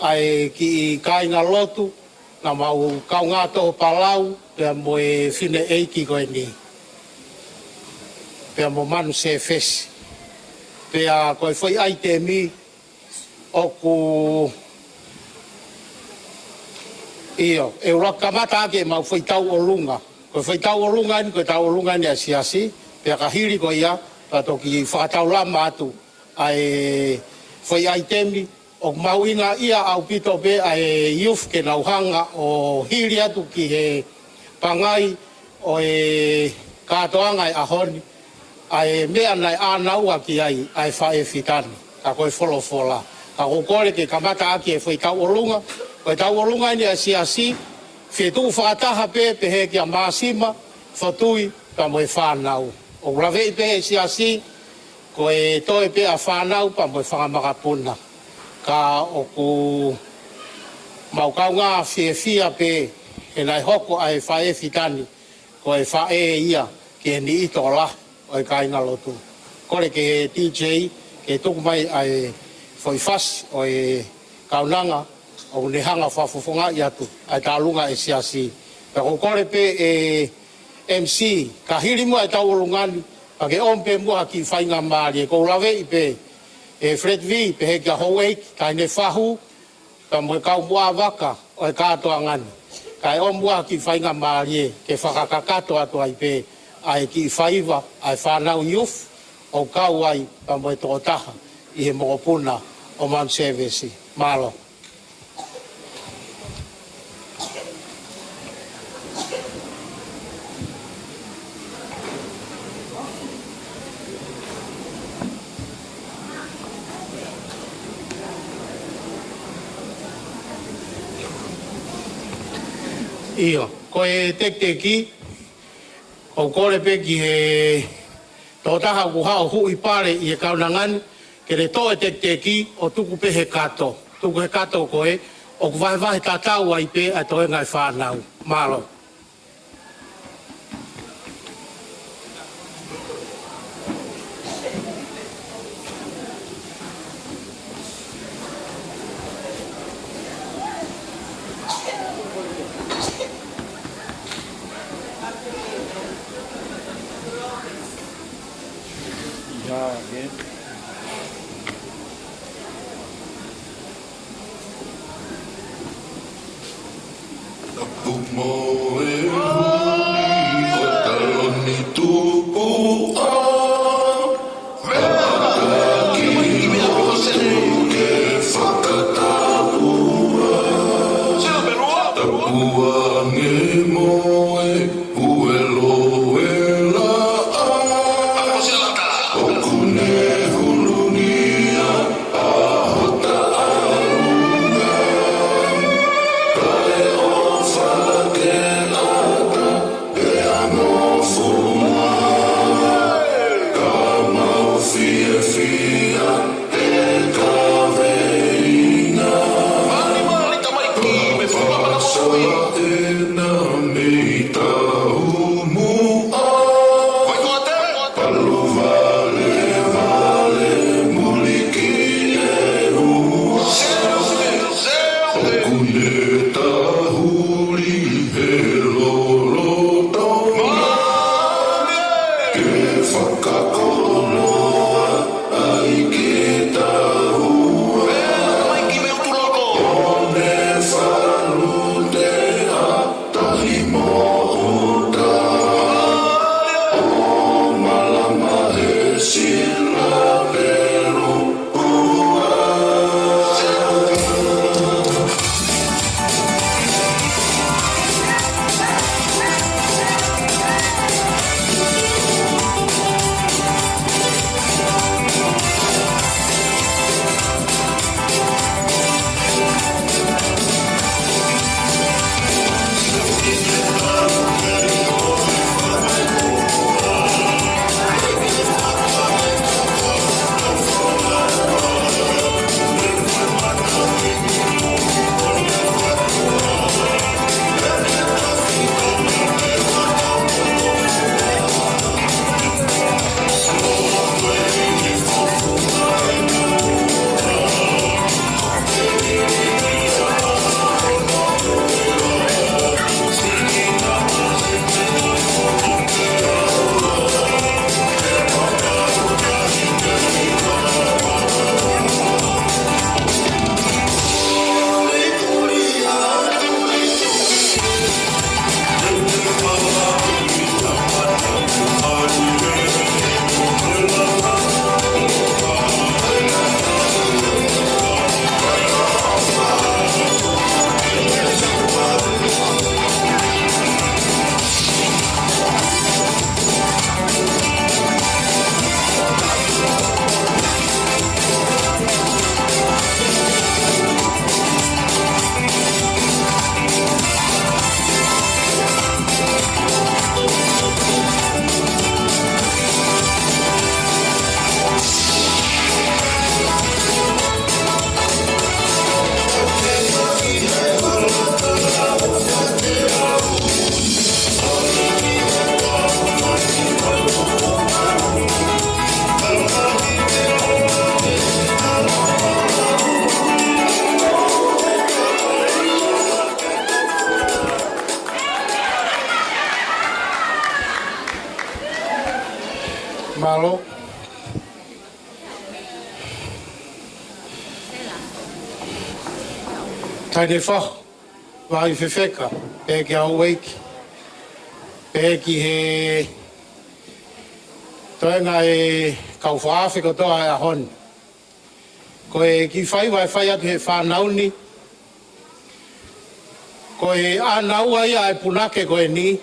E: Ai ki kainga lotu. Na mau kau ngā toho palau. Pea mo e whine eiki ko e ni. Pea mo Manu Sefesi. Pea koe whai ai te mi oku iyo. E ura kamata ake mau whai tau o lunga. Koe whai tau o lunga ni, koe tau o lunga ni a siasi. Pea ka hiri ko ia, pa toki whakatau lama atu. Ai whai ai te mi, o mau inga ia au pito pe ai youth ke nauhanga o hiri atu ki he pangai o e katoanga e ahoni. Ai mea nai anaua ki ai whae fitani, ka koe wholofola. Ka kokore ke kamata aki e whai tau olunga, koe tau olunga ni a siasi, whetu whakataha pe he ki a maasima, whatui ka moe whanau. O rawei pe he siasi, koe toe pe a whanau pa moe whangamakapuna. Ka oku maukau ngā whia pe, he nai hoko ai whae fitani, koe whae ia ki ni ito la. Oi kai ngalotu. Kore ke DJ ke tuku mai ai foi fas oi kaunanga o nehanga whafofonga i atu ai tālunga e siasi. Pero kore pe e MC ka hiri mua e taurungani pa ke ompe mua ki whainga maari e kou lawe i pe e Fred V pe he kia howeik kai ne whahu ka mwe kau mua waka oi katoa ngani. Kai o mua ki whainga maari e ke whakakakato atu ai pe ai ki whaiva, ai whanau youth, o kau ai pa moe tō taha i he mokopuna o Manu Sefesi. Malo. Iyo, koe tek-teki, o kore pe ki he tō taha ku hao hui pare i e kaunangani ke re tō e tek-teki o tuku pe he kato. Tuku he kato koe o ku vahe tātau ai pe a tō e ngai whanau. Malo. Malo. Taine wha, wai whewheka, e ki au weiki. E ki he toenga e kau whaafiko toa e ahon. Ko e ki whai wai whai atu he whanauni. Ko e anau ai ai punake ko e ni.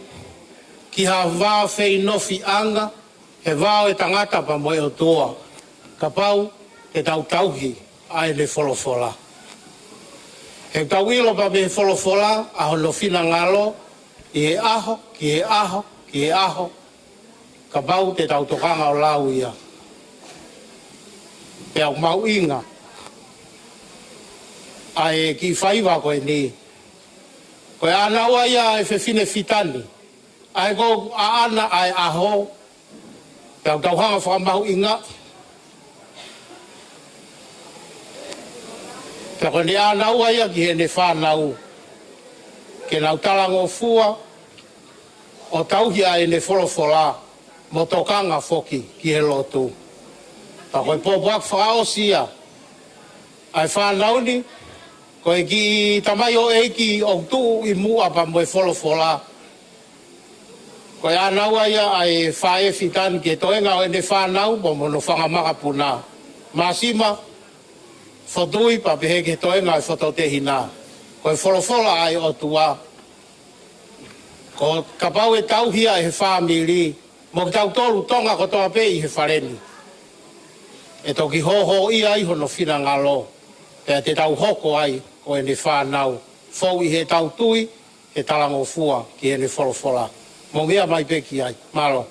E: Ki ha wā whei nofi anga, he wāo e tangata pa moe o toa. Ka pau te tau tauhi ai le wholofola. He tau ilo pa me he wholofola a hono whina ngalo, i he aho, ki he aho, ki he aho. Ka pau te tau tokanga o lau ia. Pe au mau inga. Ai ki whaiwa koe ni. Koe anau ai a e whewhine fitani. Ai ko a ana ai aho. Pe au tauhanga whakamau inga. Pe koe ni anau ai a ki he ne whanau. Ke nau talango fua. O tauhi ai ne wholofola. Mo tokanga foki ki he lotu. Pa koe pōpuak whaosia. Ai whanau ni. Koe ki tamai o eiki o tu i mua pa moe wholofola. Koe anau aia ai whae fitan ke toenga o ene whanau po mono whangamaka puna. Masima, whotui pa pehe ke toenga i whototehina. Koe wholofola ai o tua. Ko kapau e tauhia e whamiri. Mo ki tau tolu tonga ko toa pe i he whareni. E toki hoho i ai hono whina ngalo. Pea te tau hoko ai o ene whanau. Fou i he tau tui, he talango fua ki ene wholofola. Mo mea mai peki ai. Malo.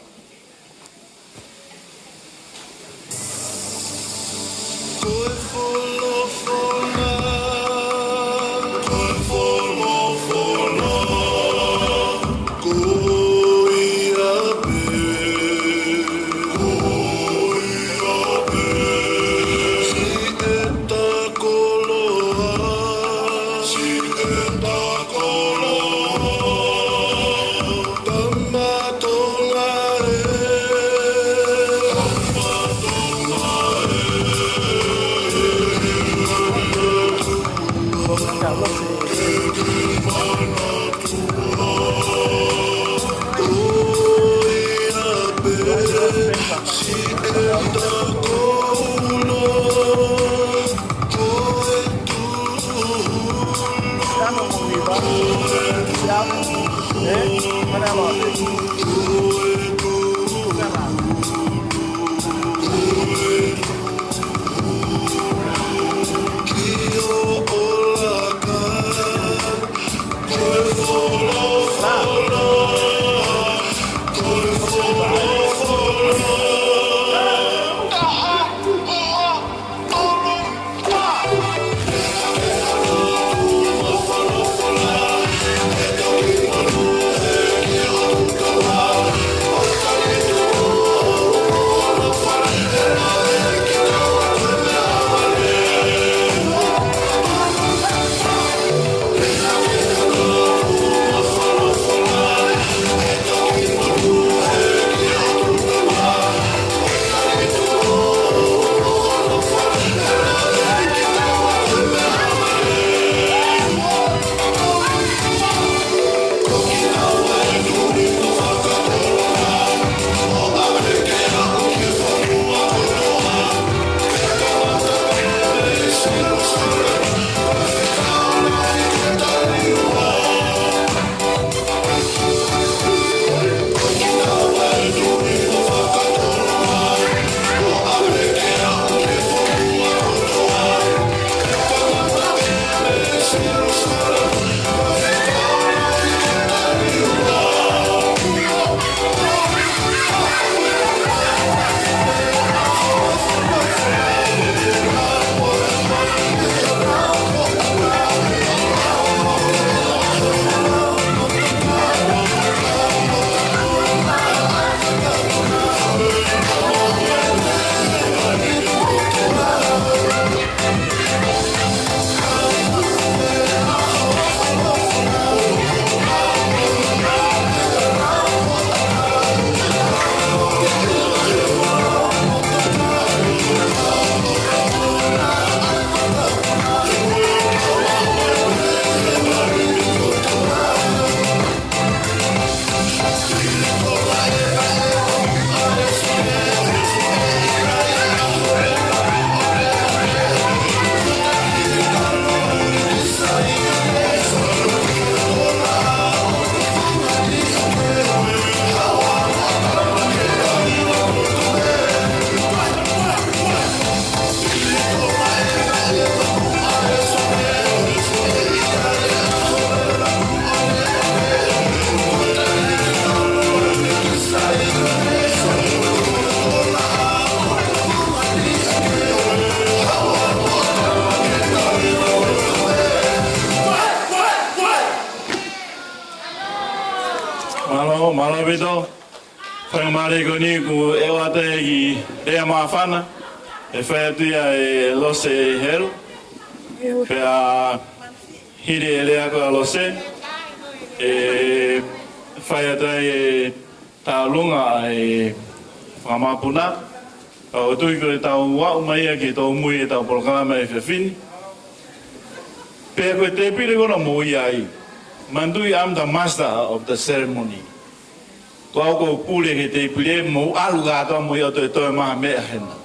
B: te koni ku e wata i e mawhana. E whai atu ia e lose e heru. Pea hiri e lea ko a lose. E whai atu e tālunga e whamapuna. O tui ko e tau wau mai a ki tau mui e tau polokalama e whiwhini. Pea koe te pire kona mo ia ai. Mandui am the master of the ceremony. Ko au ko pule ke te pire mo alu gātua mo ia toi toi maha mea hena.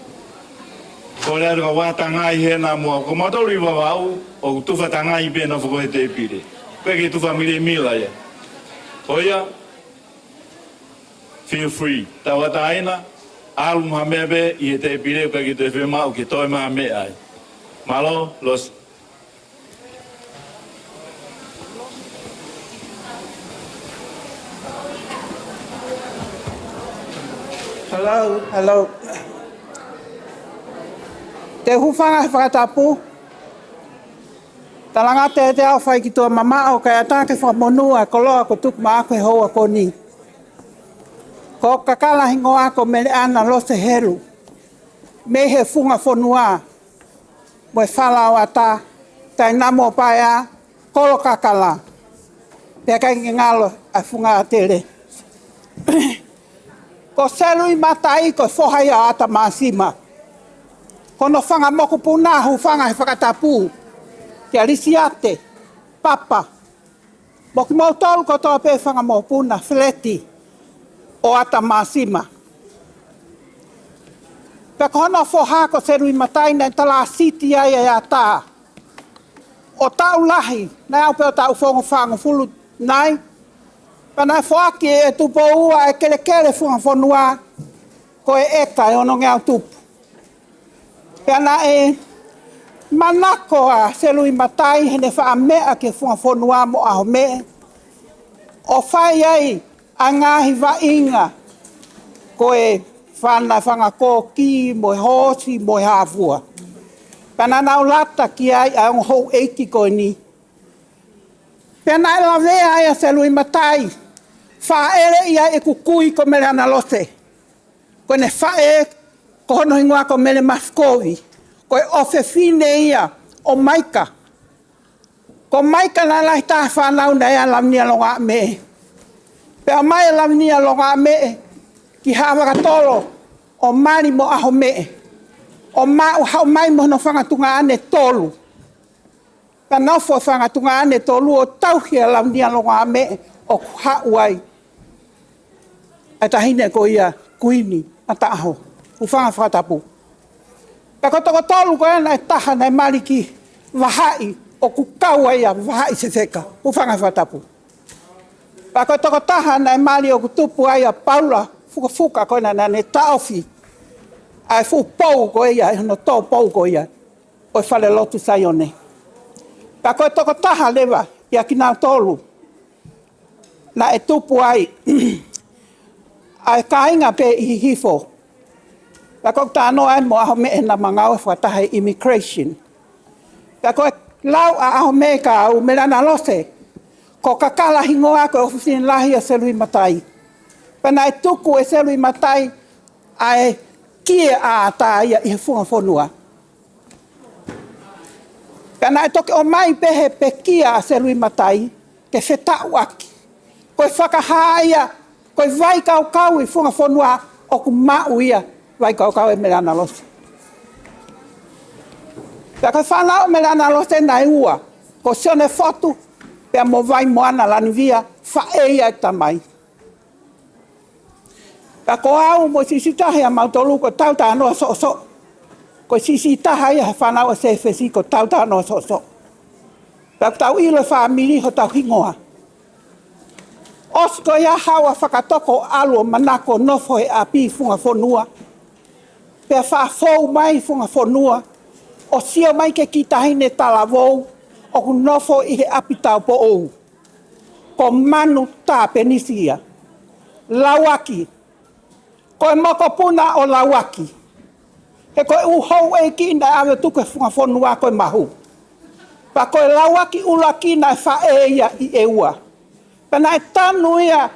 B: Ko lea ruka wātangai hena mo ko matori wawau o tufa tangai pēna whako he te pire. Koe ke tufa mire mila ia. Ko ia, feel free. Ta wata aina, alu maha mea pe i he te pire koe ke te whema o ke toi maha mea ai. Malo, los.
N: Hello. Te hufanga he whakatapu. Talanga te au whai ki tua mama o kai atake whamonua ko loa ko tuku maa koe hoa ko ni. Ko kakala hingo ako mele ana lose heru. Me he funga whanua. Moe whala o ata. Tai namo paia. Kolo kakala. Pea kai ngalo a funga a tere. Ko selu i matai ko whohai a ata maasima. Kono whanga moku punahu whanga he whakatapu. Kia risi ate, papa. Moki mau tolu ko toa pe whanga moku puna, fleti. O ata maasima. Peka hono whoha ko selu i matai na tala siti ai ai ata. O tau lahi, na au peo tau whongo whango fulu nai. Pana whoaki e tupo ua e kele funga whanua ko e eka e ono ngeau tupu. Pana e manako a selu i matai hene wha mea ke funga whanua mo aho me. O whai ai a ngahi wa inga ko e whanga kōki mo e hosi mo e hawua. Pana nau lata ki ai a ongo hou eiti ko ni. Pana e la vea ai a selu i matai. Whaere ia e kukui ko mele ana lose. Ko ne whae ko hono ingoa ko mele maskovi. Ko e ofe fine ia o maika. Ko maika na lai taha whanau na ea lamnia longa me. Pea mai lamnia longa me ki hawa katolo o mani mo aho me. O mai mo no whangatunga ane tolu. Pea nofo whangatunga ane tolu o tauhia lamnia longa me o hauai. Ai tahine ko ia kuini a taho. Ufanga whakatapu. Pea ko tolu ko ena e taha nei mariki wahai o kukaua ia wahai se seka. Ufanga whakatapu. Pea ko taha nei mari o kutupu ai a paula fuka ko ena ne taofi. Ai fu pou ko ia, no tō pou ko ia. O e whale lotu saione. Pea ko taha lewa ia ki nau tolu. Na e tupu ai. Ai kainga pe i hifo. Pea ko tāno ai mo aho me e na mangau e whatahe immigration. Pea ko lau a aho me ka au me rana lose. Ko kakala hingoa ko e ofisini lahi a selu i matai. Pea na e tuku e selu i matai ai kia a ata ia i he funga whanua. Pea na e toke o mai pehe pe kia a selu i matai ke whetau aki. Ko e whakahaia, ko e vai kau i funga whanua o ku mau ia vai kau e merana lose. Pea ko whanau merana lose na e ua, ko sione fotu, pea mo vai moana lani via, whaeia e tamai. Pea ko au mo sisitahe a mautolu ko tauta anoa so. Ko sisitahe ia he whanau a Sefesi ko tauta anoa so. Pea ko tau ilo whamiri ho tau hingoa. Osko ia hawa whakatoko alu o manako nofo e api funga whanua. Pea whafou mai funga whanua. O sio mai ke kitahine talavou. O ku nofo i he api tau po ou. Ko Manu Tapenisi Lauaki. Ko e moko puna o Lauaki. He ko e uhou e ki na awe tuke funga whanua ko e mahu. Pa ko e Lauaki ulaki na e whae ia i e ua. Pena e tanu ia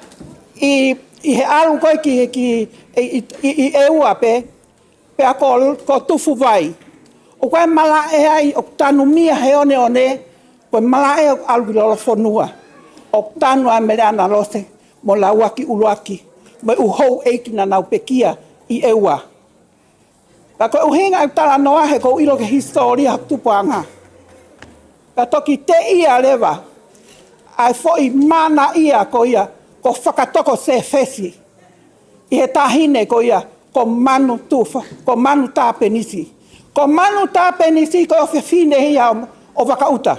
N: i I he alu koe i eua pe a ko tufu vai. O koe mala e ai o tanu mia he one, koe mala e o alu lolo fonua. O tanu a mele ana lose mo lauaki uluaki. Mo uhou eiki na nau pekia i eua. Ka koe uhinga i tala noa he ko ilo ke historia tupuanga. Ka toki te ia lewa. Ai foi mana ia ko ia ko whakatoko Sefesi. I he tahine ko ia ko Manu Tapenisi. Ko Manu Tapenisi ko whiwhine ia o wakauta.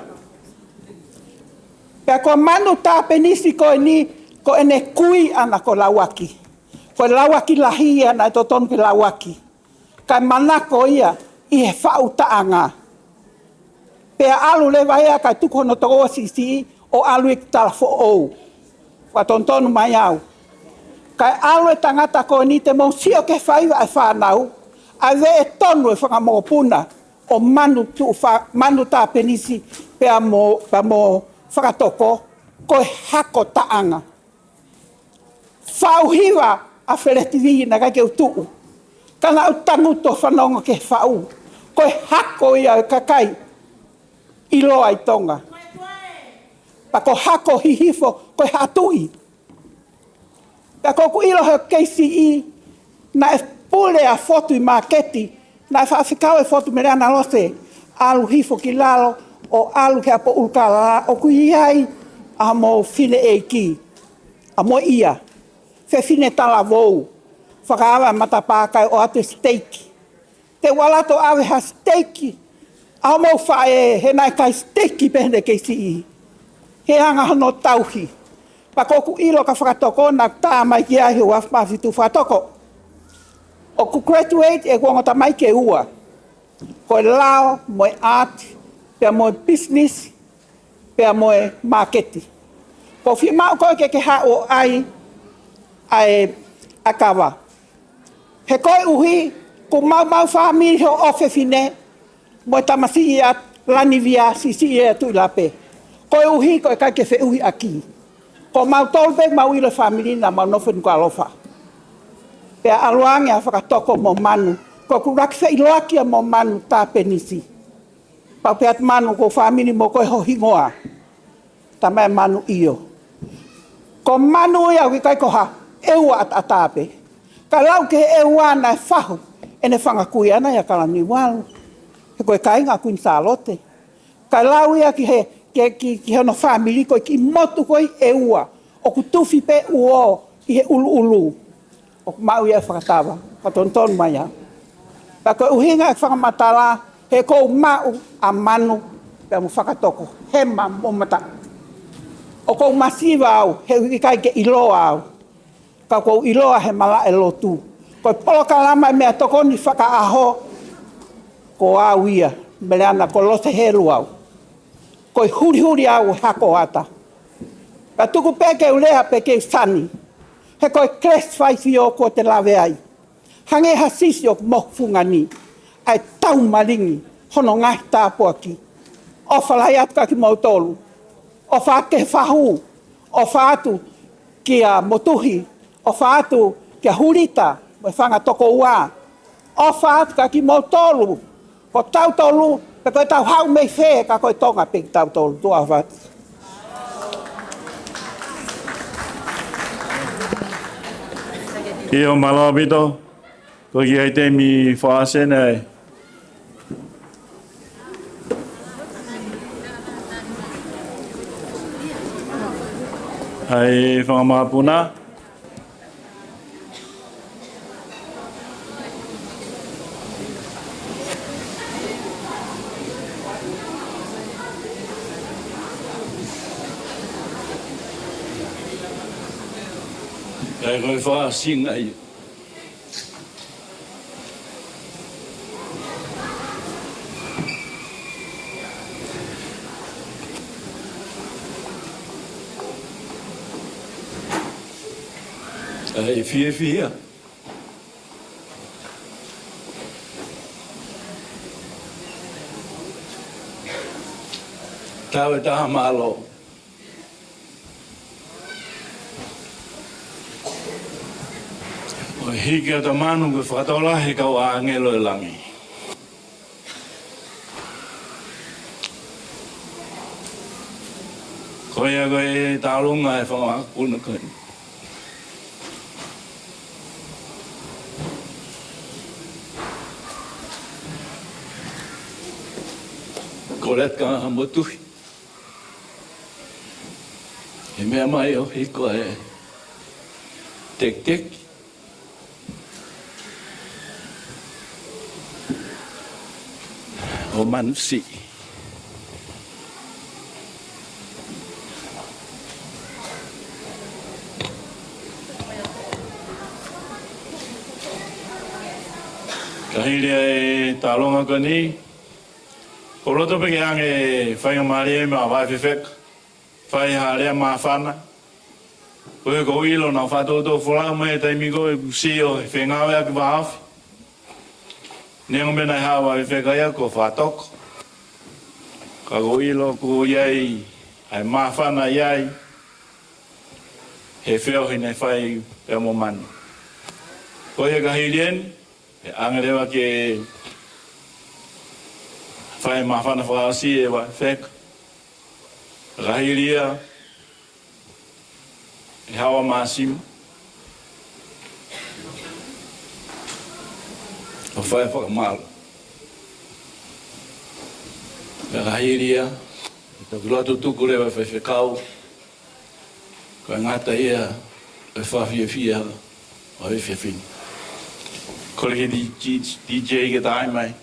N: Pea ko Manu Tapenisi ko ene kui ana ko Lauaki. Ko Lauaki lahi ana to tonu ki Lauaki. Kai manako ia i he whautaanga. Pea alu lewa ia kai tuko no togoa sisi o alu ik tala fo ou. Wa tontonu mai au. Kai alu e tangata ko ni te mong sio ke whaiwa e whanau. A ve e tonu e whakamopuna o Manu Tapenisi pea mo whakatoko ko hako taanga. Whauhiwa a wheretivi na kai ke utuu. Kana u tanguto whanonga ke whau. Ko hako ia kakai i loa i tonga. Pa ko hako hihifo ko hatui. Pa ko ku ilo he KCE na e pule a fotu i maketi na e whaafikau e fotu mere ana lose alu hifo ki lalo o alu ke apo ulkala o ku iai a mo fine e ki. A mo ia. Fe fine tala vou. Whakaawa matapakai o atu steak. Te walato awe ha steak. A mo whae he nai kai steak pehne KCE. He anga hano tauhi. Pa koku ilo ka whakatoko na tā mai ki ahi o awhmawhitu whakatoko. O ku graduate e kuangota mai ke ua. Koe lao, moe art, pia moe business, pia moe marketi. Ko whimau koe ke hao ai akawa. He koe uhi, ku mau whamiri ho ofe fine, moe tamasi i at lanivia sisi i atu i lape. Koe uhi koe kai ke whe uhi aki. Ko mau tolpe mau ilo whamiri na mau nofun kua lofa. Pea aluangi a whakatoko mo Manu. Ko ku rakse i loakia mo Manu Tapenisi. Pau peat Manu ko whamiri mo koe ho hingoa. Tamai Manu iyo. Ko Manu ia ki kai koha eua at atape. Ka lau ke eua na e whahu. Ene whangakui ana ia kalani walu. He koe kai ngā kuin salote. Ka lau ia ki he ki hono whamiri koe ki motu koe e ua. O ku tuwhi pe uo i he ulu. O ku mau ia whakatawa. Ka tontonu mai a. Ka koe uhinga e whakamatala he kou mau a Manu pia mu whakatoko. He ma momata. O kou masiwa au he uikai ke iloa au. Ka kou iloa he mala e lotu. Koe poloka lama mea toko ni whakaaho ko au ia. Meleana ko lose heru au. Koe huri au hako ata. Ka tuku peke ulea peke sani. He koe kres whaisi o ko te lawe ai. Hange hasisi o mofunga ni. Ai tau maringi. Hono ngai tāpua ki. O whalai atu ka ki mautolu. O whaake whahu. O whaatu ki a motuhi. O whaatu ki a hurita. Mo whanga toko ua. O whaatu ka ki mautolu. Ko tautolu. Ka koe tau hau mei whee ka koe tonga peki tau tolu. Tua whaat.
B: Iyo malo bito. Ko ki ai te mi whaase nei. Ai whangamapuna. Ai koe whaasinga i. Ai fia. Tau e taha malo. Ko hiki ata manu ko whakatola he kau a ngelo e langi. Ko ia ko e tālunga e whangakuna koe. Ko letka ha motuhi. He mea mai o hiko e tek. O manusi. Kahiria e tālonga ko ni. Ko roto peke ange whainga maria e mea vai whiwhek. Whai harea maa whana. Koe ko ilo na whatoto whulao mai taimi ko e kusio e whengawe aki wahawhi. Nengo mena e hawa e whekaya ko whatoko. Ka ko ilo ko iai ai maa whana iai. He wheo hina e whai e mo manu. Koe e kahirien e angarewa ke whai maa whana whaasi e wa wheka. Rahiria e hawa māsimu o whai whakamalo. E rahiria e taku lotu tuku rewa whai whekau ko e ngata ia e whawhiawhia o e whiawhini. Kore ke DJ ke tae mai.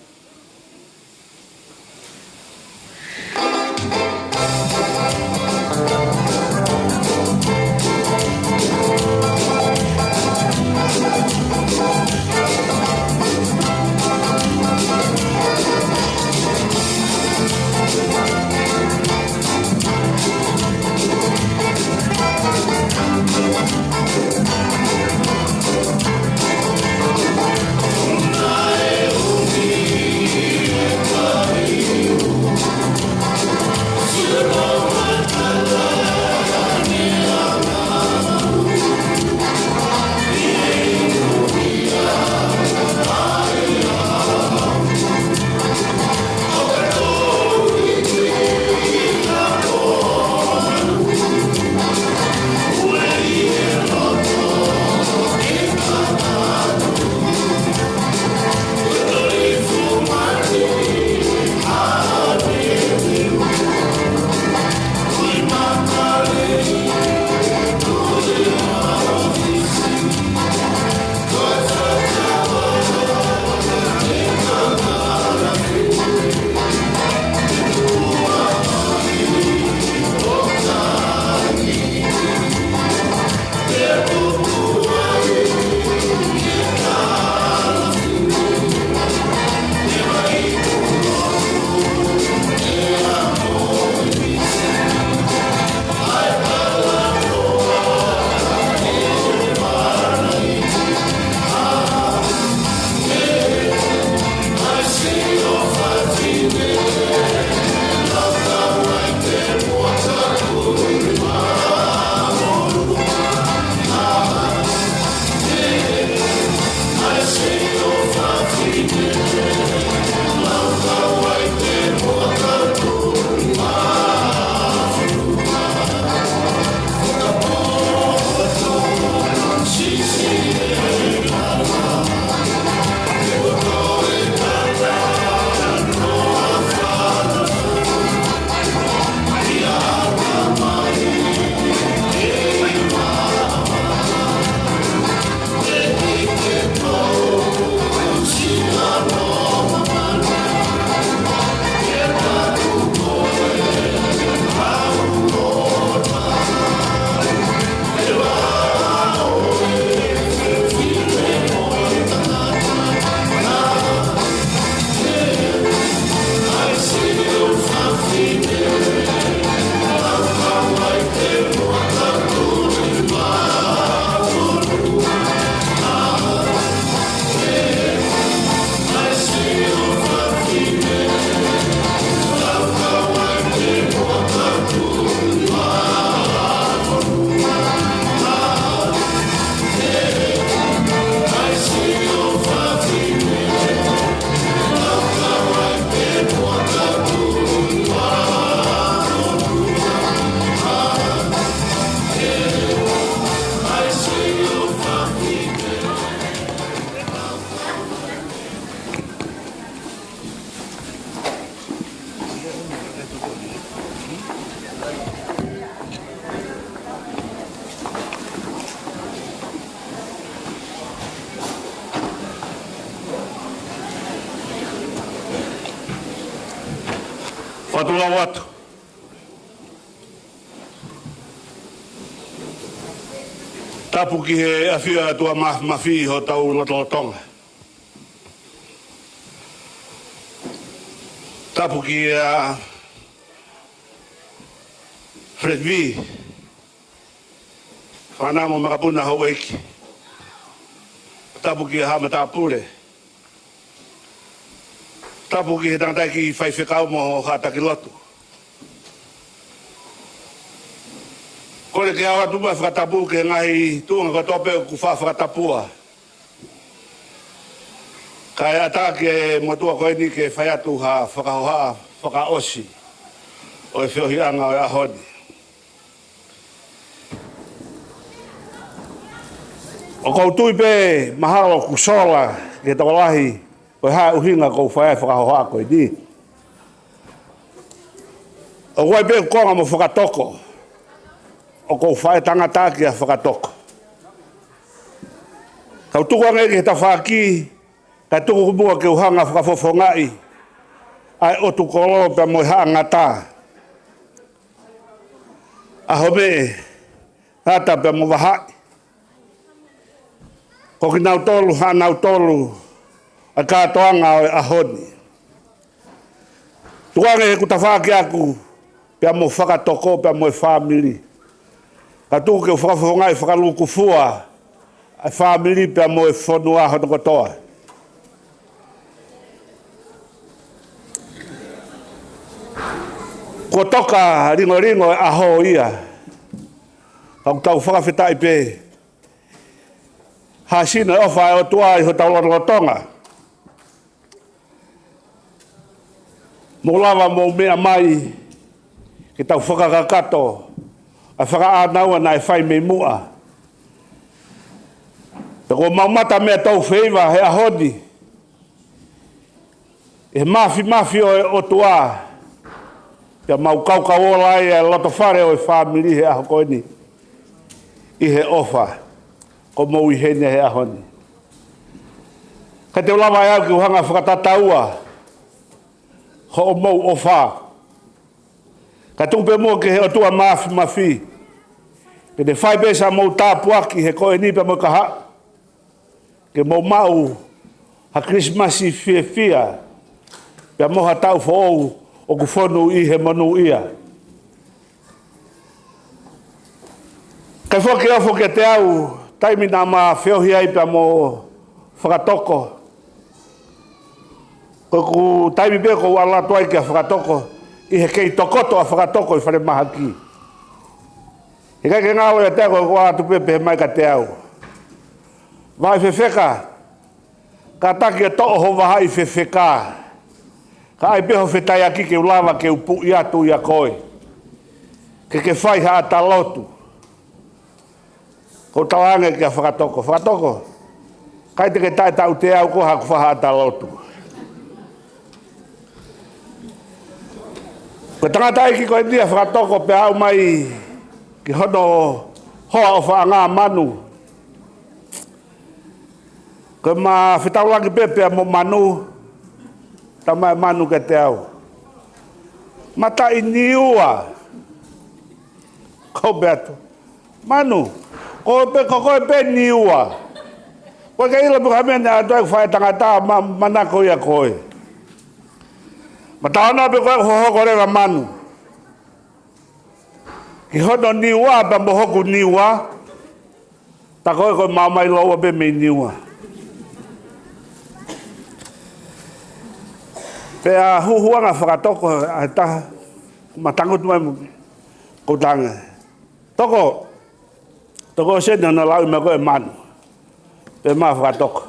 O: Oh
C: Whatula watu. Tapu ki he awhia tua mawhi ho tau ngotolotonga. Tapu ki Fred V. Whanamo makapuna ho eki. Tapu ki hama tāpure. Tapu ki he tangatai ki whaiwhekau mo hataki lotu. Kore ke awa tupa whakatapu ke ngai tuanga katope ku whakatapua. Kai ata ke motua koe ni ke whaiatu ha whakahoha whakaosi. O e whiohianga o e ahoni. O koutu pe mahalo kusola ke tawalahi o ha uhinga ko whae whakahoha koe ni. O koe pe konga mo whakatoko. O ko whae tangata ki a whakatoko. Kau tuku ange ki he ta whaki, kai tuku kubua ke uhanga whakafofongai, ai o tu kolo pe mo ha ngata. A home, hata pe mo wahai. Ko ki nau tolu, ha nau tolu, a kātoanga o e ahoni. Tuku ange he kuta whaki aku, pe mo whakatoko, pe mo e whamiri. Ka tuku ke whakafongai whakaluku fua, a whamiri pe mo e whanua hotokotoa. Ko toka ringo ringo e aho ia. Kau tau whakawhetai pe. Hasina e ofa e o tua i ho tau lotonga. Mo lava mo mea mai, ke tau whakakakato, a whakaanaua na e whai me mua. Ko maumata mea tau wheiva he ahoni. E mafi o tua. Pia mau kaukau ola e loto whare o e whamiri he aho koe ni. I he ofa. Ko mou i hene he ahoni. Ka te ulama e au ki uhanga whakatataua. Ho o mou ofa. Ka tupe mo ke he o tua mafi. Pe te whai besa mou tāpuaki he koe ni pe mo kaha. Ke mou mau ha Christmasi fia. Pe mo ha tau fo o ku whonu i he manu ia. Kai whoki ofo ke te au, taimi nā mā whiohi ai pe mo whakatoko. Ko ku taimi bea ko ala tuai ke whakatoko, i he kei tokoto a whakatoko i whare maha ki. E kai ke ngāo e te ako ko atu pepe he mai ka te au. Vai whewheka, ka taki e to'o ho waha i whewheka. Ka ai peho whetai aki ke ulawa ke upu i atu i a koe. Ke whai ha ata lotu. Ko tawange ke a whakatoko. Whakatoko, kai te ke tai tau te au ko ha ku whaha ata lotu. Ko tangata iki koe dia whakatoko pe au mai ki hono hoa o whaanga manu. Ko ma whetaulangi pepe mo manu, tamai manu ke te au. Mata i niua. Ko beatu. Manu, koe pe niua. Koe ke ila buka mene a toi whae tangata manako ia koe. Mata ona pe koe hoho korera manu. Ki hono niua pa mohoku niua. Ta koe mamai loa pe me niua. Pe a huhuanga whakatoko a taha, matango tu mai ko tanga. Toko sena na lau me koe manu. Pe maa whakatoko.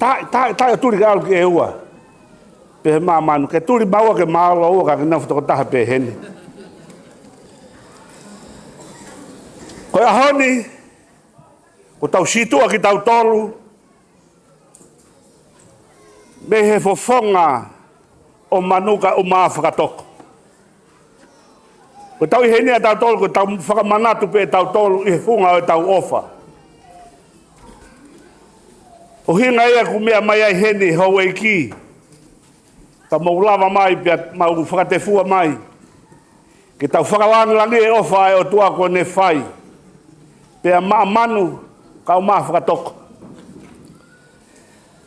C: Tai o turi ka alu ki e ua. Pe he maa manu. Ke turi maua ke maa lo ua ka kina whatoko taha pe hene. Koe ahoni, ko tau situa ki tau tolu, me he fofonga o manuka o maa whakatoko. Ko tau i hene a tau tolu, ko tau whakamanatu pe tau tolu i he funga o e tau ofa. O hinga ea ku mea mai ai hene hau e ki. ka mau lava mai pia mau whakatefua mai. Ke tau whakalangi e ofa e o tua ko ne whai. Pea maa manu kau maa whakatoko.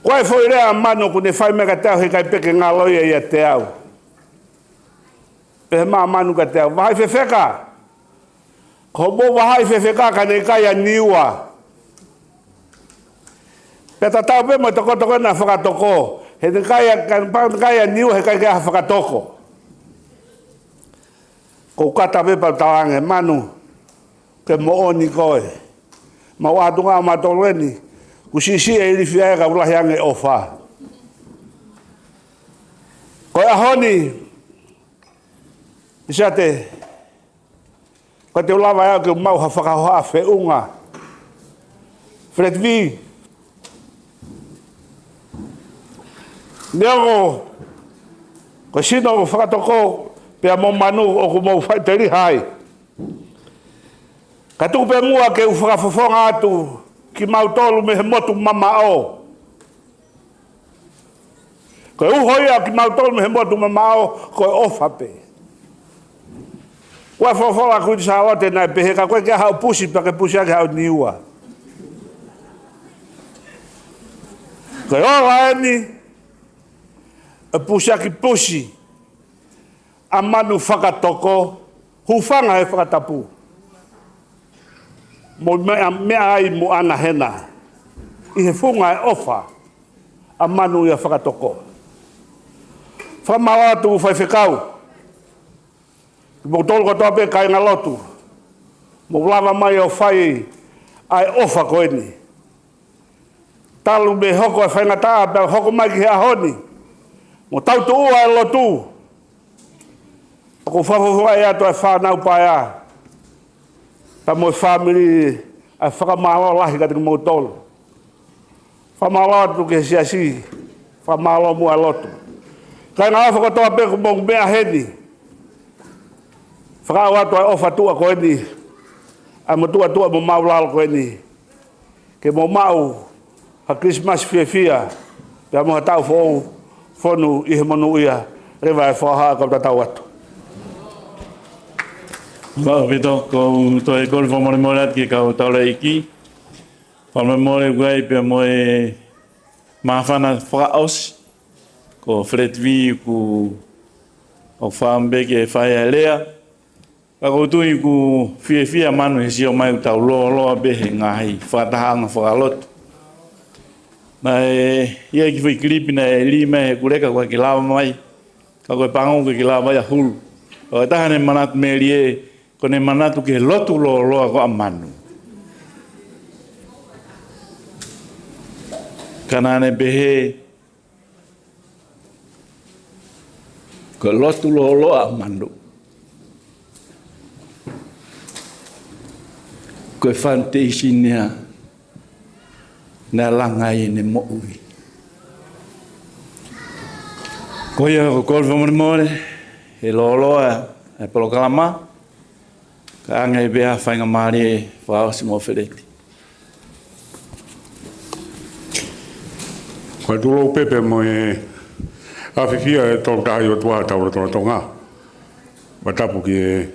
C: Koe foi rea manu ko ne whai mega teo he kai peke ngā loia ia te au. Pea maa manu ka te au. Wahai whewheka. Ko mo wahai whewheka ka ne kai a niua. Pea tatau pe mo toko na whakatoko. He te kai a niua he kai kia whakatoko. Ko kata pe pa tawange manu ke mo oni koe. Ma watunga ma tolweni ku sisi e ili fia ka ulahi ange ofa. Koe ahoni isate ko te ulawa ya ke mau ha whakahoa whiunga. Fred V. Neongo ko sino whakatoko pea mo manu o ku mau whaiteri hai. Ka tuku pe mua ke u whakafofonga atu ki mau tolu me he motu mama o. Ko u hoia ki mau tolu me he motu mama o ko e ofa pe. Ua fofola ku ti saote nai pe he ka koe kia hau pusi pa ke pusi ake hau niua. Ko e ola eni e pusi ake pusi. A manu whakatoko, hufanga e whakatapu. Mo mea ai mo ana hena. I he funga e ofa, a manu ia whakatoko. Whamawa tu whai whekau. Mo tolu katoa pe kai ngalotu. Mo lava mai o whai ai ofa koeni. Talu me hoko e whaingataa, pe hoko mai ki he ahoni. Mo tautu ua e lotu. Ko whawhawha e ato e whanau paia. Ta mo e whamiri a whakamalo lahi ka te mo tolu. Whamalo atu ke siasi. Whamalo mua lotu. Kai ngā whakatoa pe ko mo mea heni. Whakau atu e ofa tua ko eni. A mo tua mo maulalo ko eni. Ke mo mau ha Christmas fia. Pea mo ha tau whonu i he monu ia. Rewa e whaha ka tatau atu.
B: Wow, vito ko to e kol fomore morat ki ka tole iki. Fomore more guai pe moe mafana fraos ko Fred V ku o fambe ke fai alea. Ka ko tu ku fia manu si o mai tau lo be ngai fatahanga falot. Na ia ki foi clip na lima e kureka ko ki lava mai. Ka ko pango ki lava ya hul. O tahane manat melie kone manatu ke lotu lo ko amanu. Kanane behe ko lotu lo amanu. Ko fante isinia na langai ne moui. Ko ia ko kolfa more e lo e programa ka anga e bea whainga maari e whaosi mō whereti.
O: Koe tūlo pepe mo e awhiwhia e tō tahi o tuaha taura tōna tonga. Watapu ki e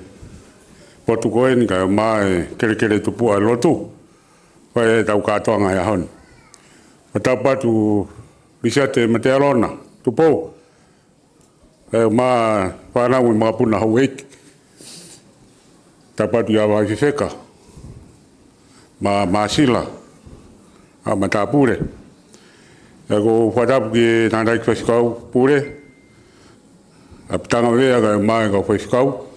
O: potu koe ni kai o maa e kere tupua e lotu. Koe e tau kātoanga e ahon. Watapu atu risate me te arona, tupou. Kai o maa whanau i mga puna hau eiki. Tapatu ya wa fifeka ma sila a mata pure ya go whatapu ki nandai whasikau pure a pitanga wea ka mai ka whasikau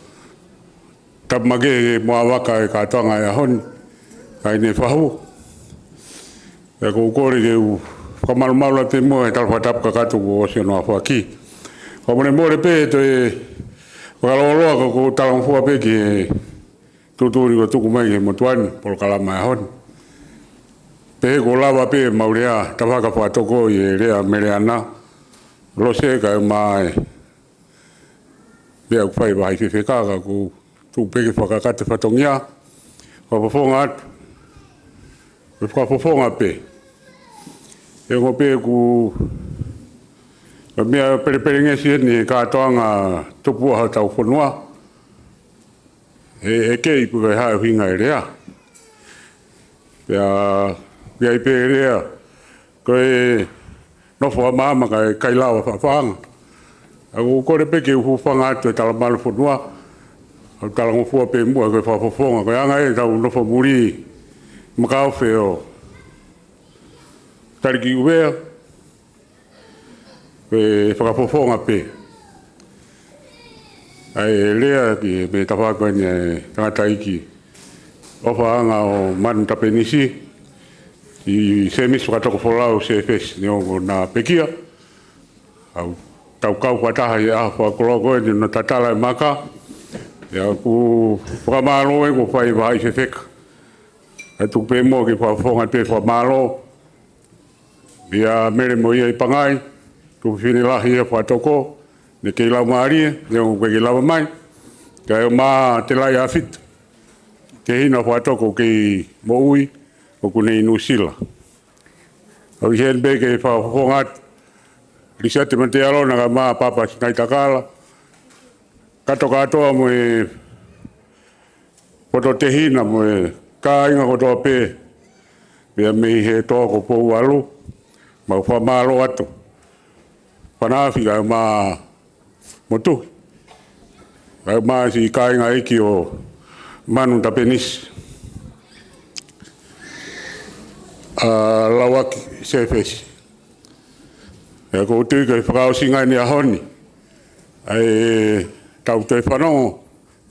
O: tap mage mua waka e katoanga e ahon ka ine whahu ya go kore ke whamarumaru te mua e tal whatapu ka katu ko osio noa whaki ko mone more pe to e whakaloloa ko talang fua pe ki tuturi ko tuku mai ke motuani por kalama e hon. Pehe ko lava pe maurea tawhaka whatoko i e rea mereana. Lose ka e mai. Bea kuwhai wahi whiwhekaka ko tu peke whakakate whatongia. Whapafonga atu. Whapafonga pe. E ngo pe ku Mea pere ngesi ni katoanga tupu ha tau whanua. E kei pukai hae hinga e rea. Pea i pe rea. Koe nofo a maama kai lawa whawhanga. Ako kore peke uhu whanga atu e tala malu whanua. Au tala ngofua pe mua koe whawhawhonga. Koe anga e tau nofo muri makao wheo. Tariki uwea. Koe whakawhawhonga pe. Ai lea ki me tawhako ni tangata iki. Ofa anga o Manu Tapenisi. I semis whakatoko wholau Sefesi ni ongo na pekia. Au tau kau whataha i aha whakologo ni no tatala e maka. Ia ku whakamalo e ko whai wahai se wheka. E tuk pe mo ki whawhonga te whamalo. Ia mere mo ia i pangai. Tu whini lahi e whatoko. Ne kei lau maarie, ne o kei lau mai. Kai o maa te lai a fitu. Ke hina whatoko kei mo ui, o kunei nusila. Au hien be kei whawhongat. Risa te mante alona ka maa papa sinai takala. Kato katoa mo e koto te hina mo e ka inga koto pe. Pea mei he toko pou alu. Mau whamalo atu. Whanawhi ka maa motu. Ka maa si ka inga iki o Manu Tapenisi Lauaki Sefesi. E ko tui kai whakao singai ni a honi. Ai tau te whanongo.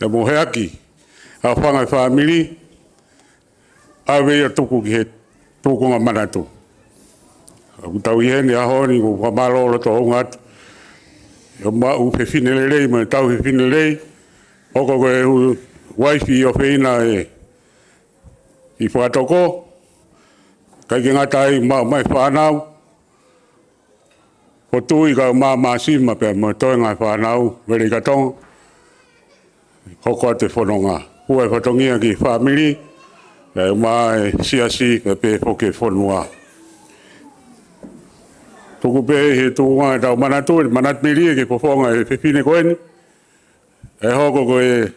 O: E mo heaki. A whangai whamiri. A wea tuku ki he tukunga manatu. Tau i heni a honi ko whamalolo to hongat. E ma u pe fine lei ma tau he fine lei. Oko koe waifi o whina e i whatoko. Kai ki ngatai mai whanau. Ko tui ka maa sima pe mo toi ngai whanau. Vere i katonga. Hoko te whanonga. Hua e whatongia ki whamiri. E mai siasi ka pe whoke whanua. Tuku pe he tukunga e tau manatu. Manat miri e ki whawhonga e whiwhine koeni. E hoko koe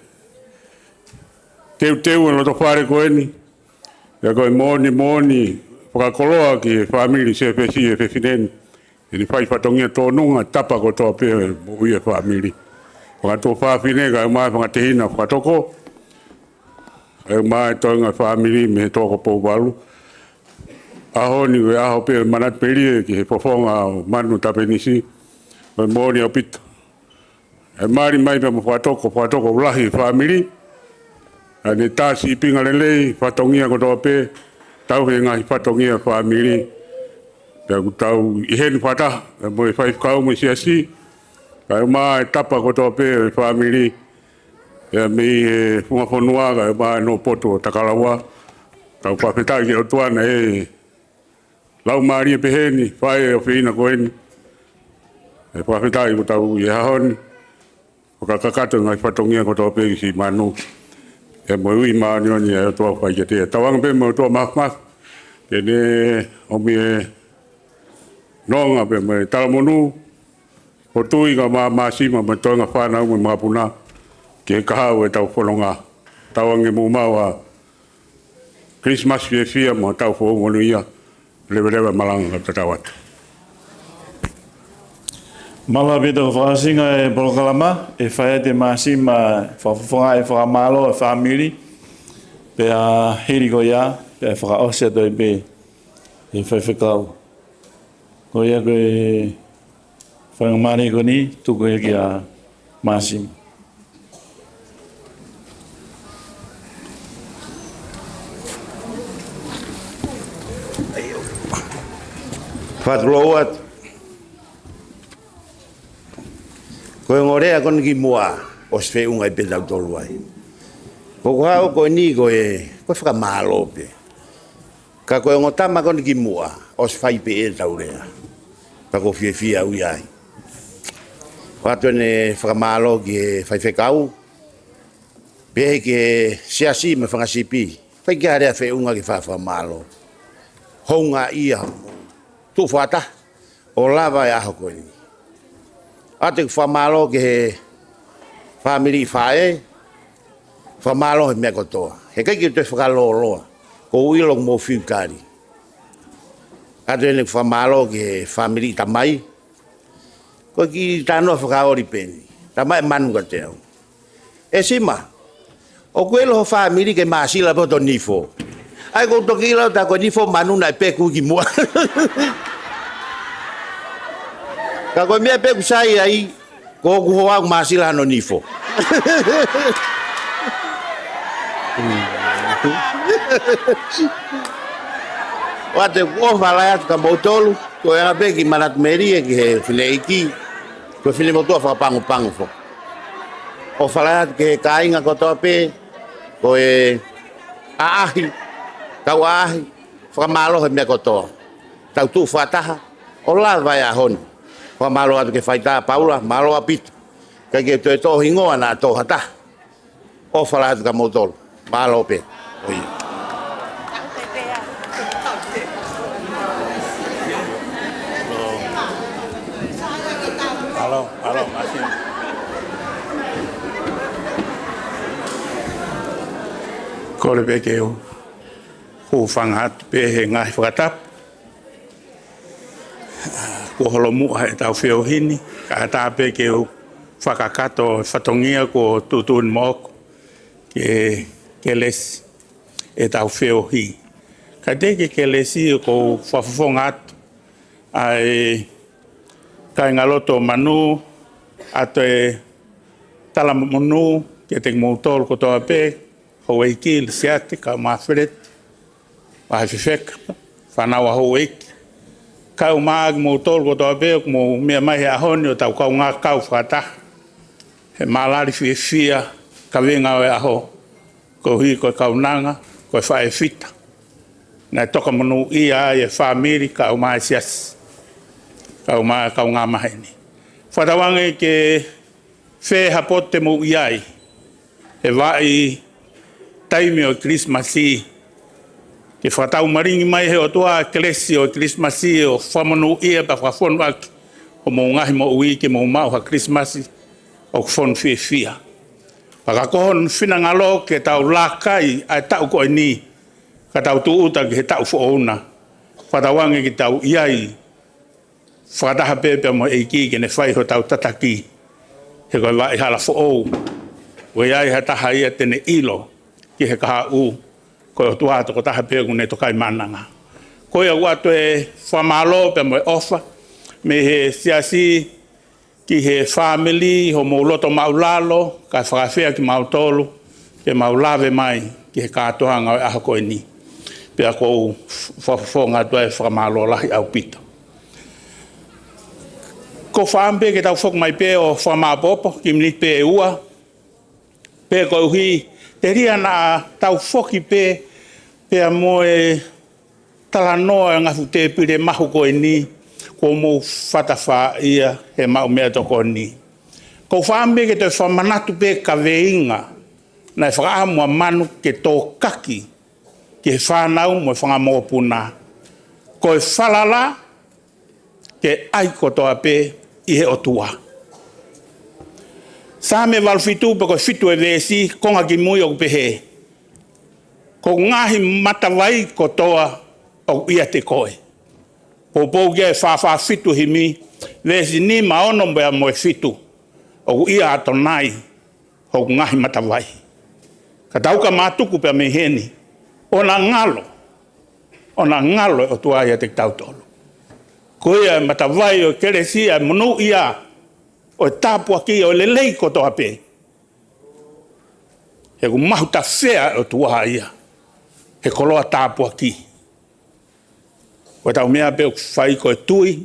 O: teu e loto whare koeni. E koe moni. Whakakoloa ki whamiri Sefesi e whiwhineni. E ni whai whatongia tōnunga tapa ko tō pe mui e whamiri. Whakato whawhine ka e mai whakatehina whakatoko. E mai toinga whamiri me tōko pouwalu. Aho ni we aho pe manat peri ki he whawhonga o Manu Tapenisi. Me moni o pito. E mari mai pe mo whatoko ulahi whamiri. E ne tāsi i pinga lelei, whatongia ko tō pe. Tau he ngahi whatongia whamiri. Te tau i heni whata, e mo e whaifkau mo siasi. Ka e maa e tapa ko tō pe e whamiri. E mi e funga whanua ka e maa no poto o takalawa. Tau whawhetai ki o tuana e lau maari e peheni, whae o whina koeni. E whawhetai ko tau i hahoni. Whakakakato ngai whatongia ko tō pe ki si Manu. E mo ui maani oni e o tua whai ke te. Tawanga pe mo tua maf. Ke ne omi e nonga pe mo e talamonu. O tui ka maa sima mo toinga whanau mo mga puna. Ke kahau e tau whanonga. Tawanga mo maua Christmas fia mo tau whanau ia. Lewe malanga ka tatawat.
B: Mala bita whakasinga e Polokalama, e whae te maasima whawhawhanga e whakamalo e whamiri. Pea hiri ko ia, pea whakaosea toi pe e whaiwhakau. Ko ia koe whangamari ko ni, tuku e ki a maasima.
C: Whatulou atu. Koe ngorea kon ki mua o sve unga i pedau tolu ai. Koko hao koe ni koe whakamalo pe. Ka koe ngotama kon ki mua o svai pe e taurea. Pa ko fia ui ai. Watu ene whakamalo ki e whaifekau. Pehe ke siasi me whangasipi. Whai ki harea whe unga ki whakamalo. Honga ia. Tu whata. O lava e aho koe ni. Ate whamalo ke he family whae. Whamalo he mea kotoa. He kai ki te whakaloloa. Ko uilong mo whiukari. Ate ene whamalo ke he family tamai. Ko ki tānoa whakaori peni. Tamai manu ka te au. E sima. O kuelo ho family ke maasila po to nifo. Ai ko toki lau ta ko nifo manu na peku ki mua. Ka ko mea peku sai ai ko kuhoa maasila no nifo. Wate ko fala atu ka motolu ko era beki manat meri ki he fileiki ko file motua fa pangu fo. O fala atu ke kainga ko tope ko e ahi kau ahi fa malo he me ko to. Tau tu fataha o la vai a hon. Fa malo atu ke faita paula malo apit. Ka ke to hingoa na to hata. O fala atu ka motolu malo pe. Oi.
D: Alo, masih. Ko le beke o ho fangat pe he ngai whakatap. Ko holomu hai tau whio hini. Ka ta pe ke o whakakato whatongia ko tutun mok. Ke les e tau whio hi. Ka teke ke lesi ko whafongat ai kai ngaloto manu ate tala manu ke te motol ko toa pe ho iki siate ka mafret wa fek fana wa ho ik ka mag motol ko toa pe mo me mai a honio tau ka nga ka fata he malari fia ka venga a ho ko hi ko ka unanga ko fa fita na toka manu ia e family ka ma sias kau ngā maheni. Whatawange ke whē hapote mo iai. He vai taimi o Christmasi. Ke whatau maringi mai he o toa klesi o Christmasi o whamanu ia pa whawhonu aki. O mo ngahi mo ui ke mo mau ha Christmasi o whonu whia. Pakakohon whina ngalo ke tau lakai ai tau koe ni. Ka tau tuuta ke he tau whoona. Whatawange ke tau iai. Whakataha pepe mo eiki ke ne whai ho tau tataki. He koe wai hala who'ou. Wei ai ha taha ia tene ilo ki he kaha u. Koe o tuato ko taha pepe kune tokai mananga. Koe a watu e whamalo pe mo e ofa. Me he siasi ki he family ho mo loto maulalo. Ka whakawhea ki mautolu. Ke maulave mai ki he kātohanga o aha koe ni. Pea kou whawhonga tu e whamalo lahi au pito. Ko whaambe ke tau whok mai pe o whamapopo, ki mni pe e ua. Pe ko uhi, te ria na tau whoki pe a moe talanoa ngafu te pire mahu koe ni, ko mou whatawha ia he mau mea toko ni. Ko whaambe ke te whamanatu pe ka veinga, na e whakaamua manu ke tō kaki, ke whanau mo e whangamopuna. Ko e whalala, ke ai kotoa pe, i he o tua. Sa me walfitu pa ko fitu e vesi konga ki mui o pehe. Ko ngahi matawai ko toa o ia te koe. Po pou ge whawha fitu himi vesi ni maono mbea moe fitu o ia atonai o ngahi matawai. Ka tauka matuku pa me heni ona ngalo o tua ia te tautolo. Koea matawai o keresia munu ia o tapua ki o lelei ko toa pe. He ku mahu ta whea o tuaha ia. He koloa tapua ki. Ko tau mea pe o whai ko e tui.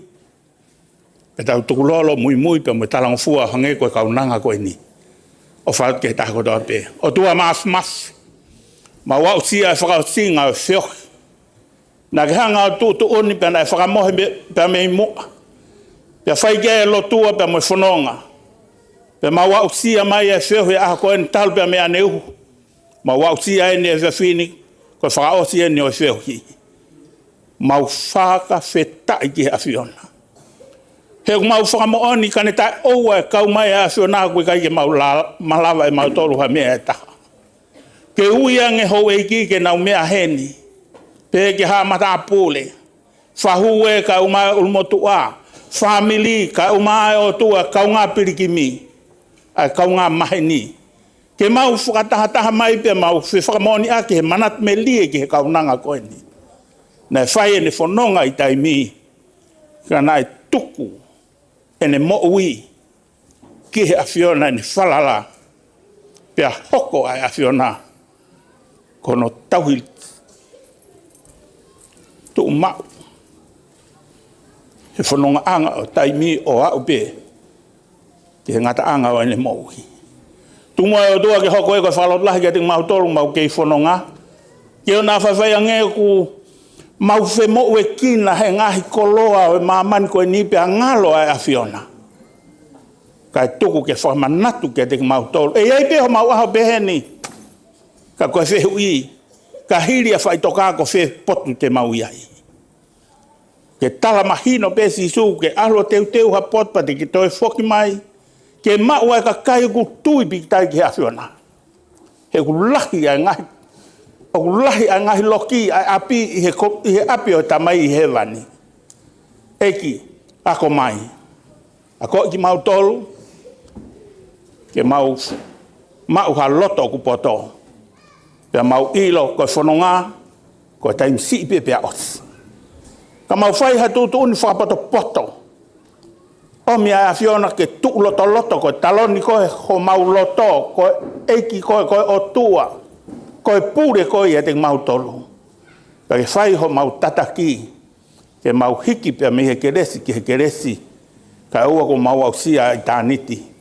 D: Pe tau tukulolo mui pe mo talangfua hange ko e kaunanga ko e ni. O whai ke taha ko toa pe. O tua mas. Ma wau sia e whakausinga o whioki. Na ke hanga o tu oni pe na e whakamohe pe me mua. Pe whai ke lo tua pe mo whanonga. Pe ma wau sia mai e whiohi aha ko en tal pe me aneuhu. Ma wau sia e ni e whiwhini ko whakaosi e ni o whiohi. Ma whaka whetai ki a whiona. He mau whakamooni kane tai oua e kau mai a whio nā koe kai ke mau malawa e mau tolu ha mea e taha. Ke ui ange hou e ki ke nau mea heni. Pe ke ha mata pule. Whahue ka umai ulmotu a. Family ka umai o tua kau ngā pirikimi. Ai kau ngā maheni. Ke mau whakataha mai pe mau whakamoni a ke he manat me lie ke he kaunanga koe ni. Nei whai e ne whanonga i taimi. Ka nai tuku. Ene mo ui ki he awhiona ni whalala pia hoko ai awhiona kono tauhi tu mau he whanonga anga o taimi o au pe ki he ngata anga o ene mo ui tunga o tua ke hoko e koe whalot lahi ke ting mau toru mau kei whanonga ke o nā whawhai ange ku mau whe mo ue kina he ngahi koloa o mamani koe ni pia ngalo ai awhiona kai tuku ke whamanatu ke te mau tolu. E ei peho mau aho peheni. Ka koe whehu i. Ka hiri a whaitoka ko whe potu te mau iai. Ke tala mahino pesi su ke alo teu ha potpate ki toi whoki mai. Ke mau ai ka kai ku tui pikitai ki awhiona. He ku lahi ai ngahi. O ku lahi ai ngahi loki ai api i he api o tamai i he wani. Eki, ako mai. Ako ki mau tolu. Ke mau ha loto ku poto. Pea mau ilo koe whanonga, koe taim si pe pea os. Ka mau whai ha tutu uni whapato poto. O mia a whiona ke tu loto koe taloni koe ho mau loto, koe eiki koe o tua, koe pure koe e te mau tolu. Ka ke whai ho mau tataki, ke mau hiki pea me he keresi ki he keresi, ka ua ko mau au sia i tāniti.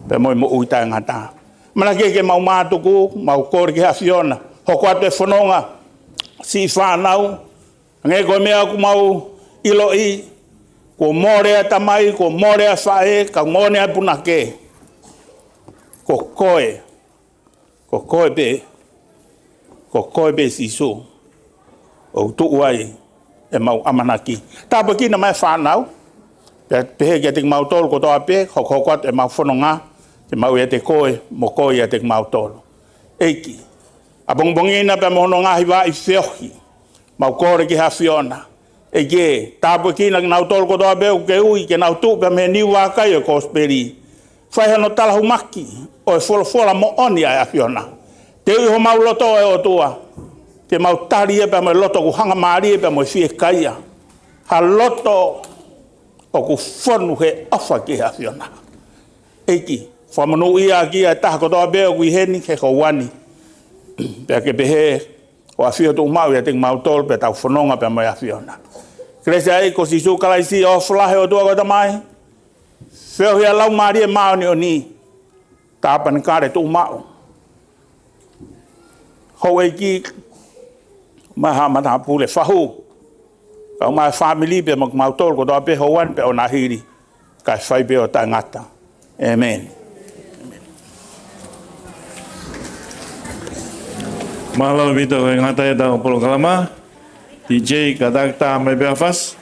D: Pe moi mo uita ngata. Mana ke mau matuku, mau kore ke hawhiona. Hoko atu e whanonga, si whanau. Nge koe mea ku mau ilo i. Ko morea tamai, ko morea whae, ka ngonea punake. Ko koe pe sisu. O tu uai e mau amanaki. Tāpa kina mai whanau. Pehe ke te mau tolu ko toa pe, hoko atu e mau whanonga. Te mau e te koe, mo koe e te mau tolu. Eiki. A bongbongina pe mohono ngahi wa i whiohi. Mau kore ki hawhiona. Eke, tāpu kina ki nau tolu kotoa beu ke ui, ke nau tūpea me niu wākai o kosperi. Whai hano tala humaki, o e whola mo oni ai hawhiona. Te ui ho mau loto e o tua. Te mau tari e pe mo loto ku hanga maari e pe mo fie kaia. Ha loto o ku whonu he awha ki hawhiona. Eiki. Whamanu ia ki a taha kotoa beo kui heni ke ko wani. Pea ke pehe o a whio tu mau ia ting mau tolu pe tau whanonga pe mai a whiona. Kresa ei ko sisu kalaisi o whalahe o tua kota mai. Whio hia lau maari e mao ni o ni. Tāpani kare tu mau. Hou ei ki maha mata pule whahu. Kau mai family pe mau tolu kotoa pe ho wani pe o nahiri. Kai whai pe o tai ngata. Amen.
B: Mahalo vito e ngata e tau polo kalama. DJ kadakta mai beafas.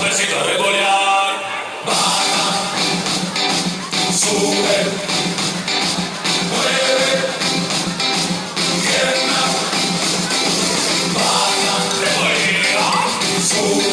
P: necesito revolear. Baja, sube, mueve, pierna. Baja, revolea, sube.